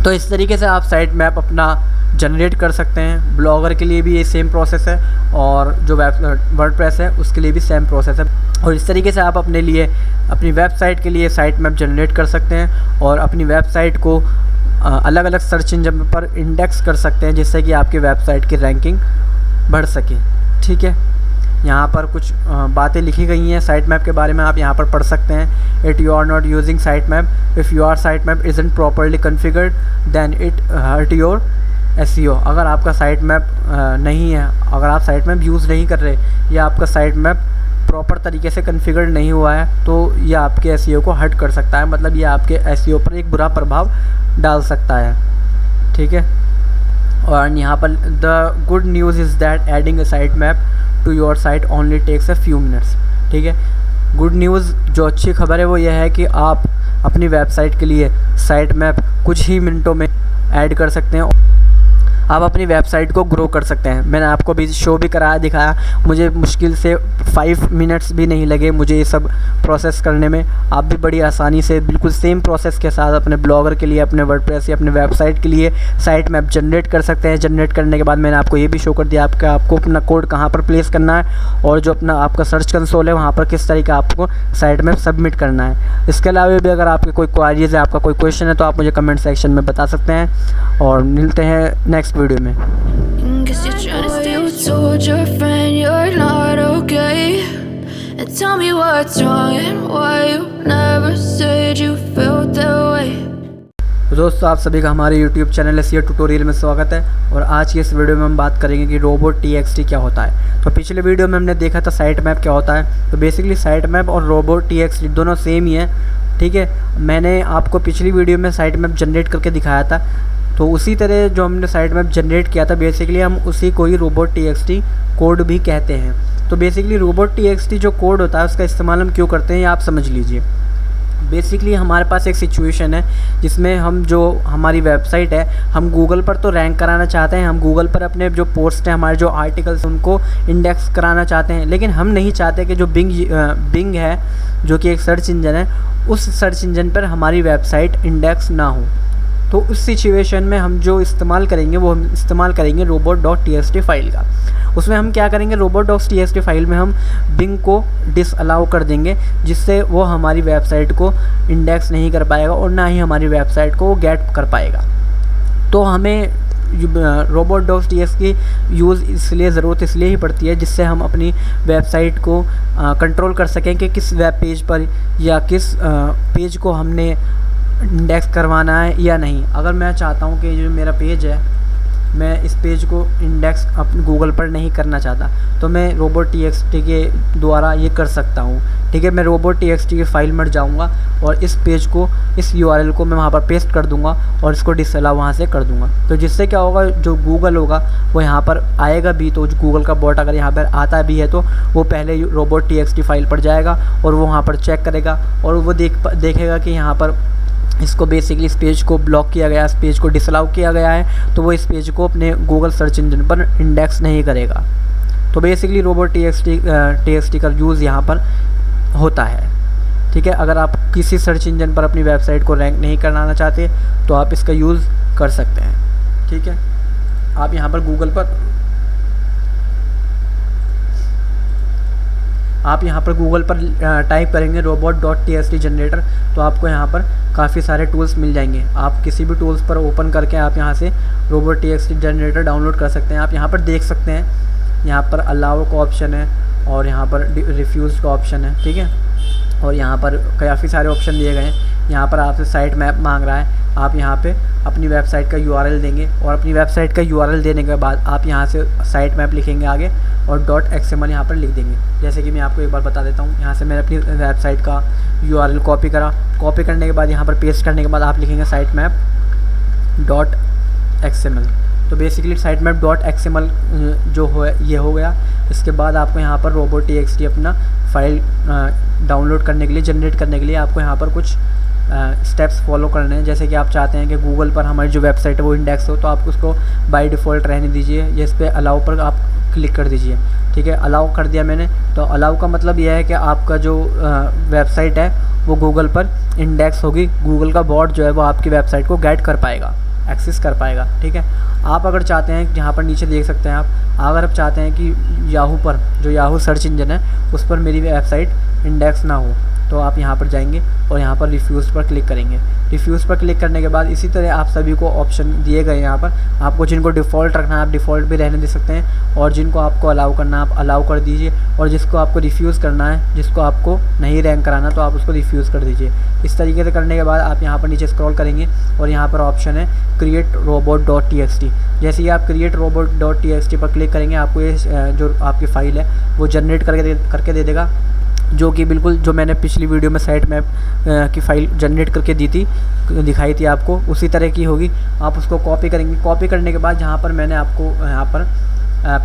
तो इस तरीके से आप साइट मैप अपना जनरेट कर सकते हैं। ब्लॉगर के लिए भी ये सेम प्रोसेस है और जो वर्डप्रेस है उसके लिए भी सेम प्रोसेस है। और इस तरीके से आप अपने लिए अपनी वेबसाइट के लिए साइट मैप जनरेट कर सकते हैं और अपनी वेबसाइट को अलग अलग सर्च इंजन पर इंडेक्स कर सकते हैं, जिससे कि आपकी वेबसाइट की रैंकिंग बढ़ सके। ठीक है, यहाँ पर कुछ बातें लिखी गई हैं साइट मैप के बारे में, आप यहाँ पर पढ़ सकते हैं। It you are not using site map if your site map isn't properly configured then it hurt your SEO। अगर आपका साइट मैप नहीं है, अगर आप साइट मैप यूज़ नहीं कर रहे या आपका साइट मैप प्रॉपर तरीके से कॉन्फ़िगर नहीं हुआ है, तो यह आपके SEO को हर्ट कर सकता है, मतलब ये आपके SEO पर एक बुरा प्रभाव डाल सकता है। ठीक है, और यहाँ पर the good news is that adding a site map to your site only takes a few minutes. ठीक है, गुड न्यूज़ जो अच्छी खबर है वो यह है कि आप अपनी वेबसाइट के लिए साइट मैप कुछ ही मिनटों में ऐड कर सकते हैं, आप अपनी वेबसाइट को ग्रो कर सकते हैं। मैंने आपको अभी शो भी कराया दिखाया, मुझे मुश्किल से 5 मिनट्स भी नहीं लगे मुझे ये सब प्रोसेस करने में। आप भी बड़ी आसानी से बिल्कुल सेम प्रोसेस के साथ अपने ब्लॉगर के लिए, अपने वर्डप्रेस या अपने वेबसाइट के लिए साइट मैप जनरेट कर सकते हैं। जनरेट करने के बाद मैंने आपको ये भी शो कर दिया आपको अपना कोड कहाँ पर प्लेस करना है और जो अपना आपका सर्च कंसोल है वहाँ पर किस तरीके आपको साइट मैप सबमिट करना है। इसके अलावा भी अगर आपके कोई क्वारीज है, आपका कोई क्वेश्चन है, तो आप मुझे कमेंट सेक्शन में बता सकते हैं और मिलते हैं नेक्स्ट वीडियो में। You told your friend you're not okay, and tell me what's wrong and why you never said you felt that way. तो दोस्तों, आप सभी का हमारे YouTube चैनल SEO ट्यूटोरियल में स्वागत है और आज की इस वीडियो में हम बात करेंगे कि robot.txt क्या होता है। तो पिछले वीडियो में हमने देखा था साइट मैप क्या होता है। तो बेसिकली साइट मैप और robot.txt दोनों सेम ही है। ठीक है, मैंने आपको पिछली वीडियो में साइट मैप जनरेट करके दिखाया था, तो उसी तरह जो हमने साइट मैप जनरेट किया था बेसिकली हम उसी को ही robot.txt कोड भी कहते हैं। तो बेसिकली robot.txt जो कोड होता है उसका इस्तेमाल हम क्यों करते हैं ये आप समझ लीजिए। बेसिकली हमारे पास एक सिचुएशन है जिसमें हम जो हमारी वेबसाइट है हम गूगल पर तो रैंक कराना चाहते हैं, हम गूगल पर अपने जो पोस्ट हैं, हमारे जो आर्टिकल्स उनको इंडेक्स कराना चाहते हैं, लेकिन हम नहीं चाहते कि जो बिंग है जो कि एक सर्च इंजन है उस सर्च इंजन पर हमारी वेबसाइट इंडेक्स ना हो। तो उस सिचुएशन में हम जो इस्तेमाल करेंगे वो हम इस्तेमाल करेंगे robot.txt फाइल का। उसमें हम क्या करेंगे, robot.txt फाइल में हम बिंग को डिसअलाउ कर देंगे, जिससे वो हमारी वेबसाइट को इंडेक्स नहीं कर पाएगा और ना ही हमारी वेबसाइट को गेट कर पाएगा। तो हमें robot.txt की यूज़ इसलिए ज़रूरत इसलिए ही पड़ती है जिससे हम अपनी वेबसाइट को कंट्रोल कर सकें कि किस वेब पेज पर या किस पेज को हमने इंडेक्स करवाना है या नहीं। अगर मैं चाहता हूँ कि जो मेरा पेज है मैं इस पेज को इंडेक्स अपने गूगल पर नहीं करना चाहता, तो मैं robot.txt के द्वारा ये कर सकता हूँ। ठीक है, मैं robot.txt की फाइल में जाऊँगा और इस पेज को, इस URL को मैं वहाँ पर पेस्ट कर दूँगा और इसको डिसअलाउ वहाँ से कर दूँगा। तो जिससे क्या होगा, जो गूगल होगा वो यहाँ पर आएगा भी, तो गूगल का बॉट अगर यहाँ पर आता भी है तो वो पहले robot.txt फाइल पर जाएगा और वो वहाँ पर चेक करेगा और वो देखेगा कि यहाँ पर इसको बेसिकली इस पेज को ब्लॉक किया गया, इस पेज को डिसअलाउ किया गया है, तो वो इस पेज को अपने गूगल सर्च इंजन पर इंडेक्स नहीं करेगा। तो बेसिकली robot.txt का यूज़ यहाँ पर होता है। ठीक है, अगर आप किसी सर्च इंजन पर अपनी वेबसाइट को रैंक नहीं कराना चाहते तो आप इसका यूज़ कर सकते हैं। ठीक है, आप यहाँ पर गूगल पर टाइप करेंगे robot.txt जनरेटर, तो आपको यहाँ पर काफ़ी सारे टूल्स मिल जाएंगे। आप किसी भी टूल्स पर ओपन करके आप यहाँ से robot.txt जनरेटर डाउनलोड कर सकते हैं। आप यहाँ पर देख सकते हैं, यहाँ पर अलाउ का ऑप्शन है और यहाँ पर रिफ्यूज़ का ऑप्शन है। ठीक है, और यहाँ पर काफ़ी सारे ऑप्शन दिए गए हैं। यहाँ पर आपसे साइट मैप मांग रहा है, आप यहाँ पे अपनी वेबसाइट का URL देंगे और अपनी वेबसाइट का URL देने के बाद आप यहाँ से साइट मैप लिखेंगे आगे और .xml यहाँ पर लिख देंगे। जैसे कि मैं आपको एक बार बता देता हूँ, यहाँ से मैंने अपनी वेबसाइट का URL कॉपी करने के बाद यहाँ पर पेस्ट करने के बाद आप लिखेंगे साइट मैप .xml। तो बेसिकली साइट मैप .xml जो हो ये हो गया। इसके बाद आपको यहाँ पर robot.txt अपना फाइल डाउनलोड करने के लिए, जनरेट करने के लिए आपको यहाँ पर कुछ स्टेप्स फॉलो करने हैं। जैसे कि आप चाहते हैं कि गूगल पर हमारी जो वेबसाइट है वो इंडेक्स हो, तो आप उसको बाय डिफ़ॉल्ट रहने दीजिए, या इस पर अलाउ पर आप क्लिक कर दीजिए। ठीक है, अलाउ कर दिया मैंने। तो अलाउ का मतलब यह है कि आपका जो वेबसाइट है वो गूगल पर इंडेक्स होगी, गूगल का बॉट जो है वो आपकी वेबसाइट को गेट कर पाएगा। एक्सेस कर पाएगा। ठीक है, आप अगर चाहते हैं, यहाँ पर नीचे देख सकते हैं आप, अगर आप चाहते हैं कि याहू पर, जो याहू सर्च इंजन है उस पर मेरी वेबसाइट इंडेक्स ना हो, तो आप यहाँ पर जाएंगे और यहाँ पर रिफ्यूज़ पर क्लिक करेंगे। रिफ्यूज़ पर क्लिक करने के बाद इसी तरह आप सभी को ऑप्शन दिए गए हैं। यहाँ पर आपको जिनको डिफ़ॉल्ट रखना है आप डिफ़ॉल्ट भी रहने दे सकते हैं, और जिनको आपको अलाउ करना है आप अलाउ कर दीजिए, और जिसको आपको रिफ्यूज़ करना है, जिसको आपको नहीं रैंक कराना तो आप उसको रिफ्यूज़ कर दीजिए। इस तरीके से करने के बाद आप यहाँ पर नीचे स्क्रॉल करेंगे और यहाँ पर ऑप्शन है क्रिएट रोबोट.txt। जैसे ही आप क्रिएट रोबोट.txt पर क्लिक करेंगे आपको ये जो आपकी फ़ाइल है वो जनरेट करके दे देगा, जो कि बिल्कुल जो मैंने पिछली वीडियो में साइट मैप की फ़ाइल जनरेट करके दिखाई थी आपको, उसी तरह की होगी। आप उसको कॉपी करेंगे। कॉपी करने के बाद जहाँ पर मैंने आपको यहाँ पर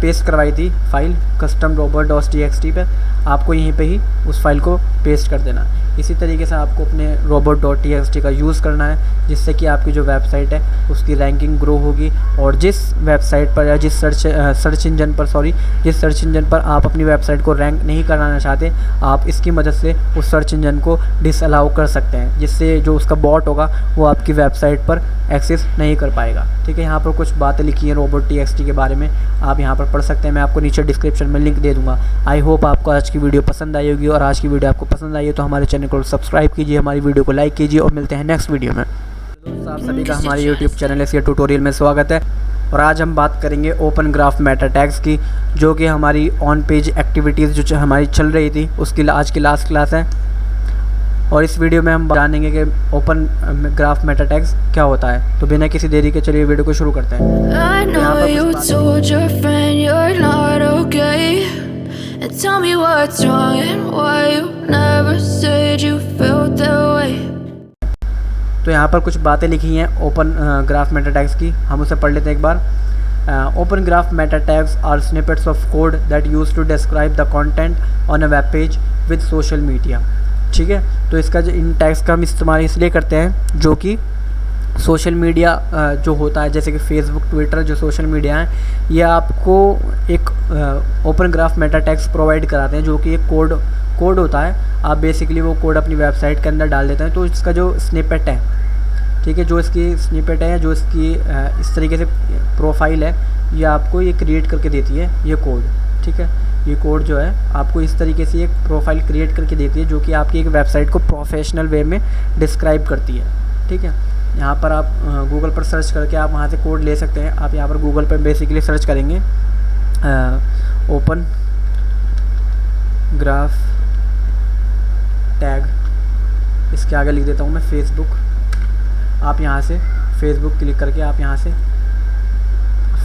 पेस्ट करवाई थी फाइल कस्टम रोबोट.txt पे, आपको यहीं पे ही उस फाइल को पेस्ट कर देना। इसी तरीके से आपको अपने रोबोट.txt का यूज़ करना है, जिससे कि आपकी जो वेबसाइट है उसकी रैंकिंग ग्रो होगी, और जिस वेबसाइट पर या जिस सर्च इंजन पर आप अपनी वेबसाइट को रैंक नहीं कराना चाहते, आप इसकी मदद से उस सर्च इंजन को डिसअलाउ कर सकते हैं, जिससे जो उसका बॉट होगा वो आपकी वेबसाइट पर एक्सेस नहीं कर पाएगा। ठीक है, यहाँ पर कुछ बातें लिखी हैं रोबोट.txt के बारे में, आप यहाँ पर पढ़ सकते हैं। मैं आपको नीचे डिस्क्रिप्शन में लिंक दे दूँगा। आई होप आपको आज की वीडियो पसंद आई होगी, और आज की वीडियो आपको पसंद आई है तो हमारे चैनल को सब्सक्राइब कीजिए, हमारी वीडियो को लाइक कीजिए, और मिलते हैं नेक्स्ट वीडियो में। दोस्तों, आप सभी का हमारे यूट्यूब चैनल इसके ट्यूटोरियल में स्वागत है, और आज हम बात करेंगे ओपन ग्राफ मेटा टैग्स की, जो कि हमारी ऑन पेज एक्टिविटीज़ जो हमारी चल रही थी उसकी आज की लास्ट क्लास है। और इस वीडियो में हम जानेंगे कि ओपन ग्राफ मेटा टैग्स क्या होता है। तो बिना किसी देरी के चलिए वीडियो को शुरू करते हैं। I know you told your friend you're not okay, and tell me what's wrong and why you never said you felt that way. तो यहाँ पर कुछ बातें लिखी हैं ओपन ग्राफ मेटा टैग्स की, हम उसे पढ़ लेते हैं एक बार। Open graph meta tags are snippets of code that use to describe the content on a web page with social media. ठीक है, तो इसका जो इन टैग्स का हम इस्तेमाल इसलिए करते हैं जो कि सोशल मीडिया जो होता है, जैसे कि फेसबुक, ट्विटर, जो सोशल मीडिया है, ये आपको एक open graph meta tags provide कराते हैं, जो कि एक कोड होता है। आप बेसिकली वो कोड अपनी वेबसाइट के अंदर डाल देते हैं, तो इसका जो स्निपेट है, ठीक है, जो इसकी स्निपेट है, जो इसकी इस तरीके से प्रोफाइल है, ये आपको ये क्रिएट करके देती है ये कोड। ठीक है, ये कोड जो है आपको इस तरीके से एक प्रोफाइल क्रिएट करके देती है, जो कि आपकी एक वेबसाइट को प्रोफेशनल वे में डिस्क्राइब करती है। ठीक है, यहाँ पर आप गूगल पर सर्च करके आप वहाँ से कोड ले सकते हैं। आप यहाँ पर गूगल पर बेसिकली सर्च करेंगे ओपन ग्राफ टैग, इसके आगे लिख देता हूँ मैं फेसबुक। आप यहाँ से फेसबुक क्लिक करके आप यहाँ से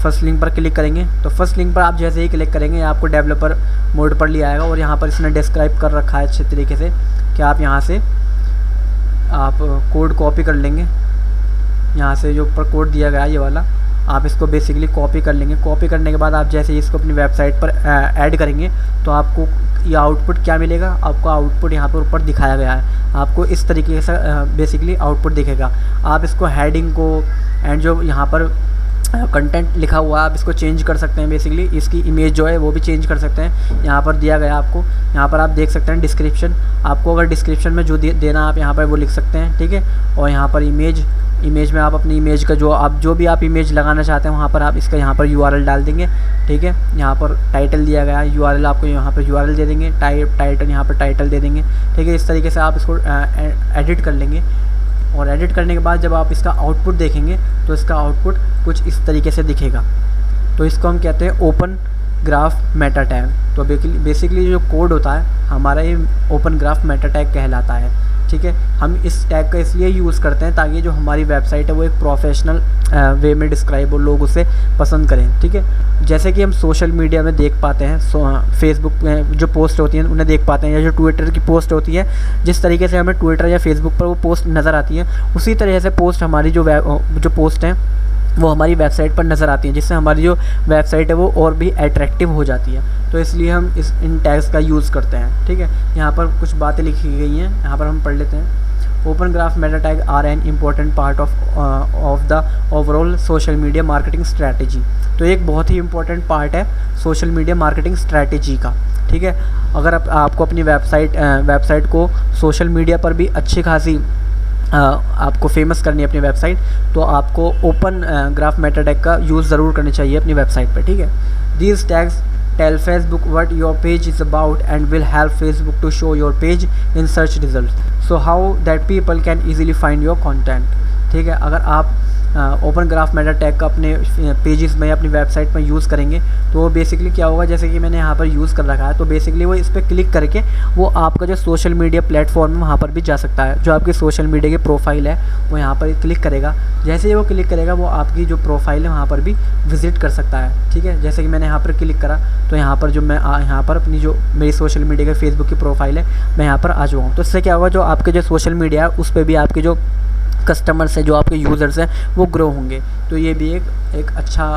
फर्स्ट लिंक पर क्लिक करेंगे, तो फर्स्ट लिंक पर आप जैसे ही क्लिक करेंगे आपको डेवलपर मोड पर ले आएगा, और यहाँ पर इसने डिस्क्राइब कर रखा है अच्छे तरीके से कि आप यहाँ से आप कोड कॉपी कर लेंगे। यहाँ से जो ऊपर कोड दिया गया है ये वाला, आप इसको बेसिकली कॉपी कर लेंगे। कॉपी करने के बाद आप जैसे ही इसको अपनी वेबसाइट पर ऐड करेंगे तो आपको ये आउटपुट क्या मिलेगा, आपको आउटपुट यहाँ पर ऊपर दिखाया गया है। आपको इस तरीके से बेसिकली आउटपुट दिखेगा। आप इसको हेडिंग को एंड जो यहाँ पर कंटेंट लिखा हुआ है आप इसको चेंज कर सकते हैं। बेसिकली इसकी इमेज जो है वो भी चेंज कर सकते हैं। यहाँ पर दिया गया आपको, यहाँ पर आप देख सकते हैं डिस्क्रिप्शन। आपको अगर डिस्क्रिप्शन में जो देना आप यहाँ पर वो लिख सकते हैं, ठीक है। और यहाँ पर इमेज में आप अपनी इमेज का जो भी आप इमेज लगाना चाहते हैं वहाँ पर आप इसका यहाँ पर URL डाल देंगे, ठीक है। यहाँ पर टाइटल दिया गया है, URL आपको यहाँ पर URL दे देंगे, टाइटल यहाँ पर टाइटल दे देंगे, ठीक है। इस तरीके से आप इसको एडिट कर लेंगे। और एडिट करने के बाद जब आप इसका आउटपुट देखेंगे तो इसका आउटपुट कुछ इस तरीके से दिखेगा। तो इसको हम कहते हैं ओपन ग्राफ मेटा टैग। तो बेसिकली जो कोड होता है हमारा ये ओपन ग्राफ मेटा टैग कहलाता है, ठीक है। हम इस टैग का इसलिए यूज़ करते हैं ताकि जो हमारी वेबसाइट है वो एक प्रोफेशनल वे में डिस्क्राइब हो, लोग उसे पसंद करें, ठीक है। जैसे कि हम सोशल मीडिया में देख पाते हैं, फेसबुक में जो पोस्ट होती हैं उन्हें देख पाते हैं, या जो ट्विटर की पोस्ट होती है, जिस तरीके से हमें ट्विटर या फेसबुक पर वो पोस्ट नज़र आती है, उसी तरह से पोस्ट हमारी जो पोस्ट हैं वो हमारी वेबसाइट पर नज़र आती हैं, जिससे हमारी जो वेबसाइट है वो और भी अट्रैक्टिव हो जाती है। तो इसलिए हम इन टैग्स का यूज़ करते हैं, ठीक है। यहाँ पर कुछ बातें लिखी गई हैं, यहाँ पर हम पढ़ लेते हैं। Open graph meta tag are an important part of the overall social media marketing strategy. तो एक बहुत ही इम्पोर्टेंट पार्ट है सोशल मीडिया मार्केटिंग स्ट्रैटेजी का, ठीक है। अगर आपको अपनी वेबसाइट को सोशल मीडिया पर भी अच्छी खासी आपको फेमस करनी है अपनी वेबसाइट, तो आपको ओपन ग्राफ मेटा टैग का यूज़ ज़रूर करनी चाहिए अपनी वेबसाइट पे, ठीक है। These tags tell Facebook what your page is about and will help Facebook to show your page in search result, so how that people can easily find your content, ठीक है। अगर आप ओपन ग्राफ मेटा टैग का अपने pages में या अपनी website में यूज़ करेंगे तो वो बेसिकली क्या होगा, जैसे कि मैंने यहाँ पर यूज़ कर रखा है, तो बेसिकली वो इस पर क्लिक करके वो आपका जो सोशल मीडिया प्लेटफॉर्म है वहाँ पर भी जा सकता है। जो आपकी सोशल मीडिया की प्रोफाइल है वो यहाँ पर क्लिक करेगा, जैसे ही वो क्लिक करेगा वो आपकी जो प्रोफाइल है वहाँ पर भी विजिट कर सकता है, ठीक है। जैसे कि मैंने यहाँ पर क्लिक करा तो यहाँ पर जो मैं यहाँ पर अपनी जो मेरी सोशल मीडिया के फेसबुक की प्रोफाइल है मैं यहाँ पर आ चुका हूँ। तो इससे क्या होगा, जो आपके जो सोशल मीडिया है उस पर भी आपके जो कस्टमर्स हैं, जो आपके यूज़र्स हैं वो ग्रो होंगे। तो ये भी एक अच्छा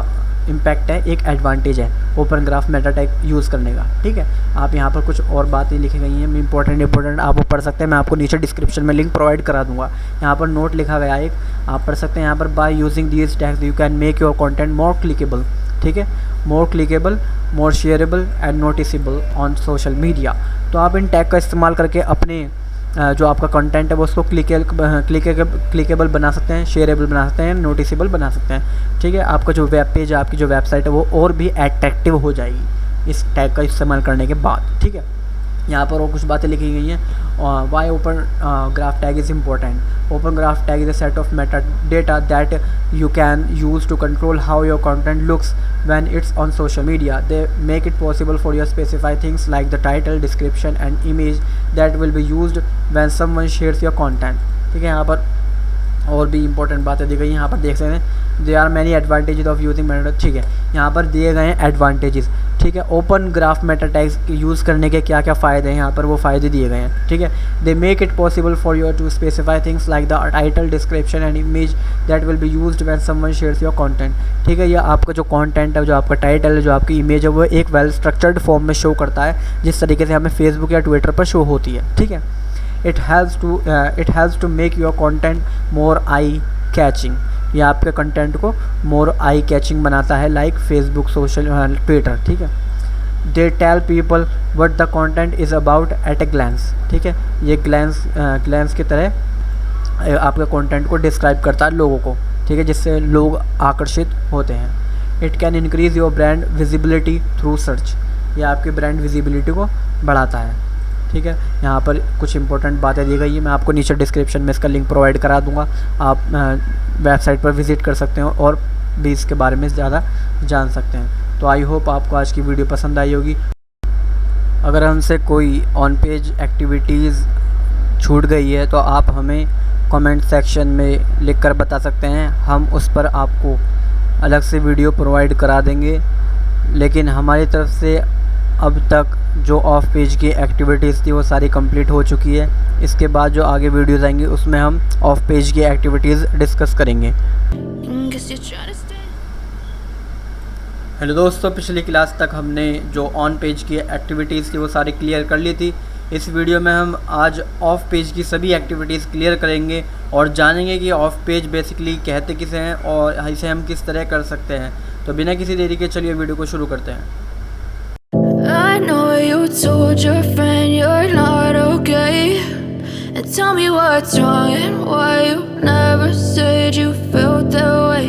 इम्पैक्ट है, एक एडवांटेज है open graph meta tag use करने का, ठीक है। आप यहाँ पर कुछ और बातें लिखी गई हैं इंपॉर्टेंट आप वो पढ़ सकते हैं, मैं आपको नीचे डिस्क्रिप्शन में लिंक प्रोवाइड करा दूँगा। यहाँ पर नोट लिखा गया एक, आप पढ़ सकते हैं यहाँ पर, by using these tags you can make your content more clickable, ठीक है, more clickable, more shareable and noticeable on social media. तो आप इन टैग का इस्तेमाल करके अपने जो आपका कंटेंट है वो उसको क्लिकेबल बना सकते हैं, शेयरेबल बना सकते हैं, नोटिसेबल बना सकते हैं, ठीक है। आपका जो वेब पेज है, आपकी जो वेबसाइट है वो और भी अट्रैक्टिव हो जाएगी इस टैग का इस्तेमाल करने के बाद, ठीक है। यहाँ पर और कुछ बातें लिखी गई हैं। Why open graph tag is important. Open graph tag is a set of meta data that you can use to control how your content looks when it's on social media. They make it possible for you to specify things like the title, description and image that will be used when someone shares your content, ठीक है। यहाँ पर और भी important बातें दी गई हैं, यहाँ पर देख सकते हैं they are many advantages of using meta, ठीक है। यहाँ पर दिए गए हैं एडवांटेजेस, ठीक है। Open graph meta tags use करने के क्या क्या फ़ायदे हैं, यहाँ पर वो फ़ायदे दिए गए हैं, ठीक है। They make it possible for you to specify things like the title, description and image that will be used when someone shares your content, ठीक है। यह आपका जो कंटेंट है, जो आपका टाइटल है, जो आपकी इमेज है वो एक वेल स्ट्रक्चर्ड फॉर्म में शो करता है, जिस तरीके से हमें फेसबुक या ट्विटर पर शो होती है, ठीक है। it helps to make your content more eye catching, ये आपके कंटेंट को मोर आई कैचिंग बनाता है, लाइक फेसबुक, सोशल, ट्विटर, ठीक है। They tell people what the content is about at a glance, ठीक है। ये ग्लैंस की तरह आपके कंटेंट को डिस्क्राइब करता है लोगों को, ठीक है, जिससे लोग आकर्षित होते हैं। It can increase your brand visibility through search, ये आपकी ब्रांड विजिबिलिटी को बढ़ाता है, ठीक है। यहाँ पर कुछ इंपॉर्टेंट बातें दी गई है, मैं आपको नीचे डिस्क्रिप्शन में इसका लिंक प्रोवाइड करा दूँगा, आप वेबसाइट पर विज़िट कर सकते हो और भी इसके बारे में ज़्यादा जान सकते हैं। तो आई होप आपको आज की वीडियो पसंद आई होगी। अगर हमसे कोई ऑन पेज एक्टिविटीज़ छूट गई है तो आप हमें कमेंट सेक्शन में लिख कर बता सकते हैं, हम उस पर आपको अलग से वीडियो प्रोवाइड करा देंगे। लेकिन हमारी तरफ से अब तक जो ऑफ पेज की एक्टिविटीज़ थी वो सारी कंप्लीट हो चुकी है। इसके बाद जो आगे वीडियोज़ आएंगी उसमें हम ऑफ पेज की एक्टिविटीज़ डिस्कस करेंगे। हेलो दोस्तों, पिछली क्लास तक हमने जो ऑन पेज की एक्टिविटीज़ थी वो सारी क्लियर कर ली थी। इस वीडियो में हम आज ऑफ पेज की सभी एक्टिविटीज़ क्लियर करेंगे और जानेंगे कि ऑफ पेज बेसिकली कहते किसे हैं और इसे हम किस तरह कर सकते हैं। तो बिना किसी देरी के चलिए वीडियो को शुरू करते हैं। I know you told your friend you're not okay, and tell me what's wrong and why you never said you felt that way.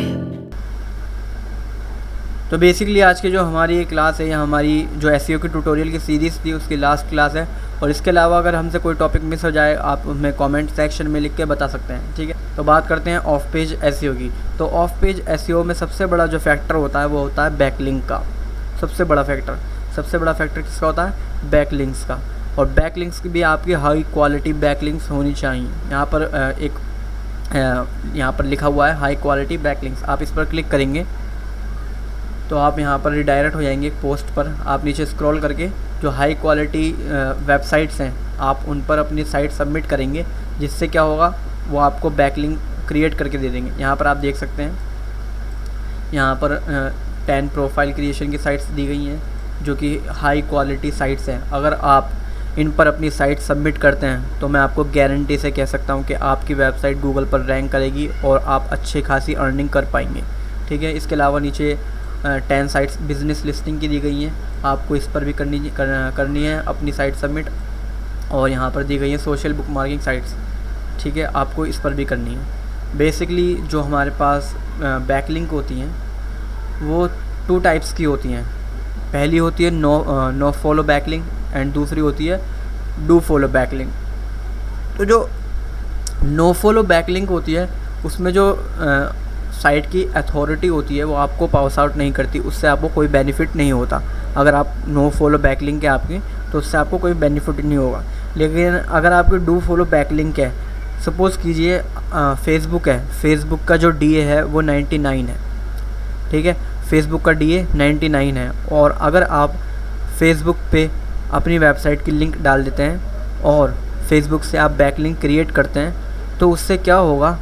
तो बेसिकली आज की जो हमारी क्लास है, या हमारी जो एसईओ की ट्यूटोरियल की सीरीज़ थी उसकी लास्ट क्लास है। और इसके अलावा अगर हमसे कोई टॉपिक मिस हो जाए आप हमें कमेंट सेक्शन में लिख के बता सकते हैं, ठीक है। तो बात करते हैं ऑफ पेज एसईओ की। तो ऑफ पेज एसईओ में सबसे बड़ा जो फैक्टर होता है वो होता है बैकलिंक का। सबसे बड़ा फैक्टर किसका होता है? बैकलिंक्स का। और बैकलिंक्स की भी आपकी हाई क्वालिटी बैकलिंक्स होनी चाहिए। यहाँ पर लिखा हुआ है हाई क्वालिटी बैकलिंक्स। आप इस पर क्लिक करेंगे तो आप यहाँ पर रिडायरेक्ट हो जाएंगे एक पोस्ट पर। आप नीचे स्क्रॉल करके जो हाई क्वालिटी वेबसाइट्स हैं आप उन पर अपनी साइट सबमिट करेंगे, जिससे क्या होगा वो आपको बैकलिंक क्रिएट करके दे देंगे। यहाँ पर आप देख सकते हैं, यहाँ पर 10 प्रोफाइल क्रिएशन की साइट्स दी गई हैं जो कि हाई क्वालिटी साइट्स हैं। अगर आप इन पर अपनी साइट सबमिट करते हैं तो मैं आपको गारंटी से कह सकता हूँ कि आपकी वेबसाइट गूगल पर रैंक करेगी और आप अच्छी खासी अर्निंग कर पाएंगे, ठीक है। इसके अलावा नीचे 10 साइट्स बिज़नेस लिस्टिंग की दी गई हैं, आपको इस पर भी करनी है अपनी साइट सबमिट। और यहाँ पर दी गई है सोशल बुक मार्किंग साइट्स, ठीक है, आपको इस पर भी करनी है। बेसिकली जो हमारे पास बैकलिंक होती हैं वो 2 टाइप्स की होती हैं। पहली होती है नो फॉलो बैकलिंक एंड दूसरी होती है डू फॉलो बैकलिंक। तो जो नो फॉलो बैकलिंक होती है उसमें जो साइट की अथॉरिटी होती है वो आपको पास आउट नहीं करती, उससे आपको कोई बेनिफिट नहीं होता। अगर आप नो फॉलो बैकलिंक है आपकी तो उससे आपको कोई बेनिफिट नहीं होगा। लेकिन अगर आपकी डू फॉलो बैकलिंक है, सपोज़ कीजिए फेसबुक है, फेसबुक का जो DA है वो 99 है, ठीक है, फेसबुक का DA 99 है। और अगर आप फेसबुक पे अपनी वेबसाइट की लिंक डाल देते हैं और फेसबुक से आप बैकलिंक क्रिएट करते हैं तो उससे क्या होगा,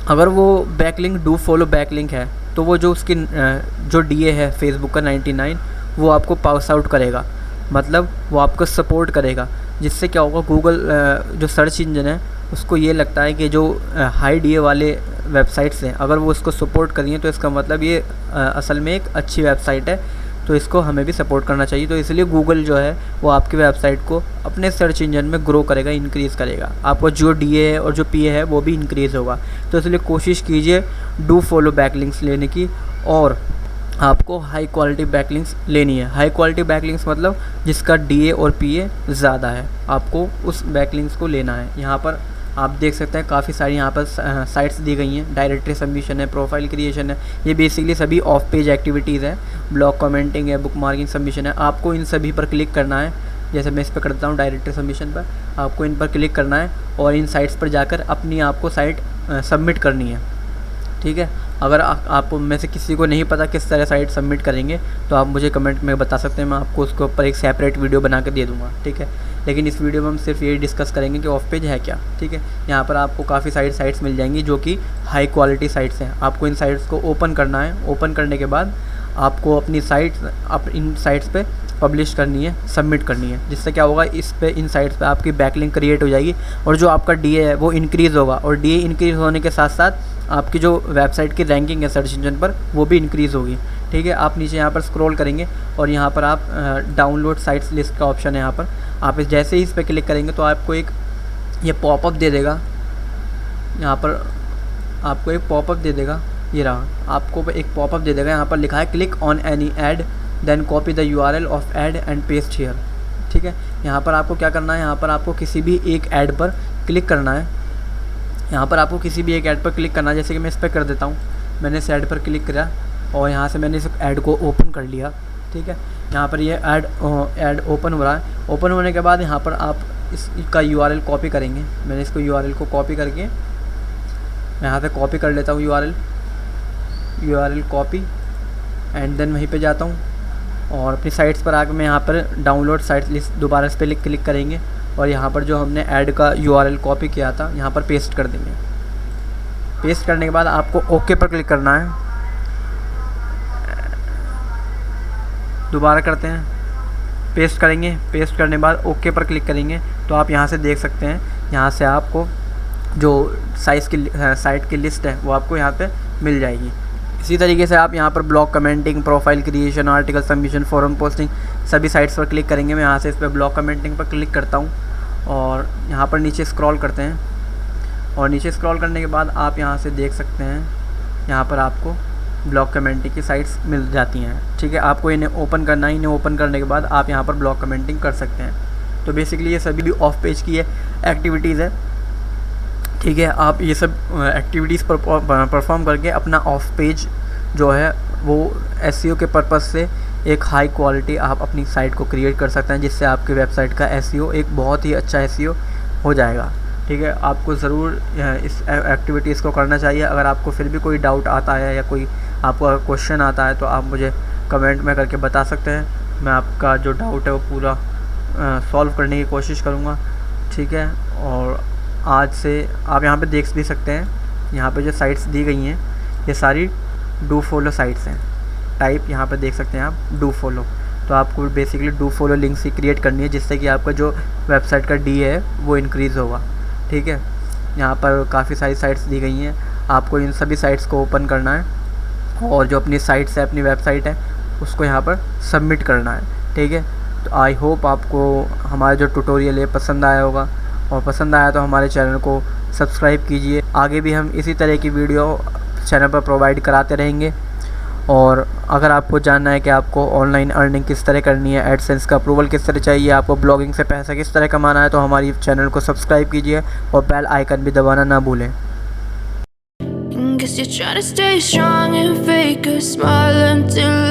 अगर वो बैकलिंक डू फॉलो बैकलिंक है तो वो जो उसकी जो DA है फेसबुक का 99 वो आपको पास आउट करेगा, मतलब वो आपको सपोर्ट करेगा। जिससे क्या होगा, गूगल जो सर्च इंजन है उसको ये लगता है कि जो हाई DA वाले वेबसाइट्स हैं अगर वो उसको सपोर्ट करेंगे तो इसका मतलब ये असल में एक अच्छी वेबसाइट है, तो इसको हमें भी सपोर्ट करना चाहिए। तो इसलिए गूगल जो है वो आपकी वेबसाइट को अपने सर्च इंजन में ग्रो करेगा, इंक्रीज़ करेगा। आपको जो DA है और जो PA है वो भी इंक्रीज़ होगा। तो इसलिए कोशिश कीजिए डू फॉलो बैकलिंक्स लेने की, और आपको हाई क्वालिटी बैकलिंक्स लेनी है। हाई क्वालिटी बैकलिंक्स मतलब जिसका DA और PA ज़्यादा है, आपको उस बैकलिंक्स को लेना है। यहाँ पर आप देख सकते हैं काफ़ी सारी यहाँ पर साइट्स दी गई हैं। डायरेक्टरी सबमिशन है, प्रोफाइल क्रिएशन है, ये बेसिकली सभी ऑफ पेज एक्टिविटीज़ हैं। ब्लॉग कमेंटिंग है, बुक मार्किंग सबमिशन है। आपको इन सभी पर क्लिक करना है। जैसे मैं इस पर करता हूँ डायरेक्टरी सबमिशन पर, आपको इन पर क्लिक करना है और इन साइट्स पर जाकर अपनी आपको साइट सबमिट करनी है, ठीक है। अगर आप में से किसी को नहीं पता किस तरह साइट सबमिट करेंगे तो आप मुझे कमेंट में बता सकते हैं, मैं आपको उसके ऊपर एक सेपरेट वीडियो बना के दे दूँगा, ठीक है। लेकिन इस वीडियो में हम सिर्फ यही डिस्कस करेंगे कि ऑफ पेज है क्या, ठीक है। यहाँ पर आपको काफ़ी सारी साइट्स मिल जाएंगी जो कि हाई क्वालिटी साइट्स हैं। आपको इन साइट्स को ओपन करना है। ओपन करने के बाद आपको अपनी साइट इन साइट्स पे पब्लिश करनी है, सबमिट करनी है। जिससे क्या होगा, इस पे इन साइट्स पे आपकी बैकलिंक क्रिएट हो जाएगी और जो आपका DA है वो इंक्रीज़ होगा, और DA इंक्रीज़ होने के साथ साथ आपकी जो वेबसाइट की रैंकिंग है सर्च इंजन पर वो भी इंक्रीज़ होगी, ठीक है। आप नीचे यहाँ पर स्क्रॉल करेंगे और यहाँ पर आप डाउनलोड साइट्स लिस्ट का ऑप्शन है। यहाँ पर आप जैसे ही इस पर क्लिक करेंगे तो आपको एक ये पॉपअप दे देगा। यहाँ पर आपको एक पॉपअप दे देगा, ये रहा, आपको एक पॉपअप दे देगा। यहाँ पर लिखा है click on any ad then copy the URL of ad and paste here, ठीक है। यहाँ पर आपको क्या करना है, यहाँ पर आपको किसी भी एक ऐड पर क्लिक करना है। यहाँ पर आपको किसी भी एक ऐड पर क्लिक करना है। जैसे कि मैं इस पर कर देता हूँ, मैंने इस ऐड पर क्लिक करा और यहाँ से मैंने इस ऐड को ओपन कर लिया, ठीक है। यहाँ पर ये ऐड ओपन हो रहा है। ओपन होने के बाद यहाँ पर आप इसका URL कॉपी करेंगे। मैंने इसको URL को कॉपी करके यहाँ पे कॉपी कर लेता हूँ URL कॉपी, एंड देन वहीं पे जाता हूँ और अपनी साइट्स पर आकर मैं यहाँ पर डाउनलोड साइट्स लिस्ट दोबारा इस पर क्लिक करेंगे और यहाँ पर जो हमने ऐड का URL कॉपी किया था यहाँ पर पेस्ट कर देंगे। पेस्ट करने के बाद आपको ओके पर क्लिक करना है। दोबारा करते हैं, पेस्ट करेंगे। पेस्ट करने के बाद ओके पर क्लिक करेंगे तो आप यहाँ से देख सकते हैं, यहाँ से आपको जो साइट की लिस्ट है वो आपको यहाँ पे मिल जाएगी। इसी तरीके से आप यहाँ पर blog commenting, profile creation, article submission, forum posting सभी साइट्स पर क्लिक करेंगे। मैं यहाँ से इस पर ब्लॉग कमेंटिंग पर क्लिक करता हूँ और यहाँ पर नीचे स्क्रॉल करते हैं और नीचे स्क्रॉल करने के बाद आप यहाँ से देख सकते हैं, यहाँ पर आपको ब्लॉग कमेंटिंग की साइट्स मिल जाती हैं, ठीक है। आपको इन्हें ओपन करना है। इन्हें ओपन करने के बाद आप यहाँ पर ब्लॉग कमेंटिंग कर सकते हैं। तो बेसिकली ये सभी भी ऑफ पेज की एक्टिविटीज़ है, ठीक है। आप ये सब एक्टिविटीज़ परफॉर्म करके अपना ऑफ पेज जो है वो SEO के पर्पज़ से एक हाई क्वालिटी आप अपनी साइट को क्रिएट कर सकते हैं, जिससे आपकी वेबसाइट का SEO एक बहुत ही अच्छा SEO हो जाएगा, ठीक है। आपको ज़रूर इस एक्टिविटीज़ को करना चाहिए। अगर आपको फिर भी कोई डाउट आता है या कोई आपको क्वेश्चन आता है तो आप मुझे कमेंट में करके बता सकते हैं। मैं आपका जो डाउट है वो पूरा सॉल्व करने की कोशिश करूँगा, ठीक है। और आज से आप यहाँ पे देख भी सकते हैं, यहाँ पे जो साइट्स दी गई हैं ये सारी डू फॉलो साइट्स हैं। टाइप यहाँ पे देख सकते हैं आप डू फॉलो, तो आपको basically do follow links he create करनी है जिससे कि आपका जो वेबसाइट का DA है वो इंक्रीज़ होगा, ठीक है। यहाँ पर काफ़ी सारी साइट्स दी गई हैं, आपको इन सभी साइट्स को ओपन करना है और जो अपनी साइट्स है, अपनी वेबसाइट है, उसको यहाँ पर सबमिट करना है, ठीक है। तो आई होप आपको हमारा जो ट्यूटोरियल है पसंद आया होगा, और पसंद आया तो हमारे चैनल को सब्सक्राइब कीजिए। आगे भी हम इसी तरह की वीडियो चैनल पर प्रोवाइड कराते रहेंगे। और अगर आपको जानना है कि आपको ऑनलाइन अर्निंग किस तरह करनी है, एडसेंस का अप्रूवल किस तरह चाहिए, आपको ब्लॉगिंग से पैसा किस तरह कमाना है, तो हमारी चैनल को सब्सक्राइब कीजिए और बेल आइकन भी दबाना ना भूलें। Guess you're trying to stay strong and fake a smile until